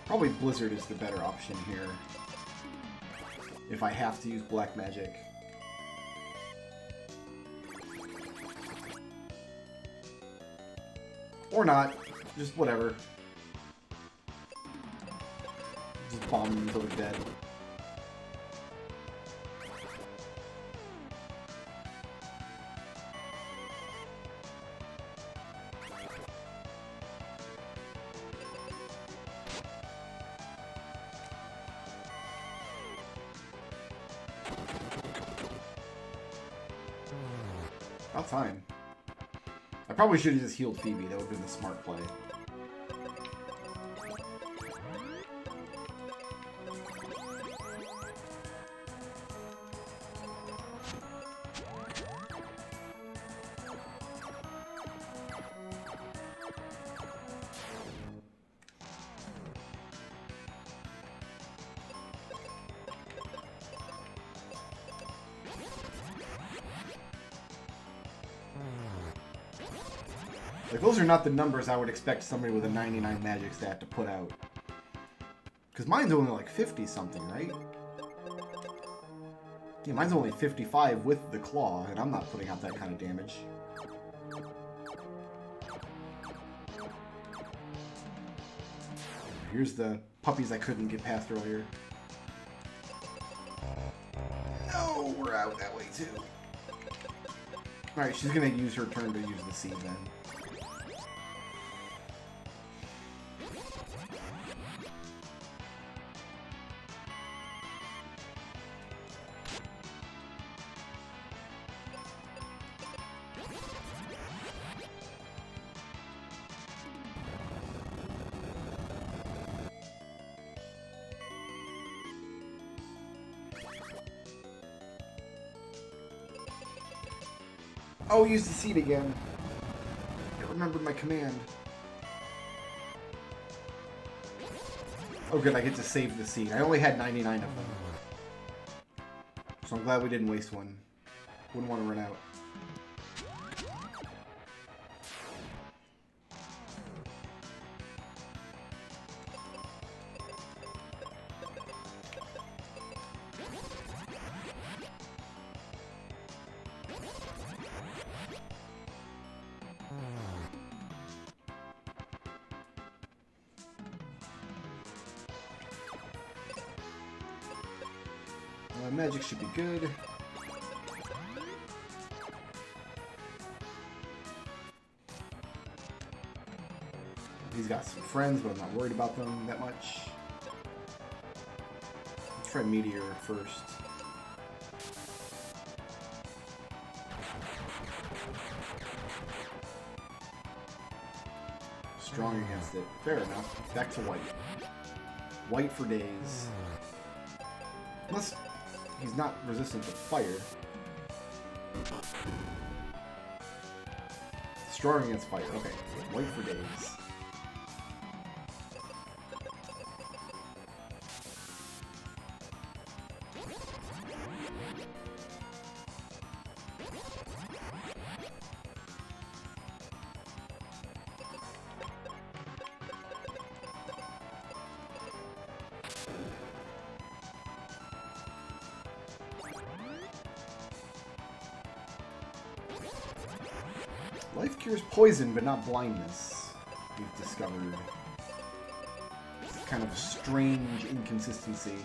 Probably Blizzard is the better option here. If I have to use black magic. Or not. Just whatever. Just bomb them until they're dead. About time. I probably should have just healed Phoebe. That would have been the smart play. Like, those are not the numbers I would expect somebody with a 99 magic stat to put out. Because mine's only like 50-something, right? Yeah, mine's only 55 with the claw, and I'm not putting out that kind of damage. here's the puppies I couldn't get past earlier. No, we're out that way too. Alright, she's gonna use her turn to use the C then. Oh, use the seed again. I remembered my command. Oh good, I get to save the seed. I only had 99 of them. So I'm glad we didn't waste one. Wouldn't want to run out. Magic should be good. He's got some friends, but I'm not worried about them that much. Let's try Meteor first. Strong against it. Fair enough. Back to white. White for days. Unless he's not resistant to fire. Strong against fire. Okay, so white for days. Life cures poison, but not blindness, we've discovered. It's kind of a strange inconsistency.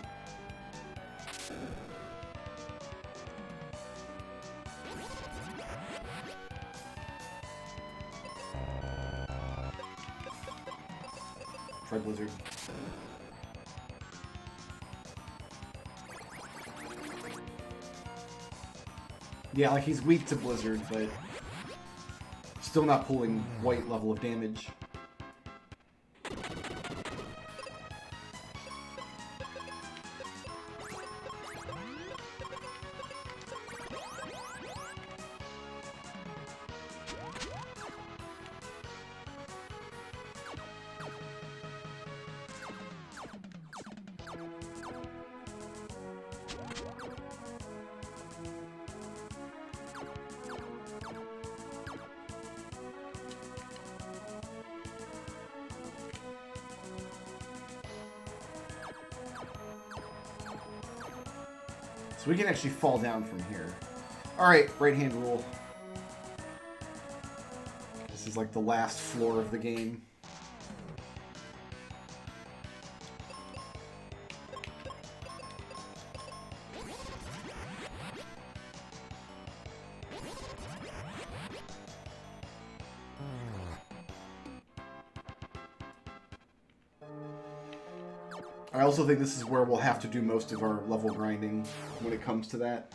Try Blizzard. Yeah, like he's weak to Blizzard, but still not pulling white level of damage. So we can actually fall down from here. Alright, right hand rule. This is like the last floor of the game. I also think this is where we'll have to do most of our level grinding when it comes to that.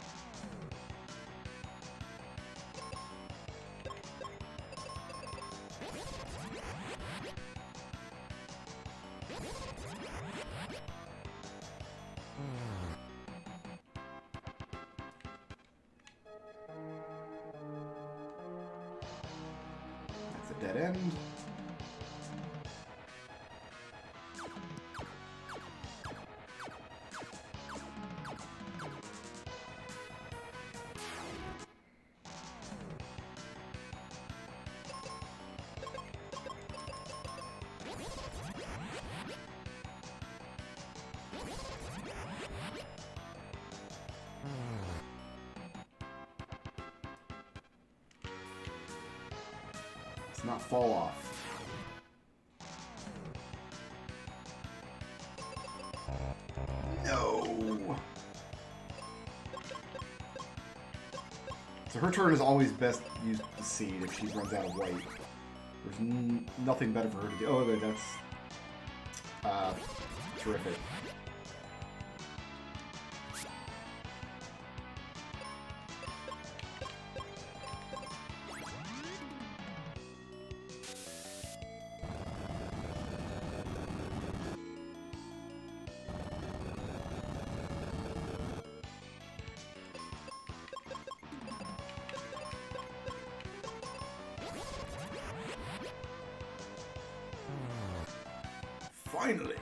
That's a dead end. Not fall off. So her turn is always best used to seed if she runs out of white. There's nothing better for her to do. Oh, that's terrific. Finally.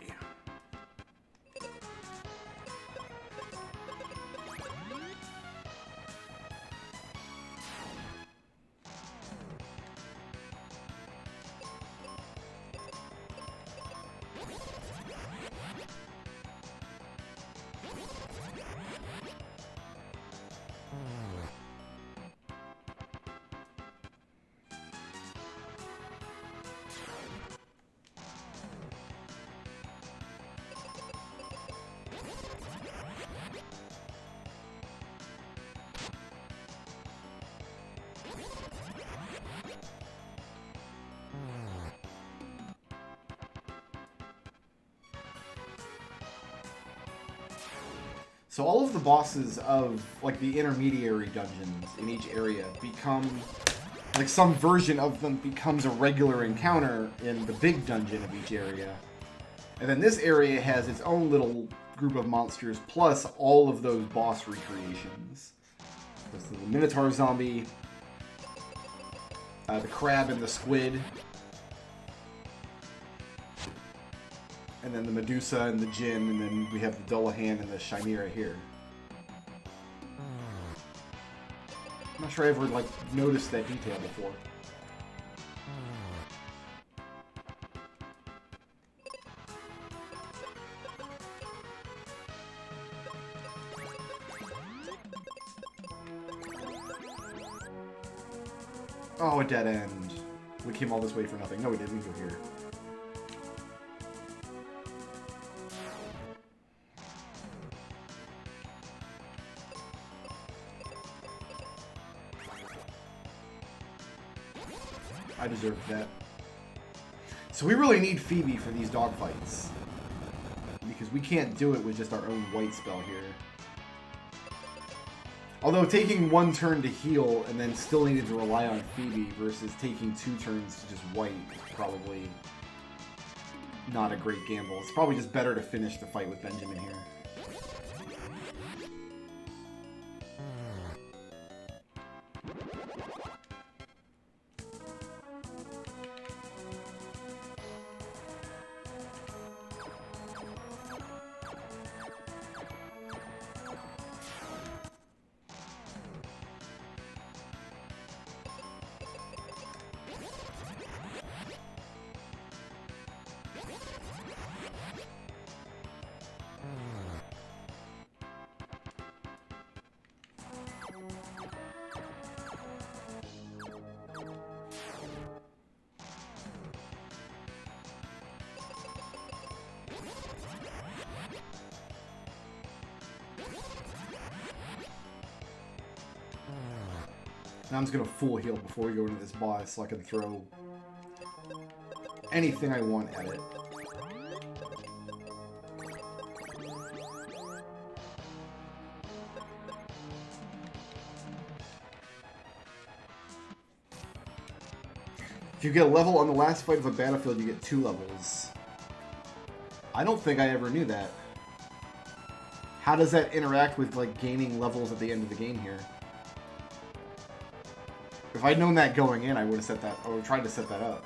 So all of the bosses of, like, the intermediary dungeons in each area become, like, some version of them becomes a regular encounter in the big dungeon of each area. And then this area has its own little group of monsters, plus all of those boss recreations. So the Minotaur zombie, the crab and the squid, and then the Medusa and the Djinn, and then we have the Dullahan and the Chimera here. I'm not sure I ever, like, noticed that detail before. Oh, a dead end. We came all this way for nothing. No, we didn't. We can go here. I deserve that. So we really need Phoebe for these dogfights, because we can't do it with just our own white spell here. Although taking one turn to heal and then still needing to rely on Phoebe versus taking 2 turns to just white is probably not a great gamble. It's probably just better to finish the fight with Benjamin here. Now I'm just gonna full heal before we go into this boss so I can throw anything I want at it. If you get a level on the last fight of a battlefield, you get 2 levels. I don't think I ever knew that. How does that interact with, like, gaining levels at the end of the game here? If I'd known that going in, I would have set that, or tried to set that up.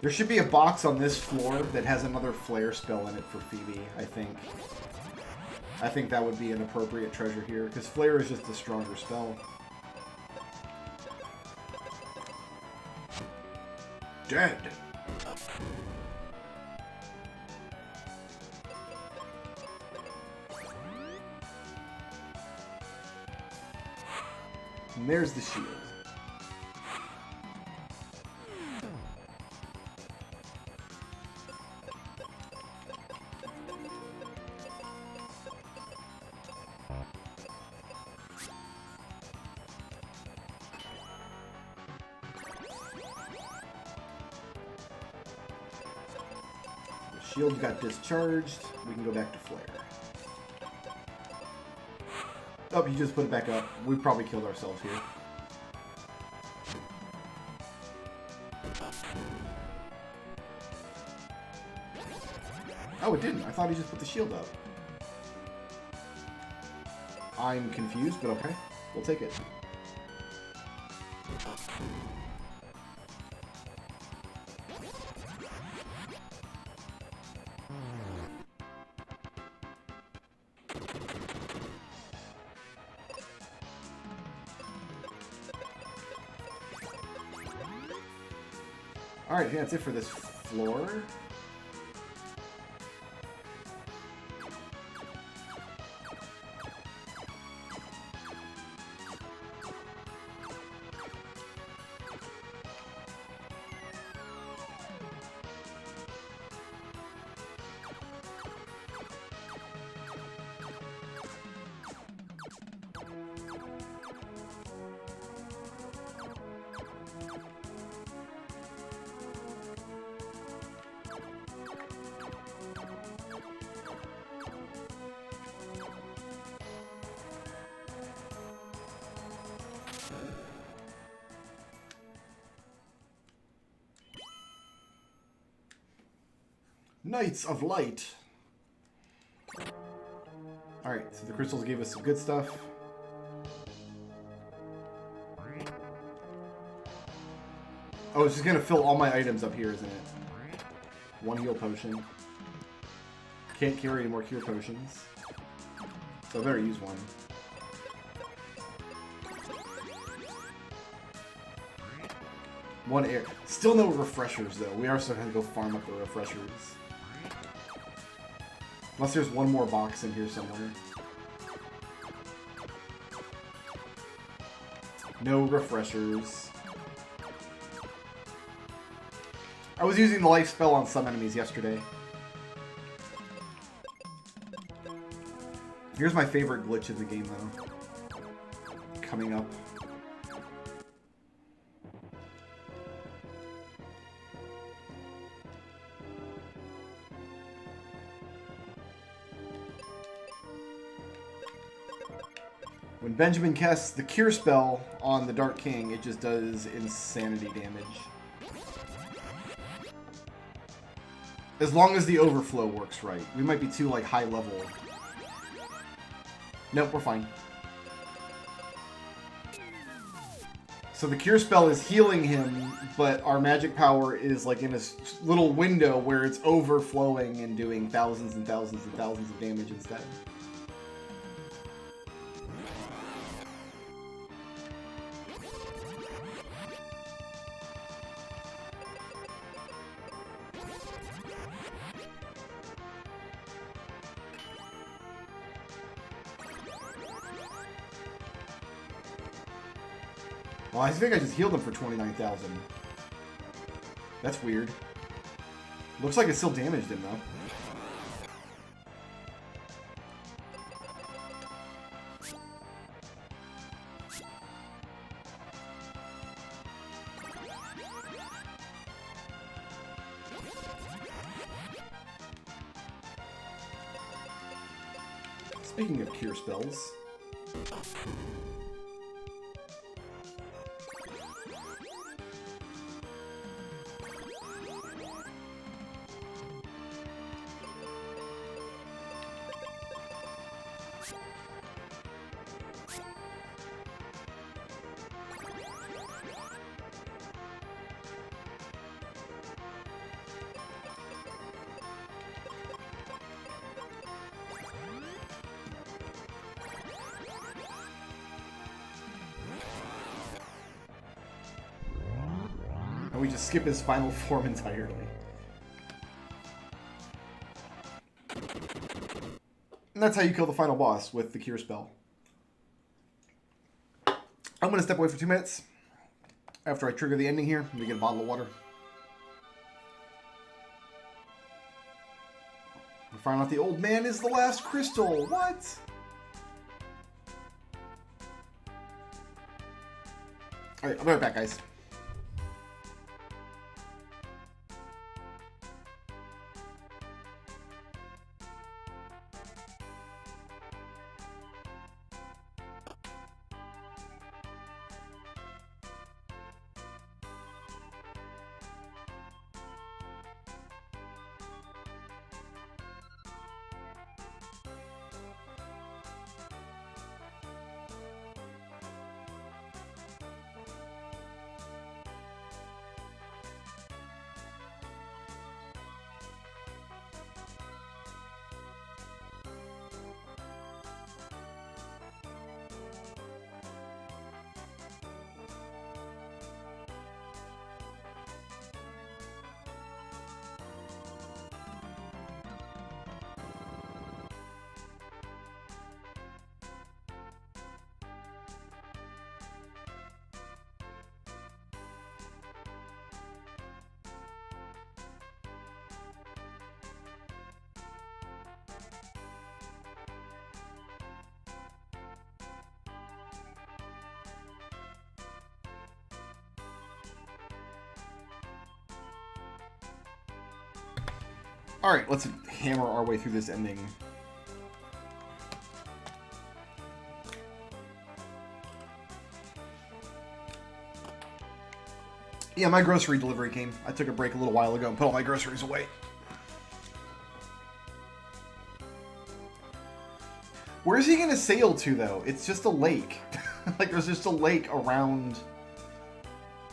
There should be a box on this floor that has another flare spell in it for Phoebe, I think. I think that would be an appropriate treasure here, because Flare is just a stronger spell. Dead! And there's the shield. Shield got discharged. We can go back to Flare. Oh, you just put it back up. We probably killed ourselves here. Oh, it didn't. I thought he just put the shield up. I'm confused, but okay. We'll take it. Alright, I think that's it for this floor. Knights of Light. Alright, so the crystals gave us some good stuff. Oh, it's just gonna fill all my items up here, isn't it? One heal potion. Can't carry any more cure potions. So I better use one. One air. Still no refreshers, though. We are still gonna go farm up the refreshers. Unless there's one more box in here somewhere. No refreshers. I was using the life spell on some enemies yesterday. Here's my favorite glitch of the game, though. Coming up. When Benjamin casts the Cure spell on the Dark King, it just does insanity damage. As long as the overflow works right. We might be too, like, high level. Nope, we're fine. So the Cure spell is healing him, but our magic power is, like, in a little window where it's overflowing and doing thousands and thousands and thousands of damage instead. Well, I think I just healed him for 29,000. That's weird. Looks like it still damaged him, though. Speaking of cure spells... And we just skip his final form entirely. And that's how you kill the final boss, with the cure spell. I'm going to step away for 2 minutes. After I trigger the ending here, let me get a bottle of water. We find out the old man is the last crystal. What? Alright, I'll be right back, guys. Alright, let's hammer our way through this ending. Yeah, my grocery delivery came. I took a break a little while ago and put all my groceries away. Where is he going to sail to, though? It's just a lake. Like, there's just a lake around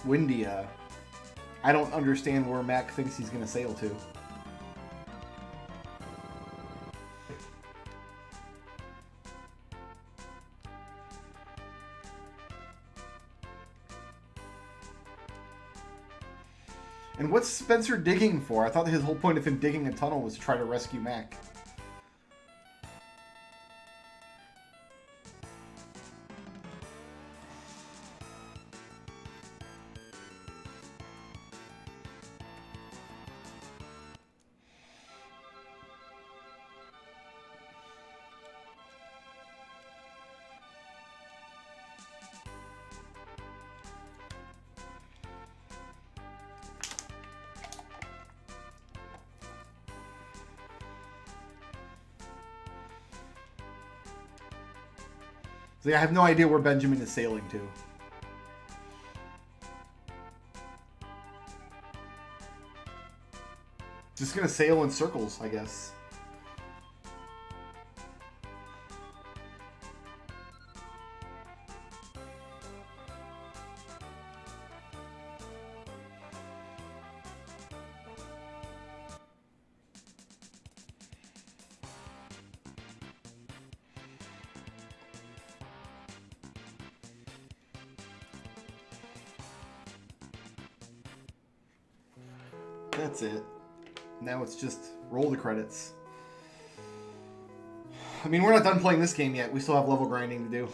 Windia. I don't understand where Mac thinks he's going to sail to. And what's Spencer digging for? I thought his whole point of him digging a tunnel was to try to rescue Mac. So yeah, I have no idea where Benjamin is sailing to. Just gonna sail in circles, I guess. That's it. Now it's just roll the credits. I mean, we're not done playing this game yet. We still have level grinding to do.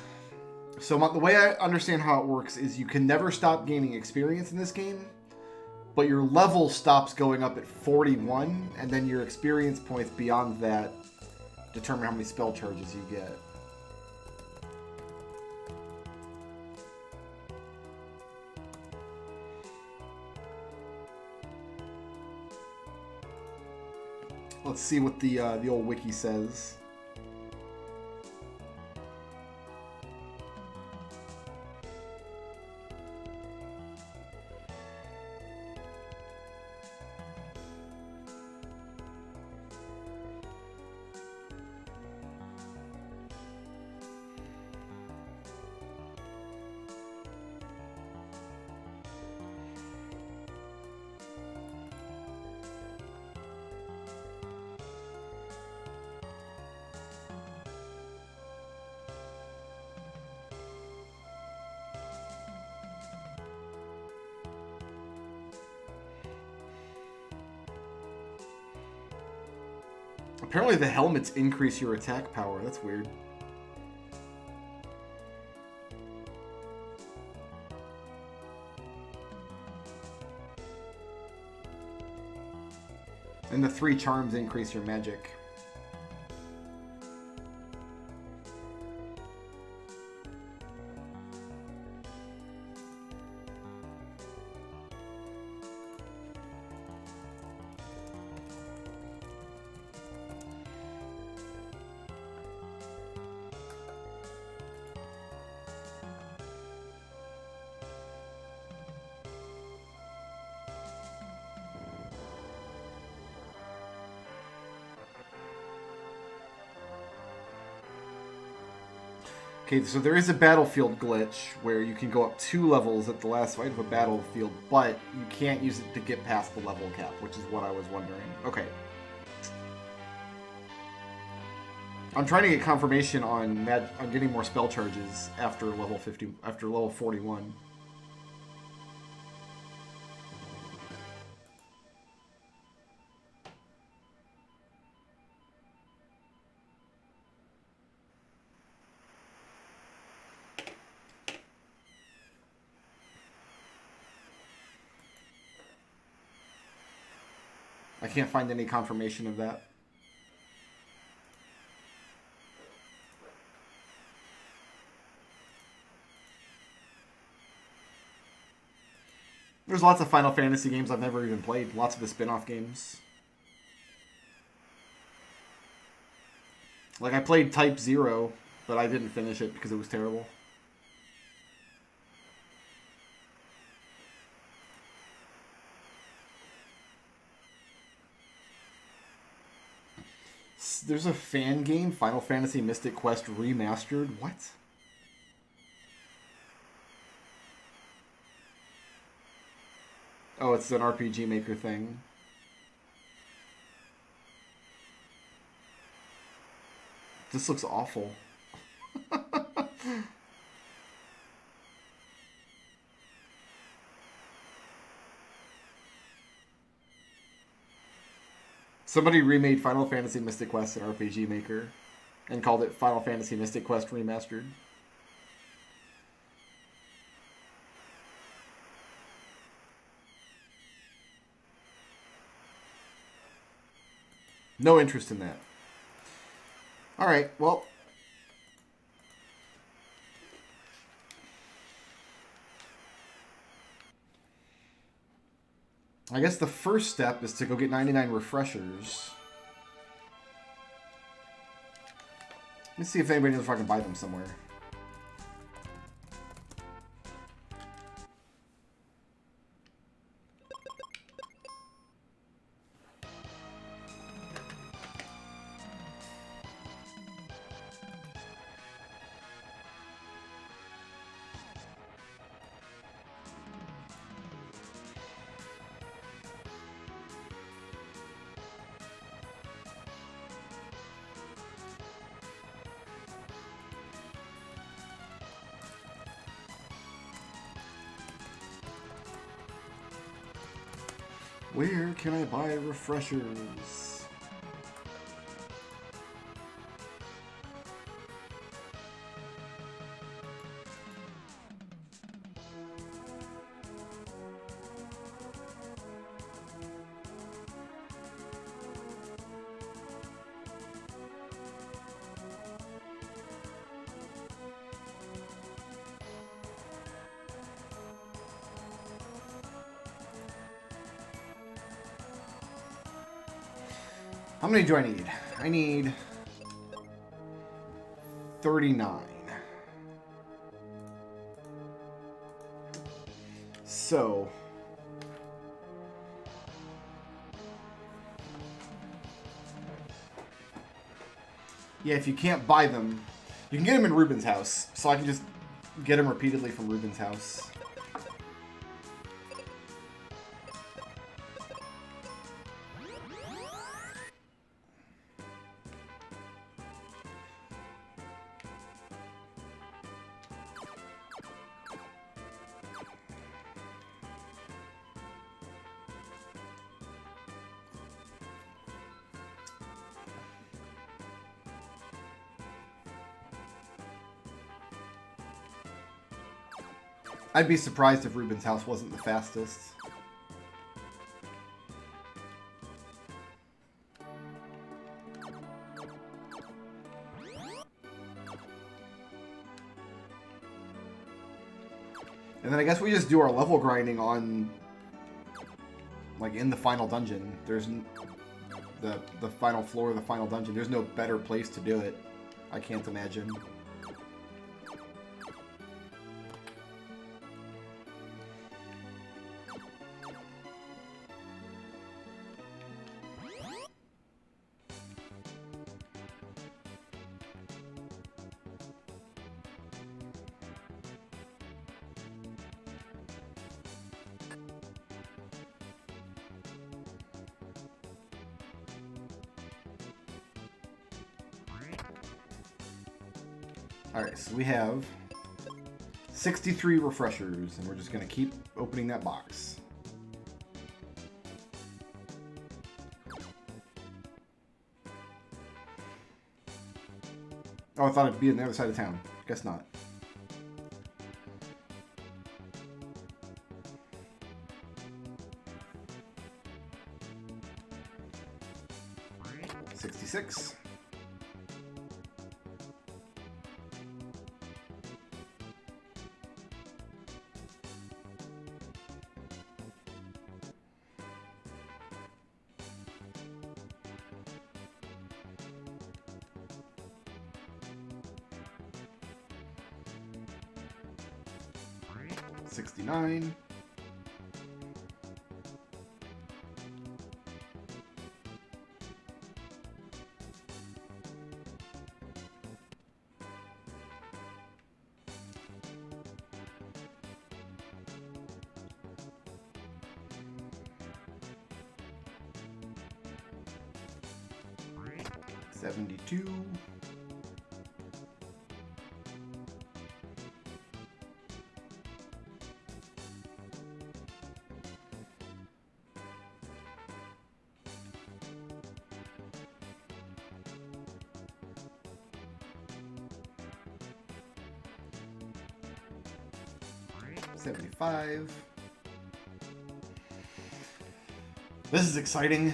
So the way I understand how it works is you can never stop gaining experience in this game, but your level stops going up at 41, and then your experience points beyond that determine how many spell charges you get. Let's see what the old wiki says. Apparently the helmets increase your attack power. That's weird. And the 3 charms increase your magic. Okay, so there is a battlefield glitch where you can go up 2 levels at the last fight of a battlefield, but you can't use it to get past the level cap, which is what I was wondering. Okay. I'm trying to get confirmation on getting more spell charges after level 41. I can't find any confirmation of that. There's lots of Final Fantasy games I've never even played. Lots of the spin-off games. Like, I played Type 0, but I didn't finish it because it was terrible. There's a fan game, Final Fantasy Mystic Quest Remastered. What? Oh, it's an RPG Maker thing. This looks awful. Somebody remade Final Fantasy Mystic Quest in RPG Maker and called it Final Fantasy Mystic Quest Remastered. No interest in that. Alright, well. I guess the first step is to go get 99 refreshers. Let me see if anybody knows if I can buy them somewhere. Where can I buy refreshers? How many do I need? I need 39. So yeah, if you can't buy them, you can get them in Ruben's house. So I can just get them repeatedly from Ruben's house. I'd be surprised if Ruben's house wasn't the fastest. And then I guess we just do our level grinding on, like, in the final dungeon. There's the final floor of the final dungeon. There's no better place to do it. I can't imagine. Alright, so we have 63 refreshers, and we're just going to keep opening that box. Oh, I thought it'd be on the other side of town. Guess not. $66. $69. $72. $75. This is exciting.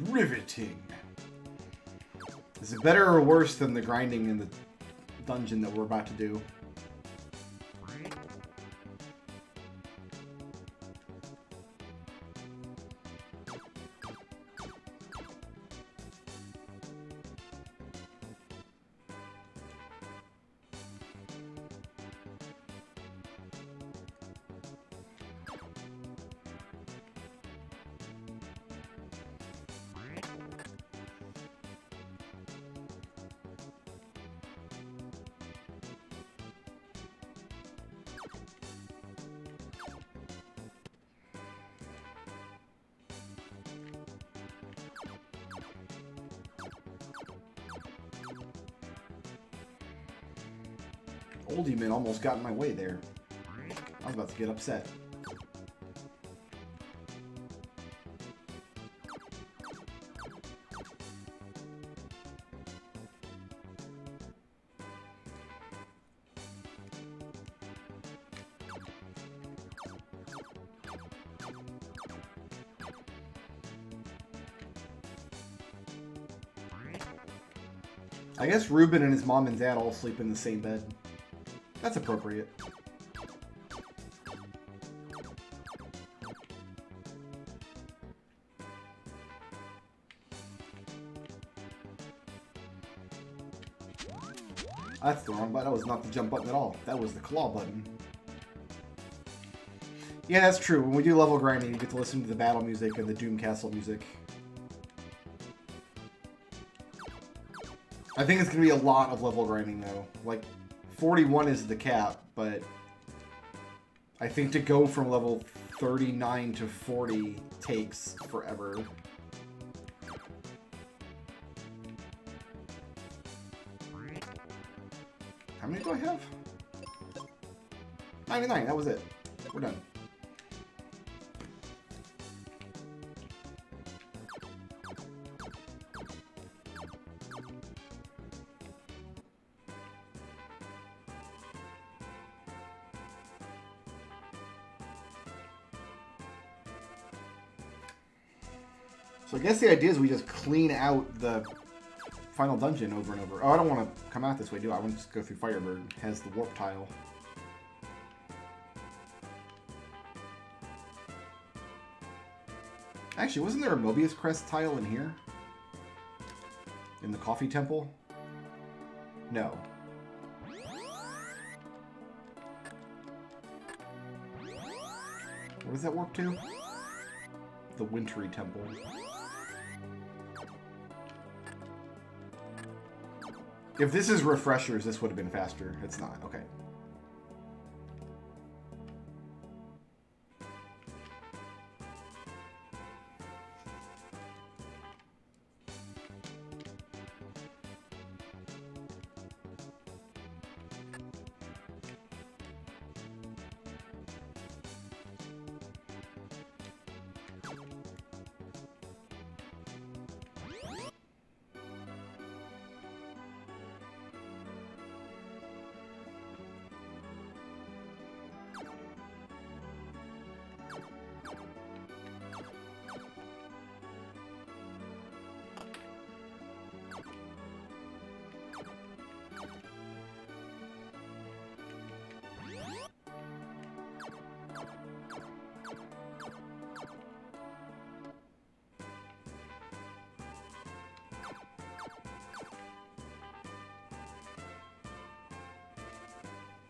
Riveting. Is it better or worse than the grinding in the dungeon that we're about to do? Oldie man almost got in my way there. I was about to get upset. I guess Ruben and his mom and dad all sleep in the same bed. That's appropriate. That's the wrong button. That was not the jump button at all. That was the claw button. Yeah, that's true. When we do level grinding, you get to listen to the battle music and the Doom Castle music. I think it's going to be a lot of level grinding, though. Like, 41 is the cap, but I think to go from level 39 to 40 takes forever. How many do I have? 99, that was it. We're done. So I guess the idea is we just clean out the final dungeon over and over. Oh, I don't want to come out this way, do I? I want to just go through Firebird. It has the warp tile. Actually, wasn't there a Mobius Crest tile in here? In the Coffee Temple? No. Where does that warp to? The Wintry Temple. If this is refreshers, this would have been faster. It's not. Okay.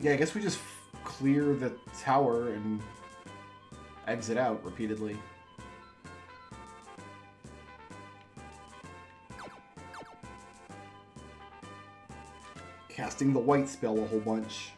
Yeah, I guess we just clear the tower and exit out repeatedly. Casting the white spell a whole bunch.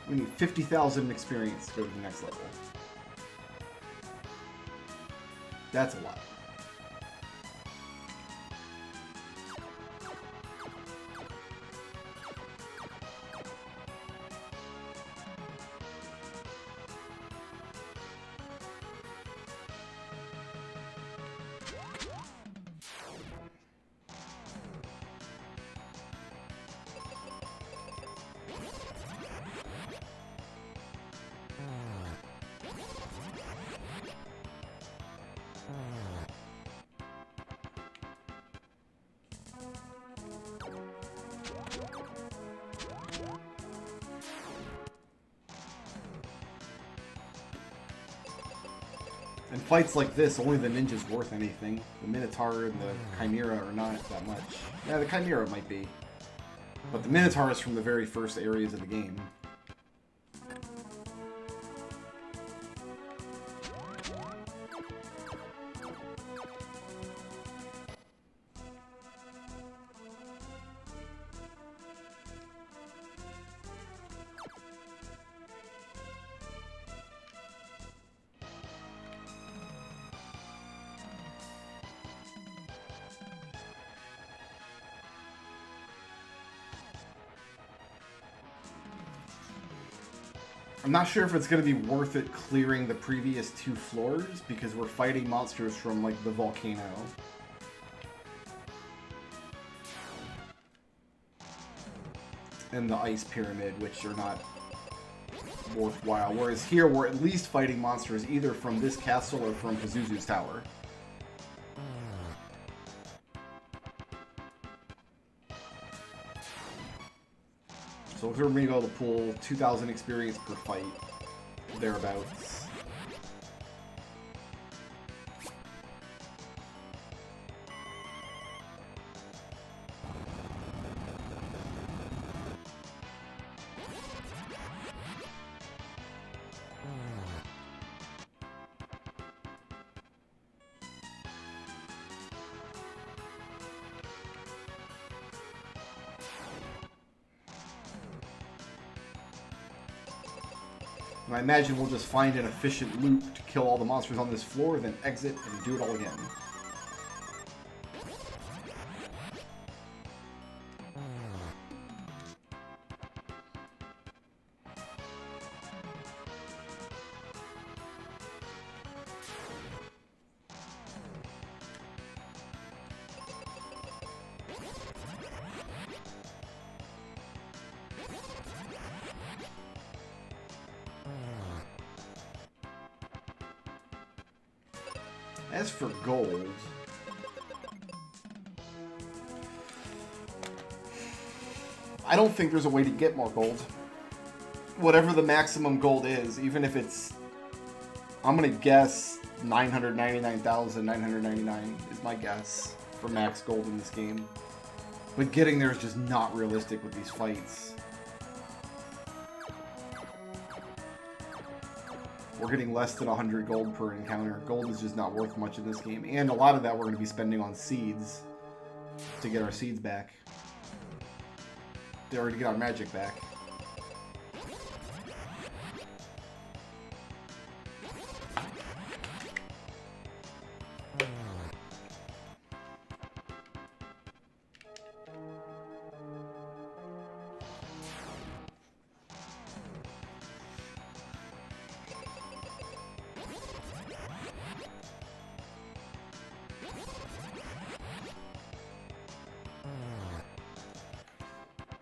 We need 50,000 experience to go to the next level. That's a lot. In fights like this, only the ninja's worth anything. The Minotaur and the Chimera are not that much. Yeah, the Chimera might be. But the Minotaur is from the very first areas of the game. I'm not sure if it's going to be worth it clearing the previous 2 floors, because we're fighting monsters from, like, the volcano. and the ice pyramid, which are not worthwhile. Whereas here, we're at least fighting monsters either from this castle or from Pazuzu's tower. So we're going to be able to pull 2,000 experience per fight, thereabouts. And I imagine we'll just find an efficient loop to kill all the monsters on this floor, then exit and do it all again. As for gold, I don't think there's a way to get more gold. Whatever the maximum gold is, even if it's, I'm gonna guess 999,999 is my guess for max gold in this game. But getting there is just not realistic with these fights. We're getting less than 100 gold per encounter. Gold is just not worth much in this game. And a lot of that we're going to be spending on seeds to get our seeds back. Or to get our magic back.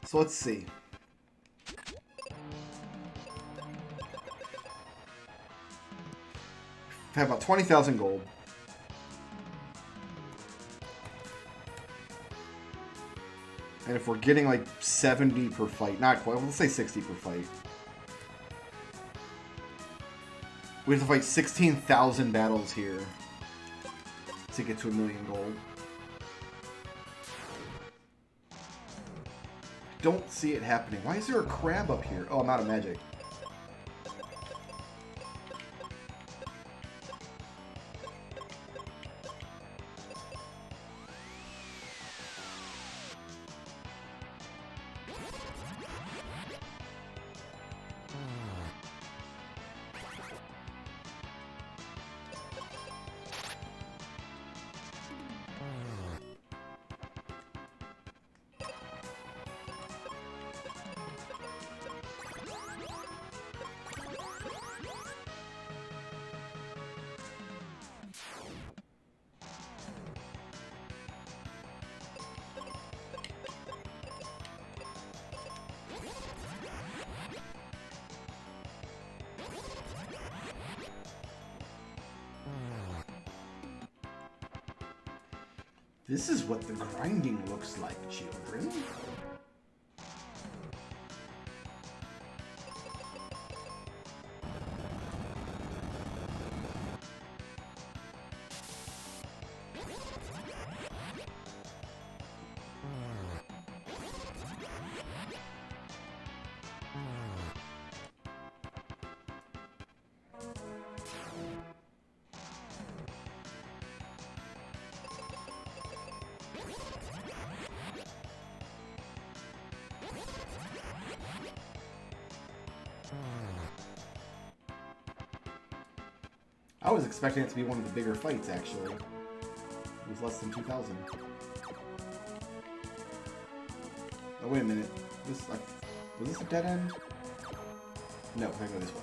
So let's see. I have about 20,000 gold. And if we're getting like 70 per fight, not quite, let's say 60 per fight. We have to fight 16,000 battles here to get to 1,000,000 gold. Don't see it happening. Why is there a crab up here? Oh, I'm out of magic. This is what the grinding looks like, children. I was expecting it to be one of the bigger fights, actually. It was less than 2,000. Oh, wait a minute. Was this a dead end? No, I go this way.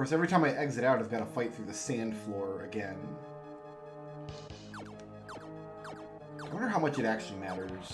course, every time I exit out, I've got to fight through the sand floor again. I wonder how much it actually matters.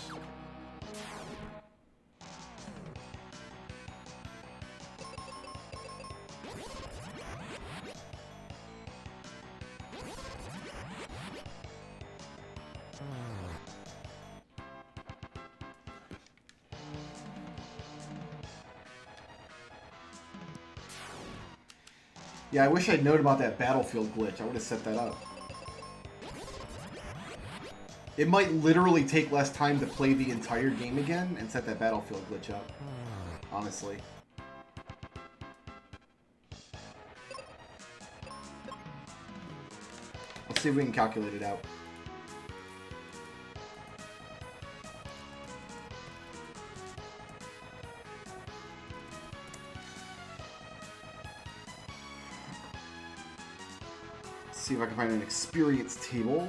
Yeah, I wish I'd known about that battlefield glitch. I would have set that up. It might literally take less time to play the entire game again and set that battlefield glitch up. Honestly. Let's see if we can calculate it out. See if I can find an experience table.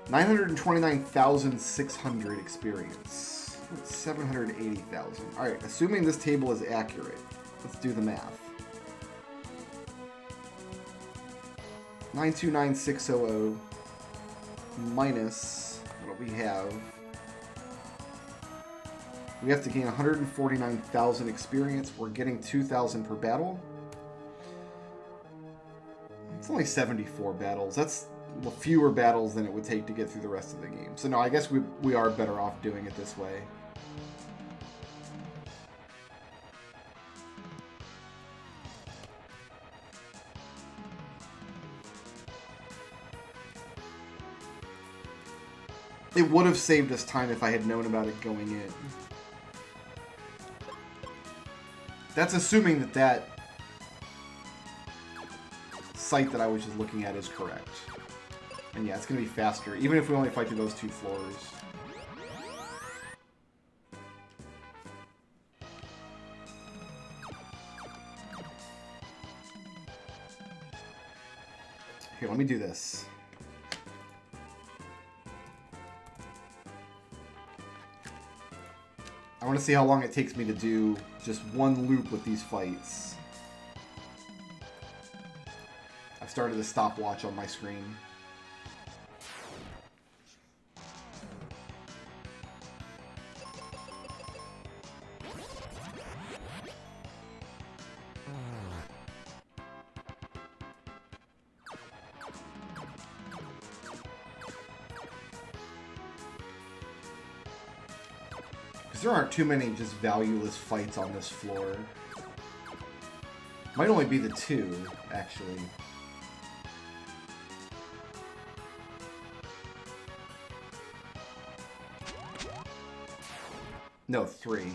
$929,600 experience. 780,000. Alright, assuming this table is accurate, let's do the math. 929,600 minus what we have. We have to gain 149,000 experience. We're getting 2,000 per battle. It's only 74 battles. That's fewer battles than it would take to get through the rest of the game. So no, I guess we are better off doing it this way. It would have saved us time if I had known about it going in. That's assuming that that site that I was just looking at is correct. And yeah, it's going to be faster, even if we only fight through those 2 floors. Here, let me do this. I want to see how long it takes me to do just one loop with these fights. I've started a stopwatch on my screen. There aren't too many just valueless fights on this floor. Might only be the 2, actually. No, 3.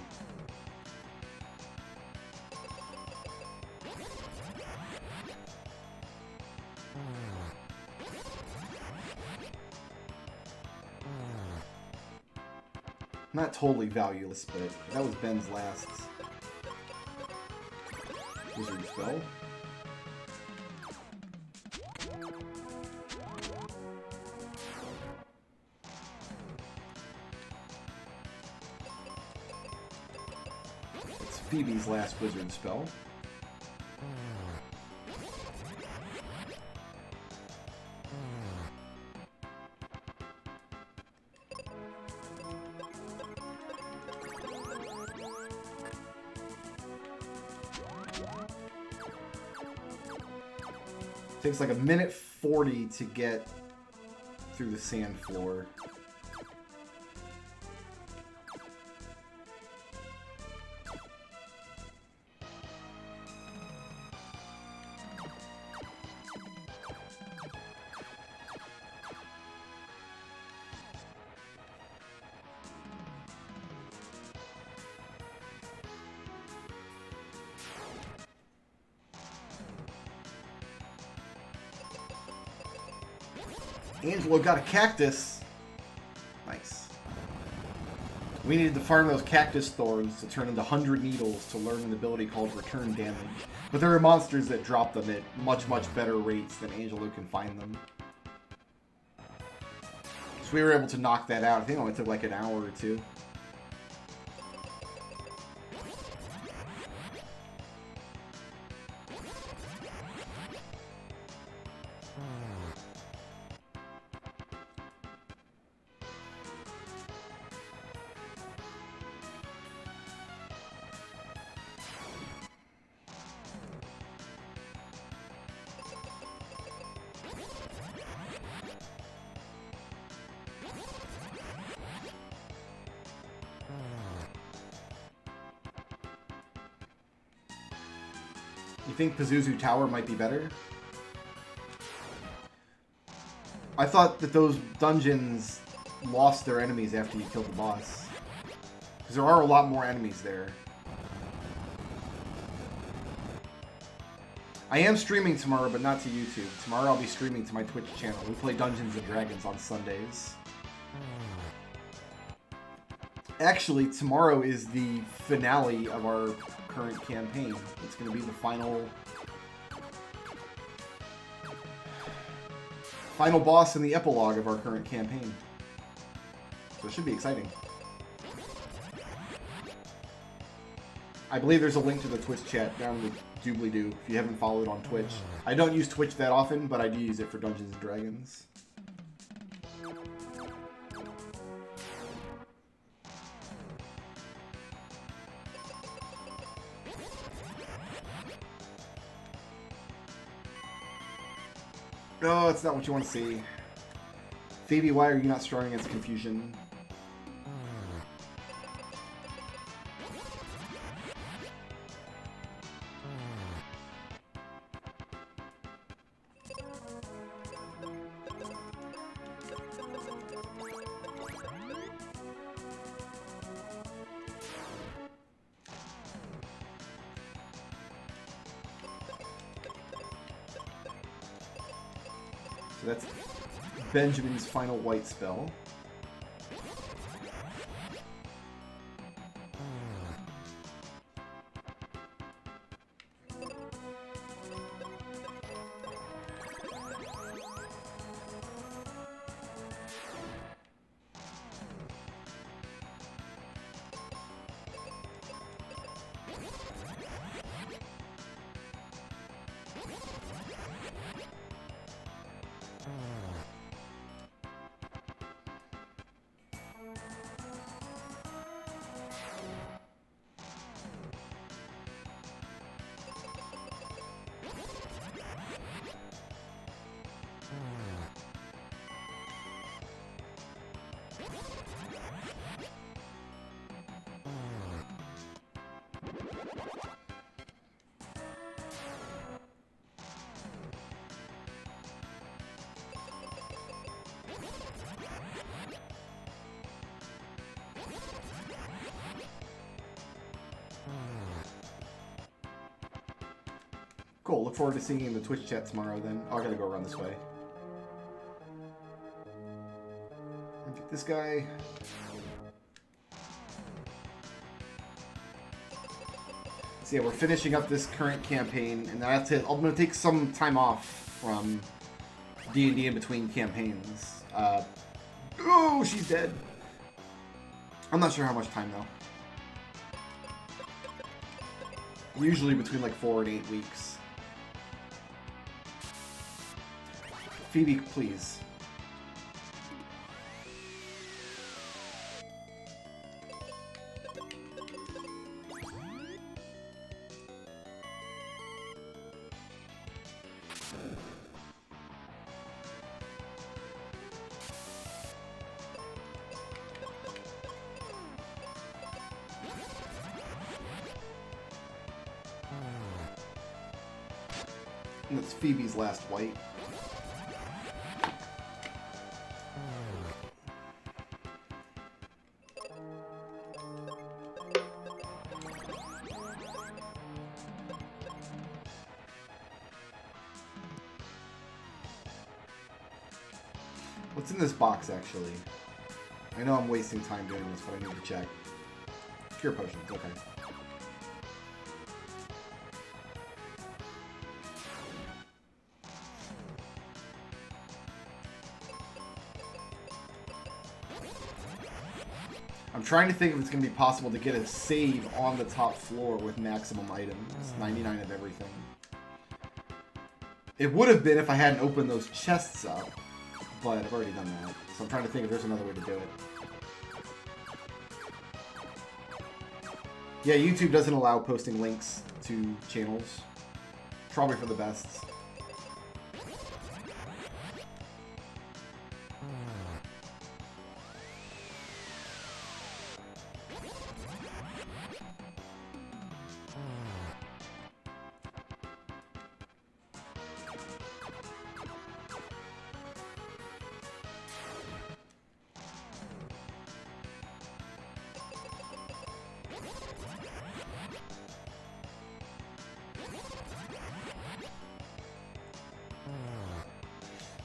Not totally valueless, but that was Ben's last wizard spell. It's Phoebe's last wizard spell. Takes like 1:40 to get through the sand floor. Angelo got a cactus. Nice. We needed to farm those cactus thorns to turn into 100 needles to learn an ability called return damage. But there are monsters that drop them at much, much better rates than Angelo can find them. So we were able to knock that out. I think it only took like an hour or two. You think Pazuzu Tower might be better? I thought that those dungeons lost their enemies after you killed the boss. Because there are a lot more enemies there. I am streaming tomorrow, but not to YouTube. Tomorrow I'll be streaming to my Twitch channel. We play Dungeons & Dragons on Sundays. Actually, tomorrow is the finale of our current campaign. It's going to be the final boss in the epilogue of our current campaign. So it should be exciting. I believe there's a link to the Twitch chat down in the doobly-doo if you haven't followed on Twitch. I don't use Twitch that often, but I do use it for Dungeons & Dragons. No, it's not what you want to see. Phoebe, why are you not strong against confusion? So that's Benjamin's final white spell. Cool, look forward to seeing you in the Twitch chat tomorrow then. Oh, I gotta go around this way. Get this guy. So yeah, we're finishing up this current campaign, and that's it. I'm gonna take some time off from D&D in between campaigns. Oh, she's dead. I'm not sure how much time though. Usually between like 4 and 8 weeks. Phoebe, please. And that's Phoebe's last white. What's in this box, actually? I know I'm wasting time doing this, but I need to check. Cure potions, okay. I'm trying to think if it's going to be possible to get a save on the top floor with maximum items. 99 of everything. It would have been if I hadn't opened those chests up, but I've already done that. So I'm trying to think if there's another way to do it. Yeah, YouTube doesn't allow posting links to channels. Probably for the best.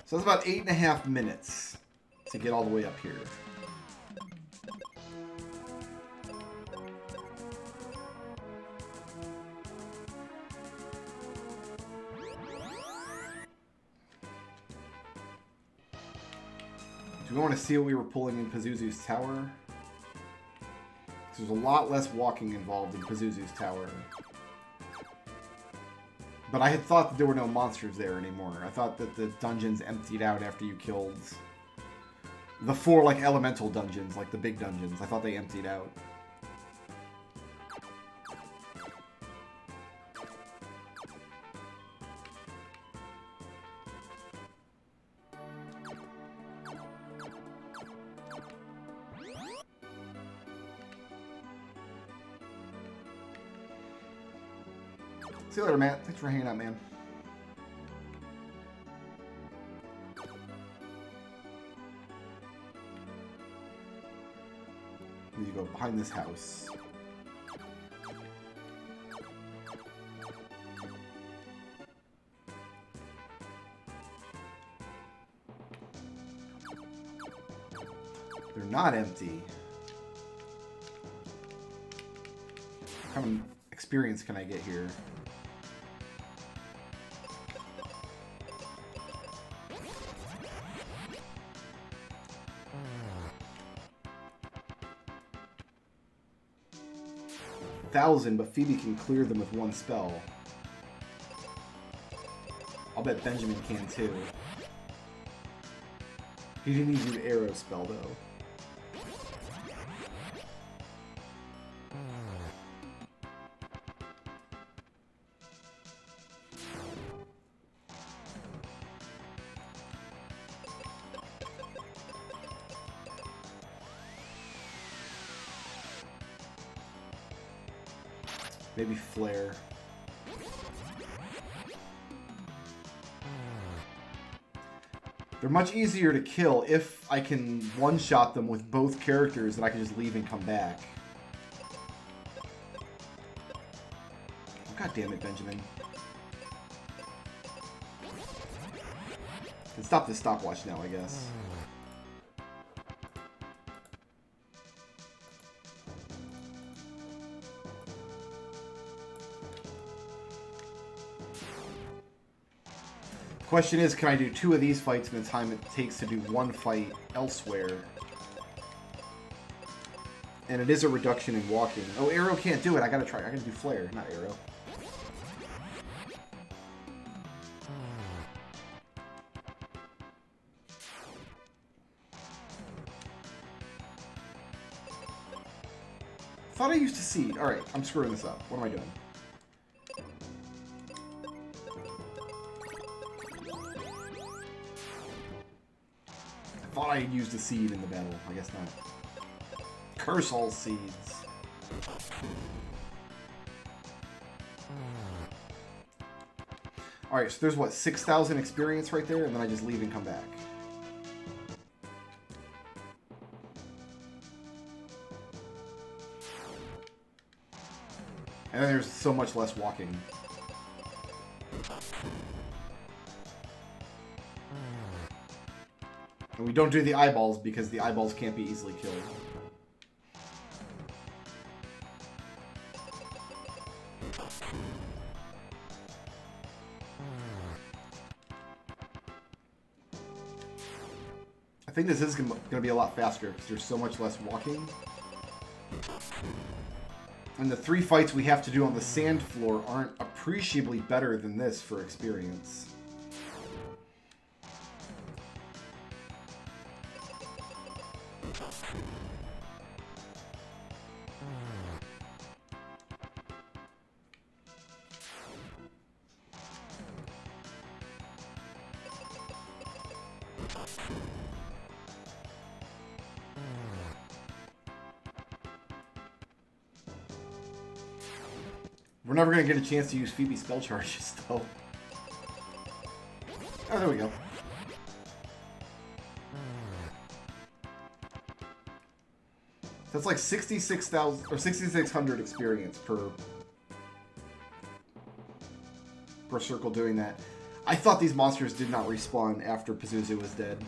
So that's about 8.5 minutes to get all the way up here. Do we want to see what we were pulling in Pazuzu's tower? Because there's a lot less walking involved in Pazuzu's tower. But I had thought that there were no monsters there anymore. I thought that the dungeons emptied out after you killed the 4, like, elemental dungeons, like the big dungeons. I thought they emptied out. See you later, Matt. Thanks for hanging out, man. Need to go behind this house. They're not empty. What kind of experience can I get here? But Phoebe can clear them with one spell. I'll bet Benjamin can too. He didn't use the arrow spell though. Maybe Flare. They're much easier to kill if I can one-shot them with both characters and I can just leave and come back. God damn it, Benjamin. Can stop this stopwatch now, I guess. Question is, can I do 2 of these fights in the time it takes to do 1 fight elsewhere? And it is a reduction in walking. Oh, Arrow can't do it. I gotta try. I gotta do Flare, not Arrow. Thought I used to Seed. Alright, I'm screwing this up. What am I doing? Thought I had used a seed in the battle. I guess not. Curse all seeds. Alright, so there's what, 6,000 experience right there, and then I just leave and come back. And then there's so much less walking. And we don't do the eyeballs because the eyeballs can't be easily killed. I think this is going to be a lot faster because there's so much less walking. And the 3 fights we have to do on the sand floor aren't appreciably better than this for experience. We're never going to get a chance to use Phoebe's spell charges, though. Oh, there we go. That's like 66,000 or 6,600 experience per circle doing that. I thought these monsters did not respawn after Pazuzu was dead.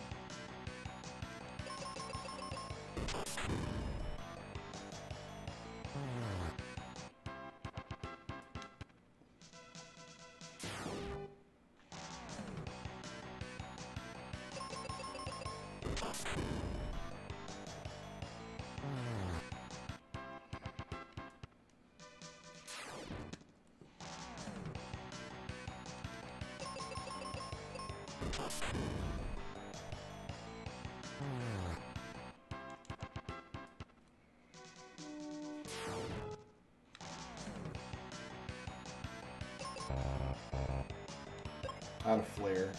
Out of flare.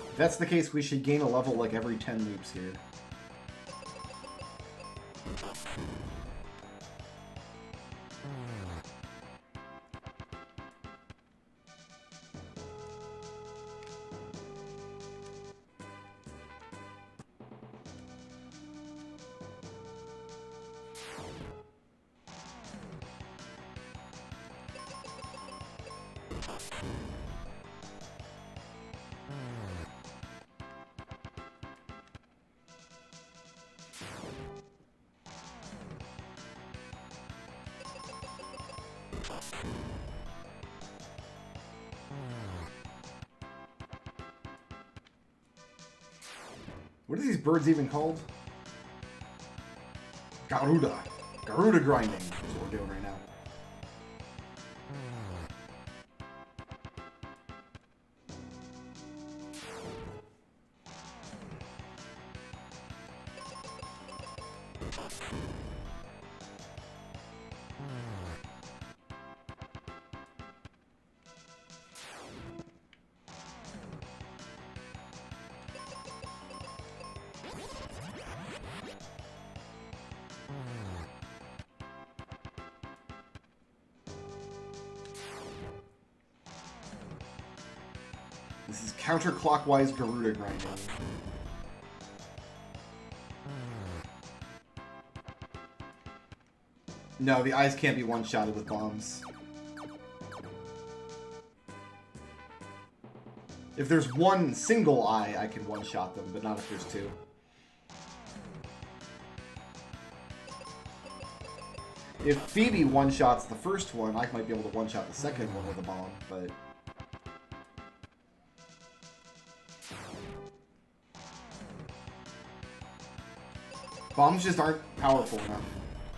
If that's the case, we should gain a level like every 10 loops here. What are these birds even called? Garuda. Garuda grinding is what we're doing right now. This is counterclockwise Garuda grinding. No, the eyes can't be one-shotted with bombs. If there's one single eye, I can one-shot them, but not if there's two. If Phoebe one-shots the first one, I might be able to one-shot the second one with a bomb, but... bombs just aren't powerful enough.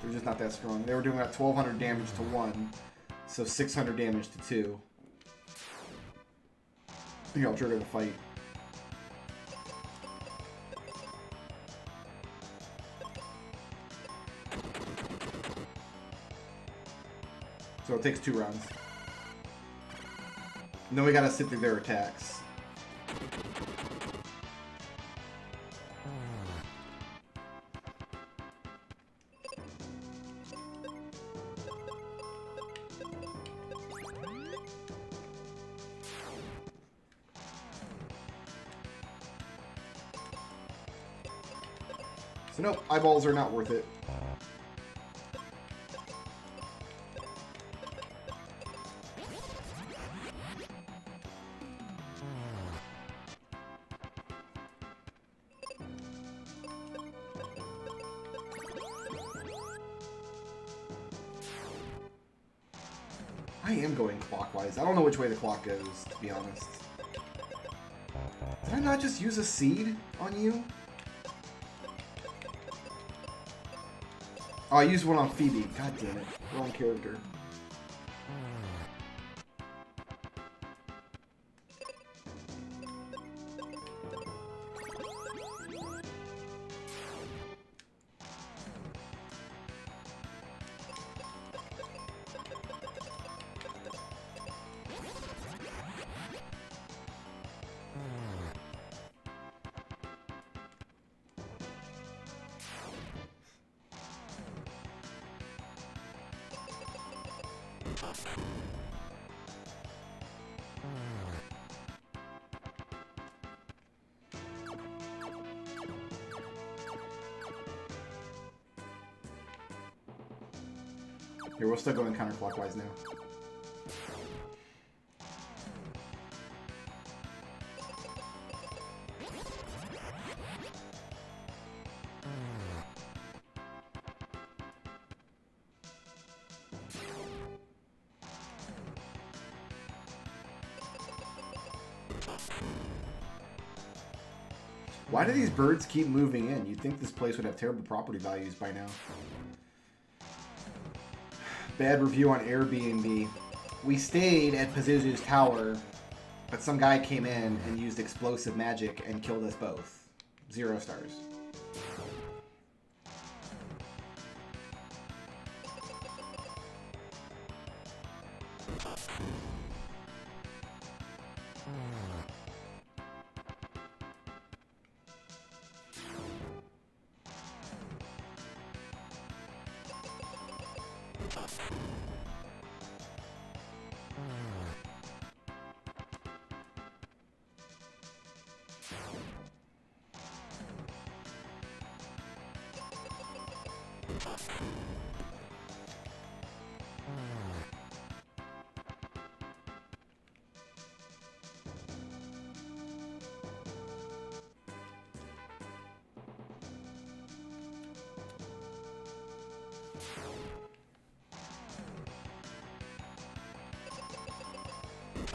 They're just not that strong. They were doing about 1,200 damage to one, so 600 damage to two. I think I'll trigger the fight. So it takes 2 rounds. And then we gotta sit through their attacks. So nope, eyeballs are not worth it. I am going clockwise. I don't know which way the clock goes, to be honest. Did I not just use a seed on you? Oh, I used one on Phoebe. God damn it. Wrong character. Here, we're still going counterclockwise now. Why do these birds keep moving in? You'd think this place would have terrible property values by now. Bad review on Airbnb. We stayed at Pazuzu's tower, but some guy came in and used explosive magic and killed us both. 0 stars.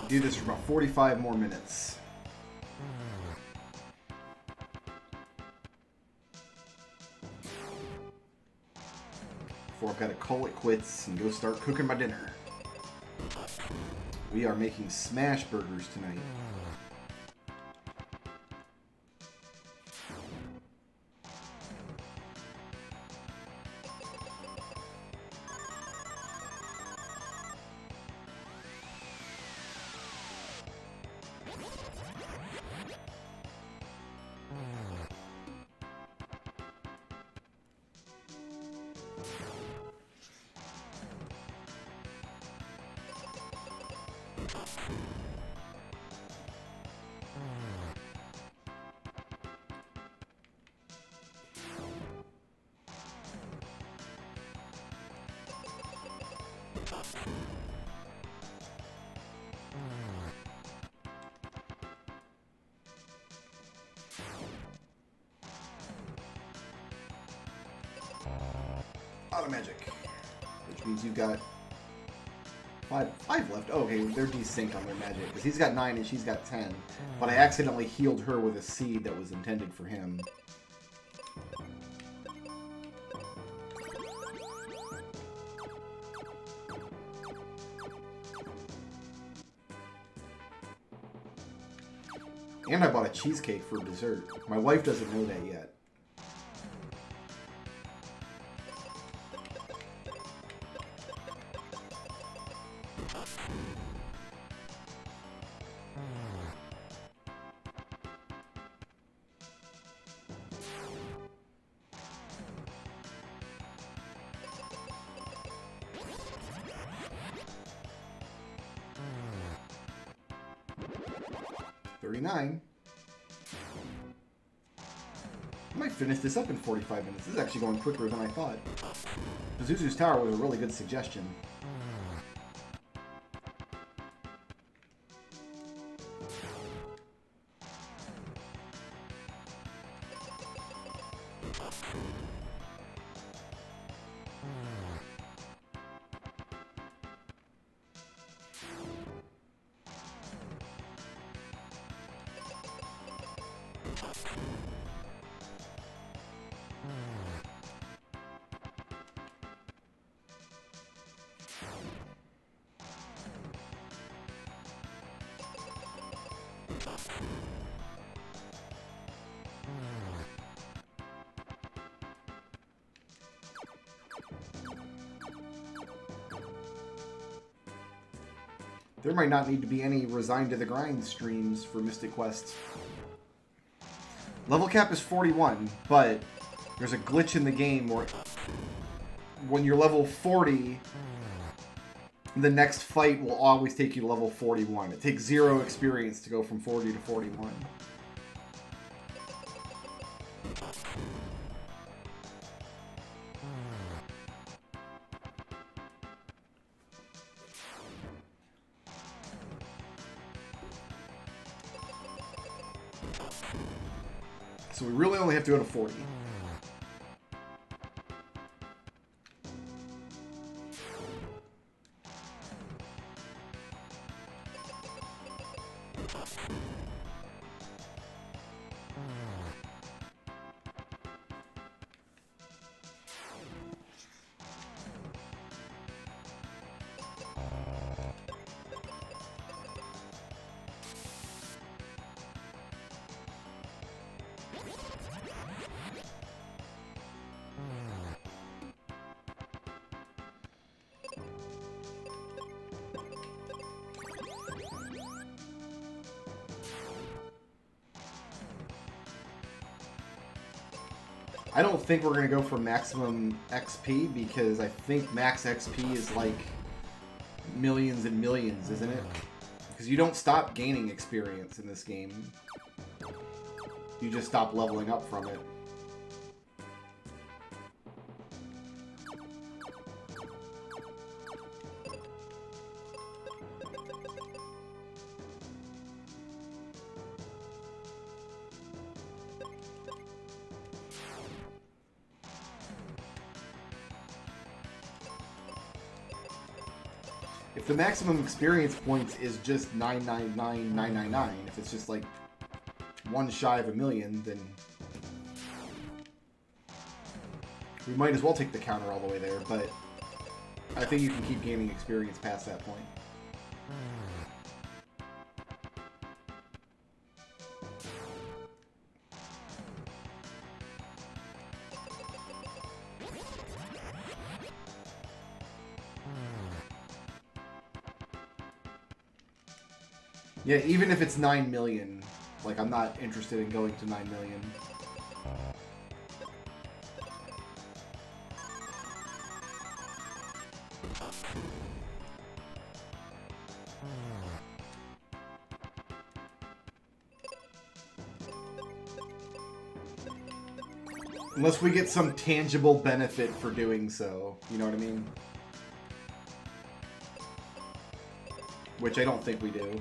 Do this for about 45 more minutes. Before I've got to call it quits and go start cooking my dinner. We are making smash burgers tonight. Auto magic, which means you've got five left. Oh, okay, they're desynced on their magic because he's got 9 and she's got 10. But I accidentally healed her with a seed that was intended for him. And I bought a cheesecake for dessert. My wife doesn't know that yet. might finish this up in 45 minutes. This is actually going quicker than I thought. Pazuzu's Tower was a really good suggestion. There might not need to be any Resigned to the Grind streams for Mystic Quest. Level cap is 41, but there's a glitch in the game where when you're level 40, the next fight will always take you to level 41. It takes 0 experience to go from 40 to 41. So we really only have to go to 40. I don't think we're going to go for maximum XP because I think max XP is like millions and millions, isn't it? Because you don't stop gaining experience in this game. You just stop leveling up from it. If the maximum experience points is just 999,999, if it's just like one shy of a million, then we might as well take the counter all the way there, but I think you can keep gaining experience past that point. Yeah, even if it's 9 million, like, I'm not interested in going to 9 million. Unless we get some tangible benefit for doing so, you know what I mean? Which I don't think we do.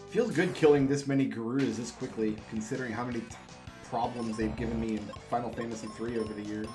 Feels good killing this many Garudas this quickly, considering how many problems they've given me in Final Fantasy III over the years.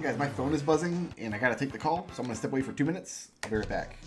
Guys, my phone is buzzing, and I gotta take the call, so I'm gonna step away for 2 minutes. I'll be right back.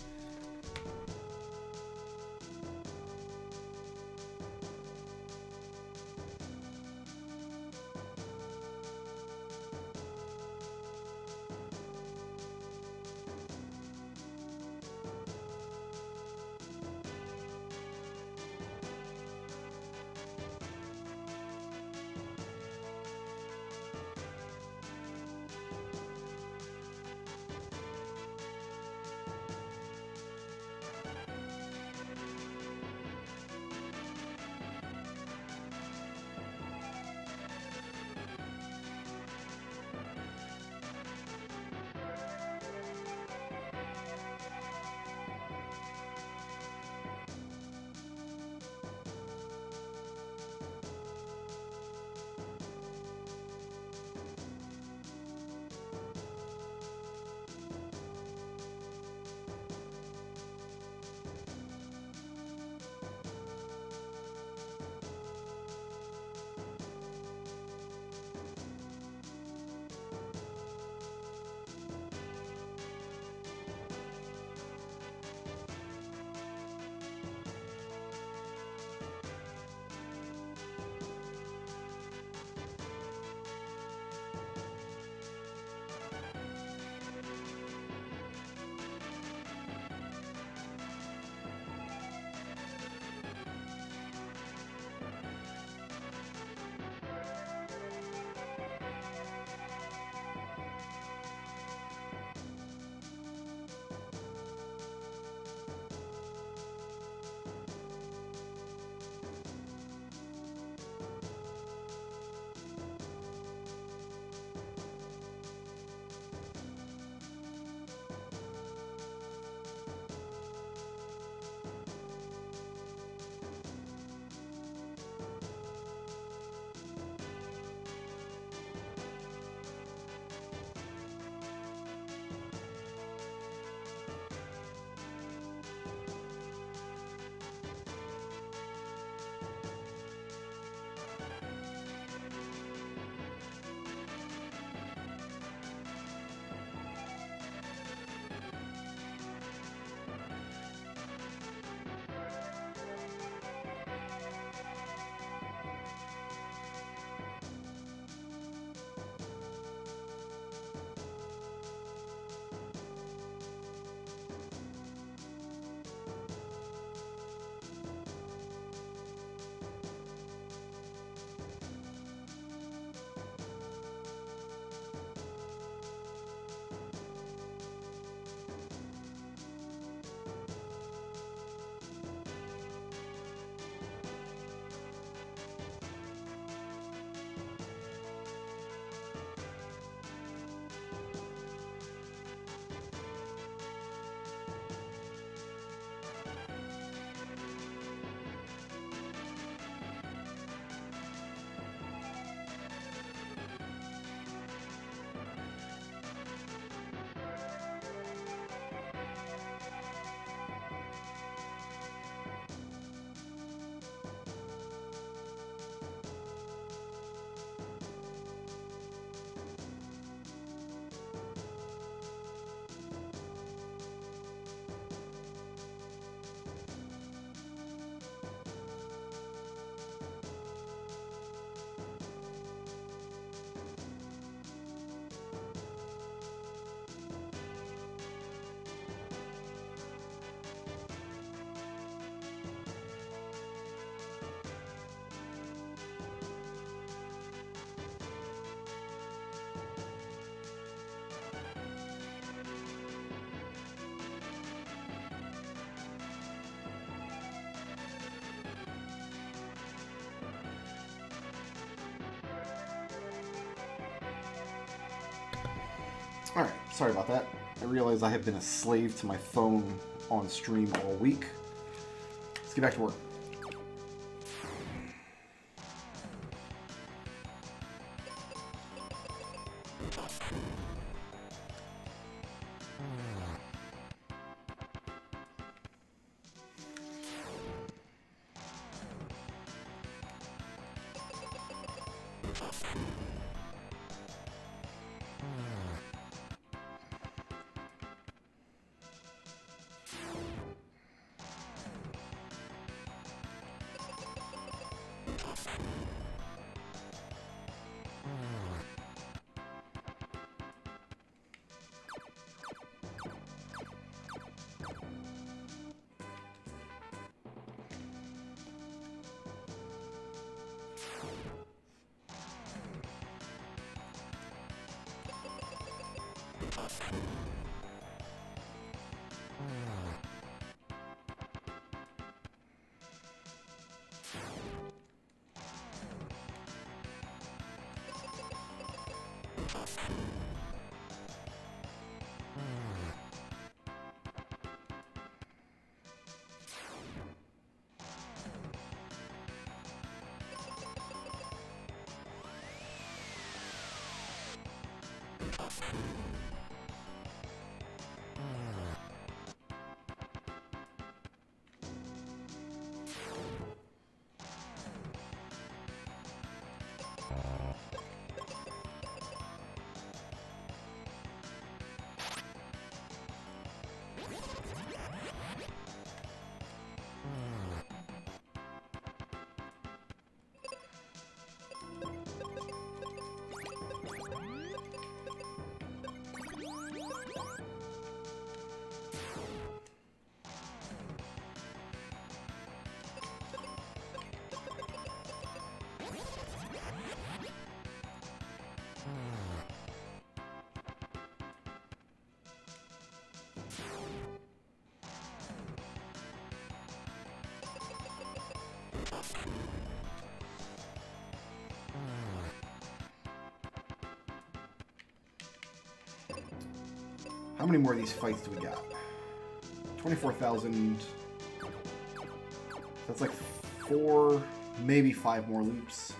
Sorry about that. I realize I have been a slave to my phone on stream all week. Let's get back to work. How many more of these fights do we got? 24,000. That's like 4, maybe 5 more loops.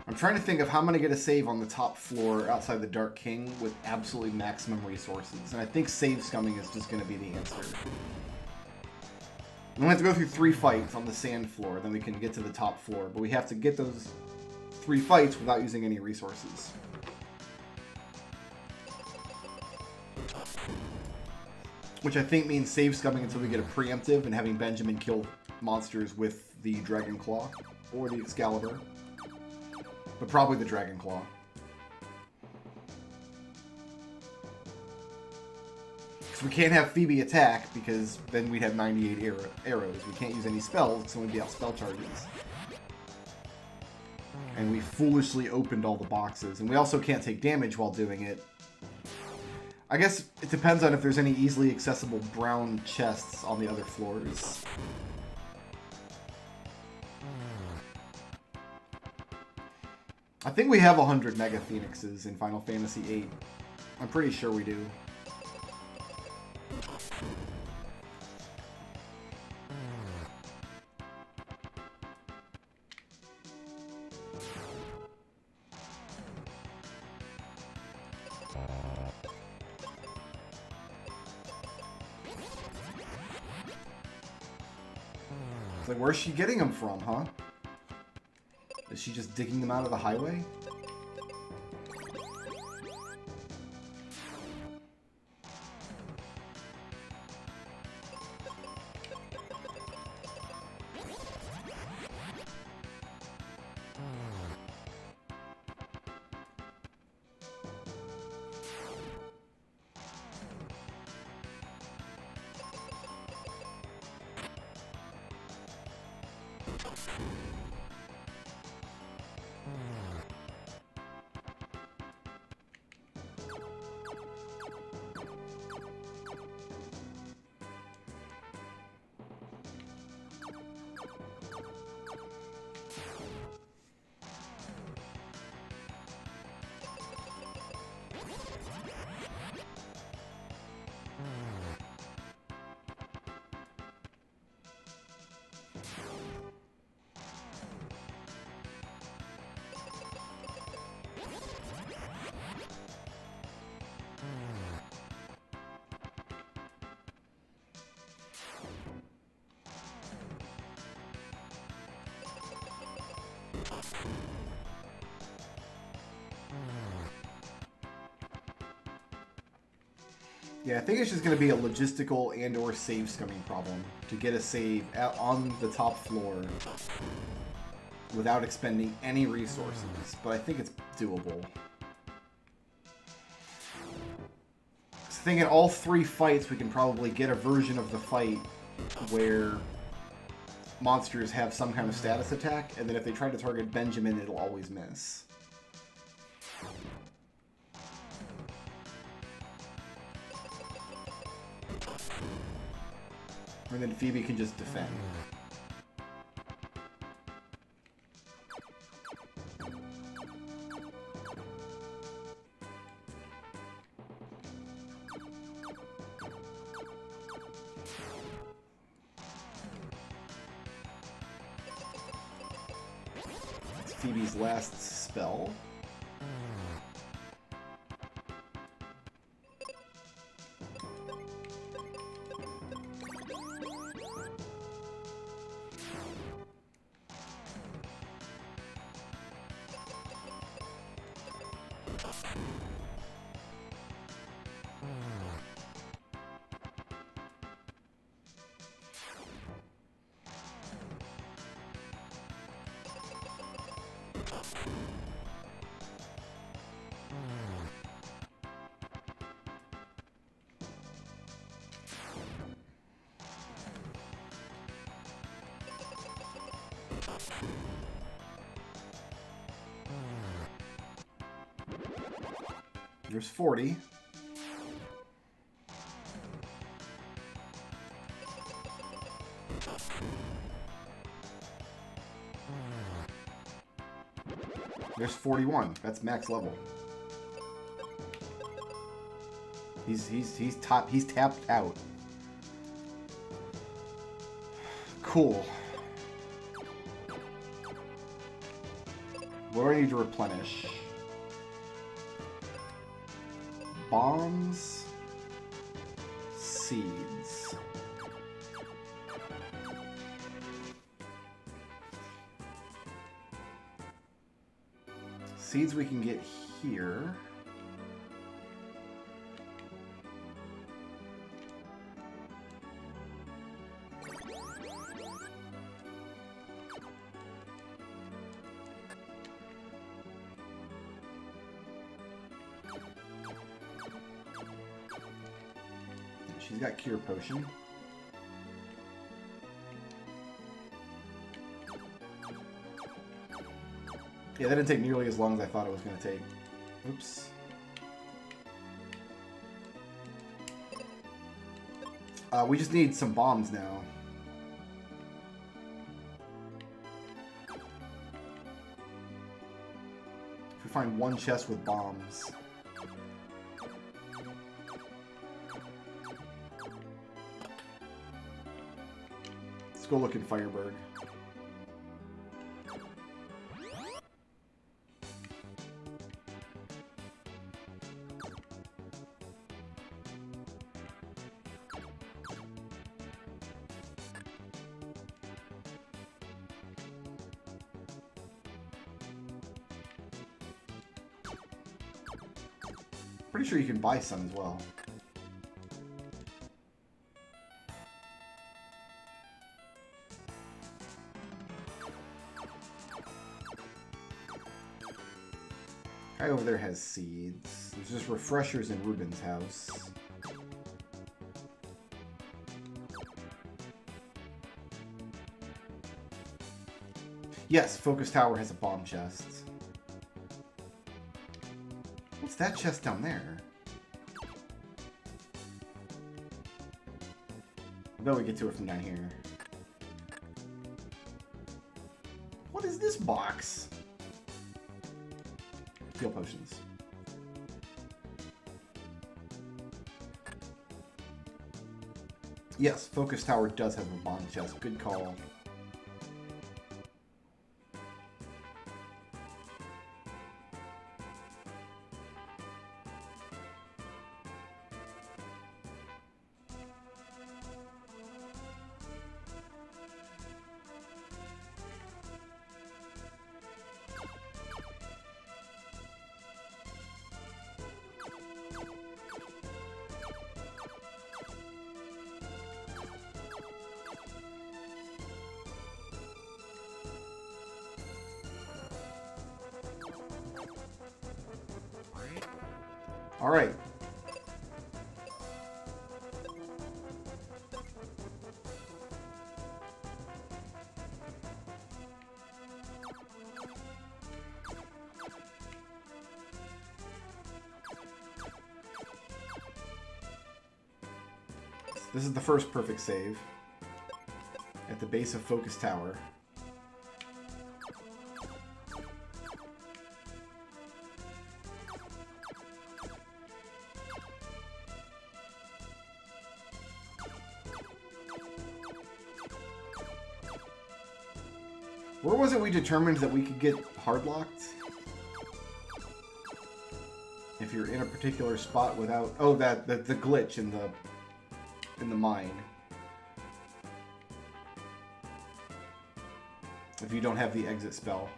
I'm trying to think of how I'm going to get a save on the top floor outside the Dark King with absolutely maximum resources. And I think save scumming is just going to be the answer. We have to go through 3 fights on the sand floor, then we can get to the top floor. But we have to get those 3 fights without using any resources. Which I think means save scumming until we get a preemptive and having Benjamin kill monsters with the Dragon Claw or the Excalibur. But probably the Dragon Claw. Because we can't have Phoebe attack, because then we'd have 98 arrows. We can't use any spells, so we'd be out spell charges. And we foolishly opened all the boxes. And we also can't take damage while doing it. I guess it depends on if there's any easily accessible brown chests on the other floors. I think we have 100 Mega Phoenixes in Final Fantasy VIII. I'm pretty sure we do. It's like, where's she getting them from, huh? Is she just digging them out of the highway? Yeah, I think it's just going to be a logistical and or save scumming problem to get a save on the top floor without expending any resources, but I think it's doable. I think in all 3 fights we can probably get a version of the fight where monsters have some kind of status attack, and then if they try to target Benjamin, it'll always miss. And then Phoebe can just defend. It's Phoebe's last spell. There's 40. There's 41. That's max level. He's tapped out. Cool. What do I need to replenish? Bombs, seeds. Seeds we can get here. She's got Cure Potion. Yeah, that didn't take nearly as long as I thought it was going to take. Oops. We just need some bombs now. If we find one chest with bombs. Let's go look in Fireburg. Pretty sure you can buy some as well. Guy over there has seeds. There's just refreshers in Ruben's house. Yes, Focus Tower has a bomb chest. What's that chest down there? I bet we get to it from down here. What is this box? Heal potions. Yes, Focus Tower does have a bomb chest. Good call. All right. This is the first perfect save at the base of Focus Tower. Where was it we determined that we could get hard-locked? If you're in a particular spot without... Oh, the glitch in the mine. If you don't have the exit spell.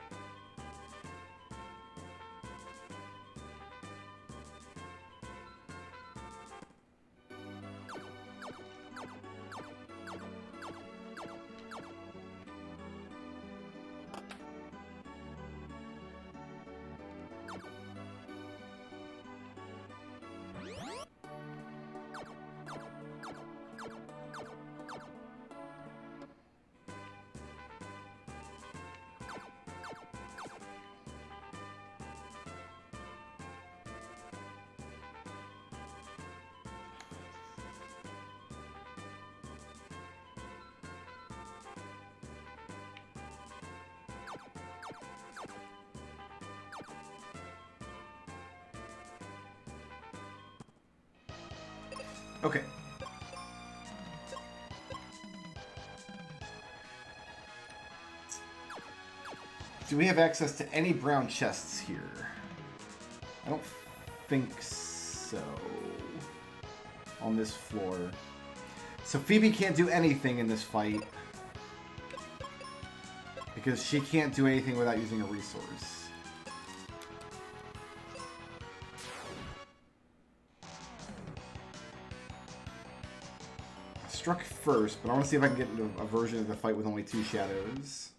Okay. Do we have access to any brown chests here? I don't think so. On this floor. So Phoebe can't do anything in this fight. Because she can't do anything without using a resource. Struck first, but I want to see if I can get into a version of the fight with only 2 shadows.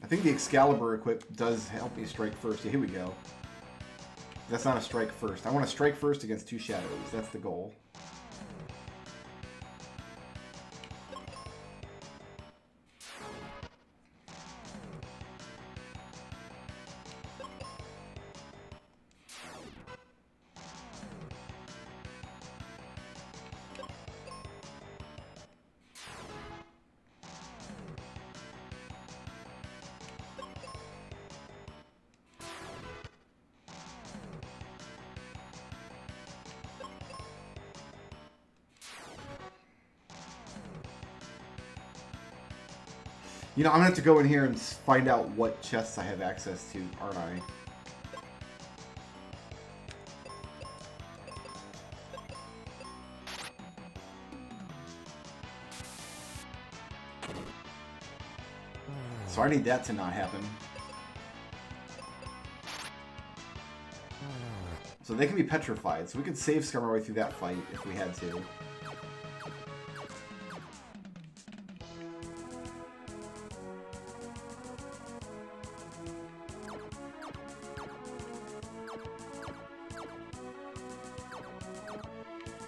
I think the Excalibur equip does help me strike first. Yeah, here we go. That's not a strike first. I want to strike first against 2 shadows. That's the goal. You know, I'm going to have to go in here and find out what chests I have access to, aren't I? So I need that to not happen. So they can be petrified, so we could save scum our way through that fight if we had to.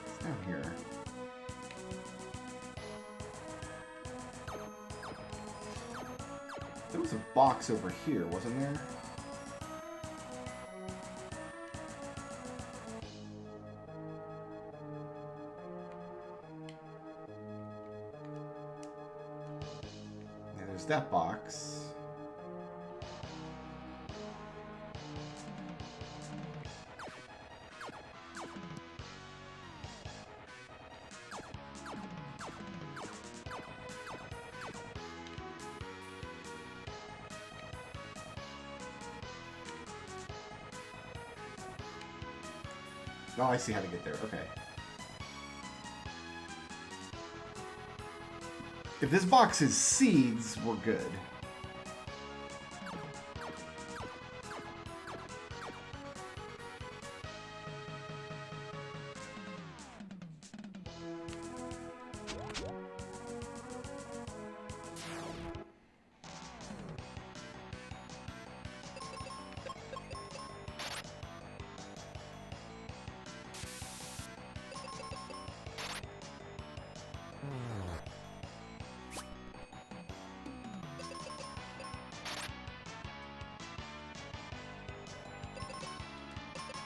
What's down here? There was a box over here, wasn't there? That box. Oh, I see how to get there. Okay. If this box is seeds, we're good.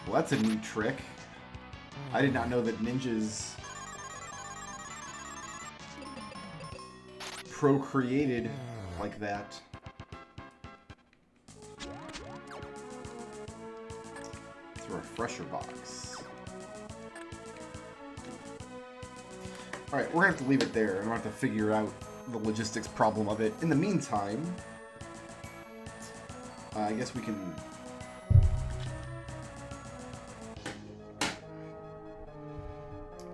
Well, that's a neat trick. I did not know that ninjas procreated like that. It's a refresher box. Alright, we're gonna have to leave it there, and we're gonna have to figure out the logistics problem of it. In the meantime, I guess we can...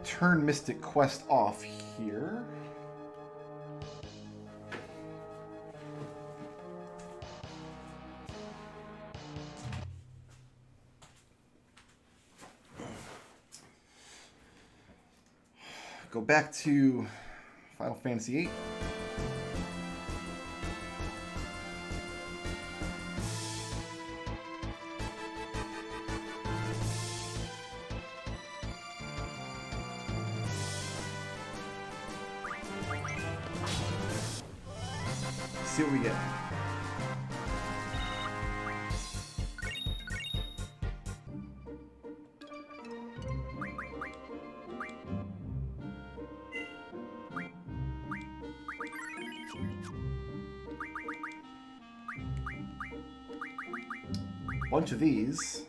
turn Mystic Quest off here. Go back to Final Fantasy VIII. See what we get. Bunch of these.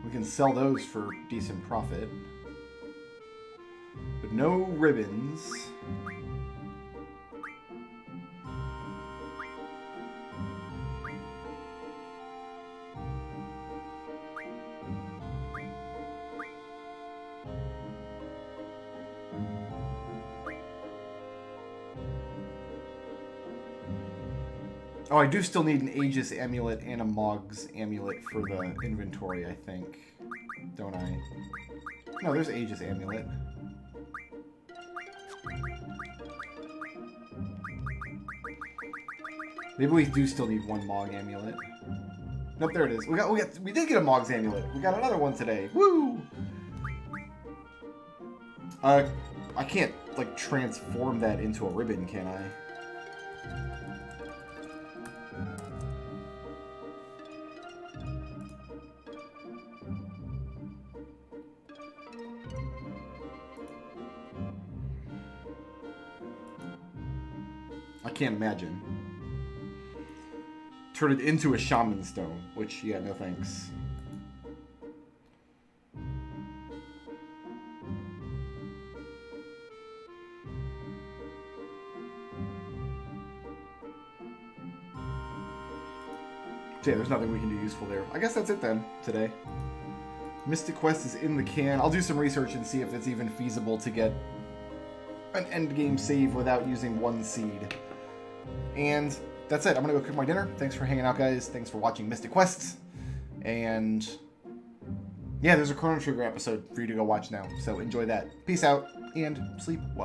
We can sell those for decent profit. But no ribbons. Oh, I do still need an Aegis amulet and a Mog's amulet for the inventory, I think. Don't I? No, there's Aegis amulet. Maybe we do still need one Mog amulet. Nope, there it is. We did get a Mog's amulet. We got another one today. Woo! I can't like transform that into a ribbon, can I? I can't imagine. Turn it into a shaman stone, which, yeah, no thanks. So yeah, there's nothing we can do useful there. I guess that's it then, today. Mystic Quest is in the can. I'll do some research and see if it's even feasible to get an endgame save without using one seed. And that's it. I'm going to go cook my dinner. Thanks for hanging out, guys. Thanks for watching Mystic Quests. And yeah, there's a Chrono Trigger episode for you to go watch now. So enjoy that. Peace out and sleep well.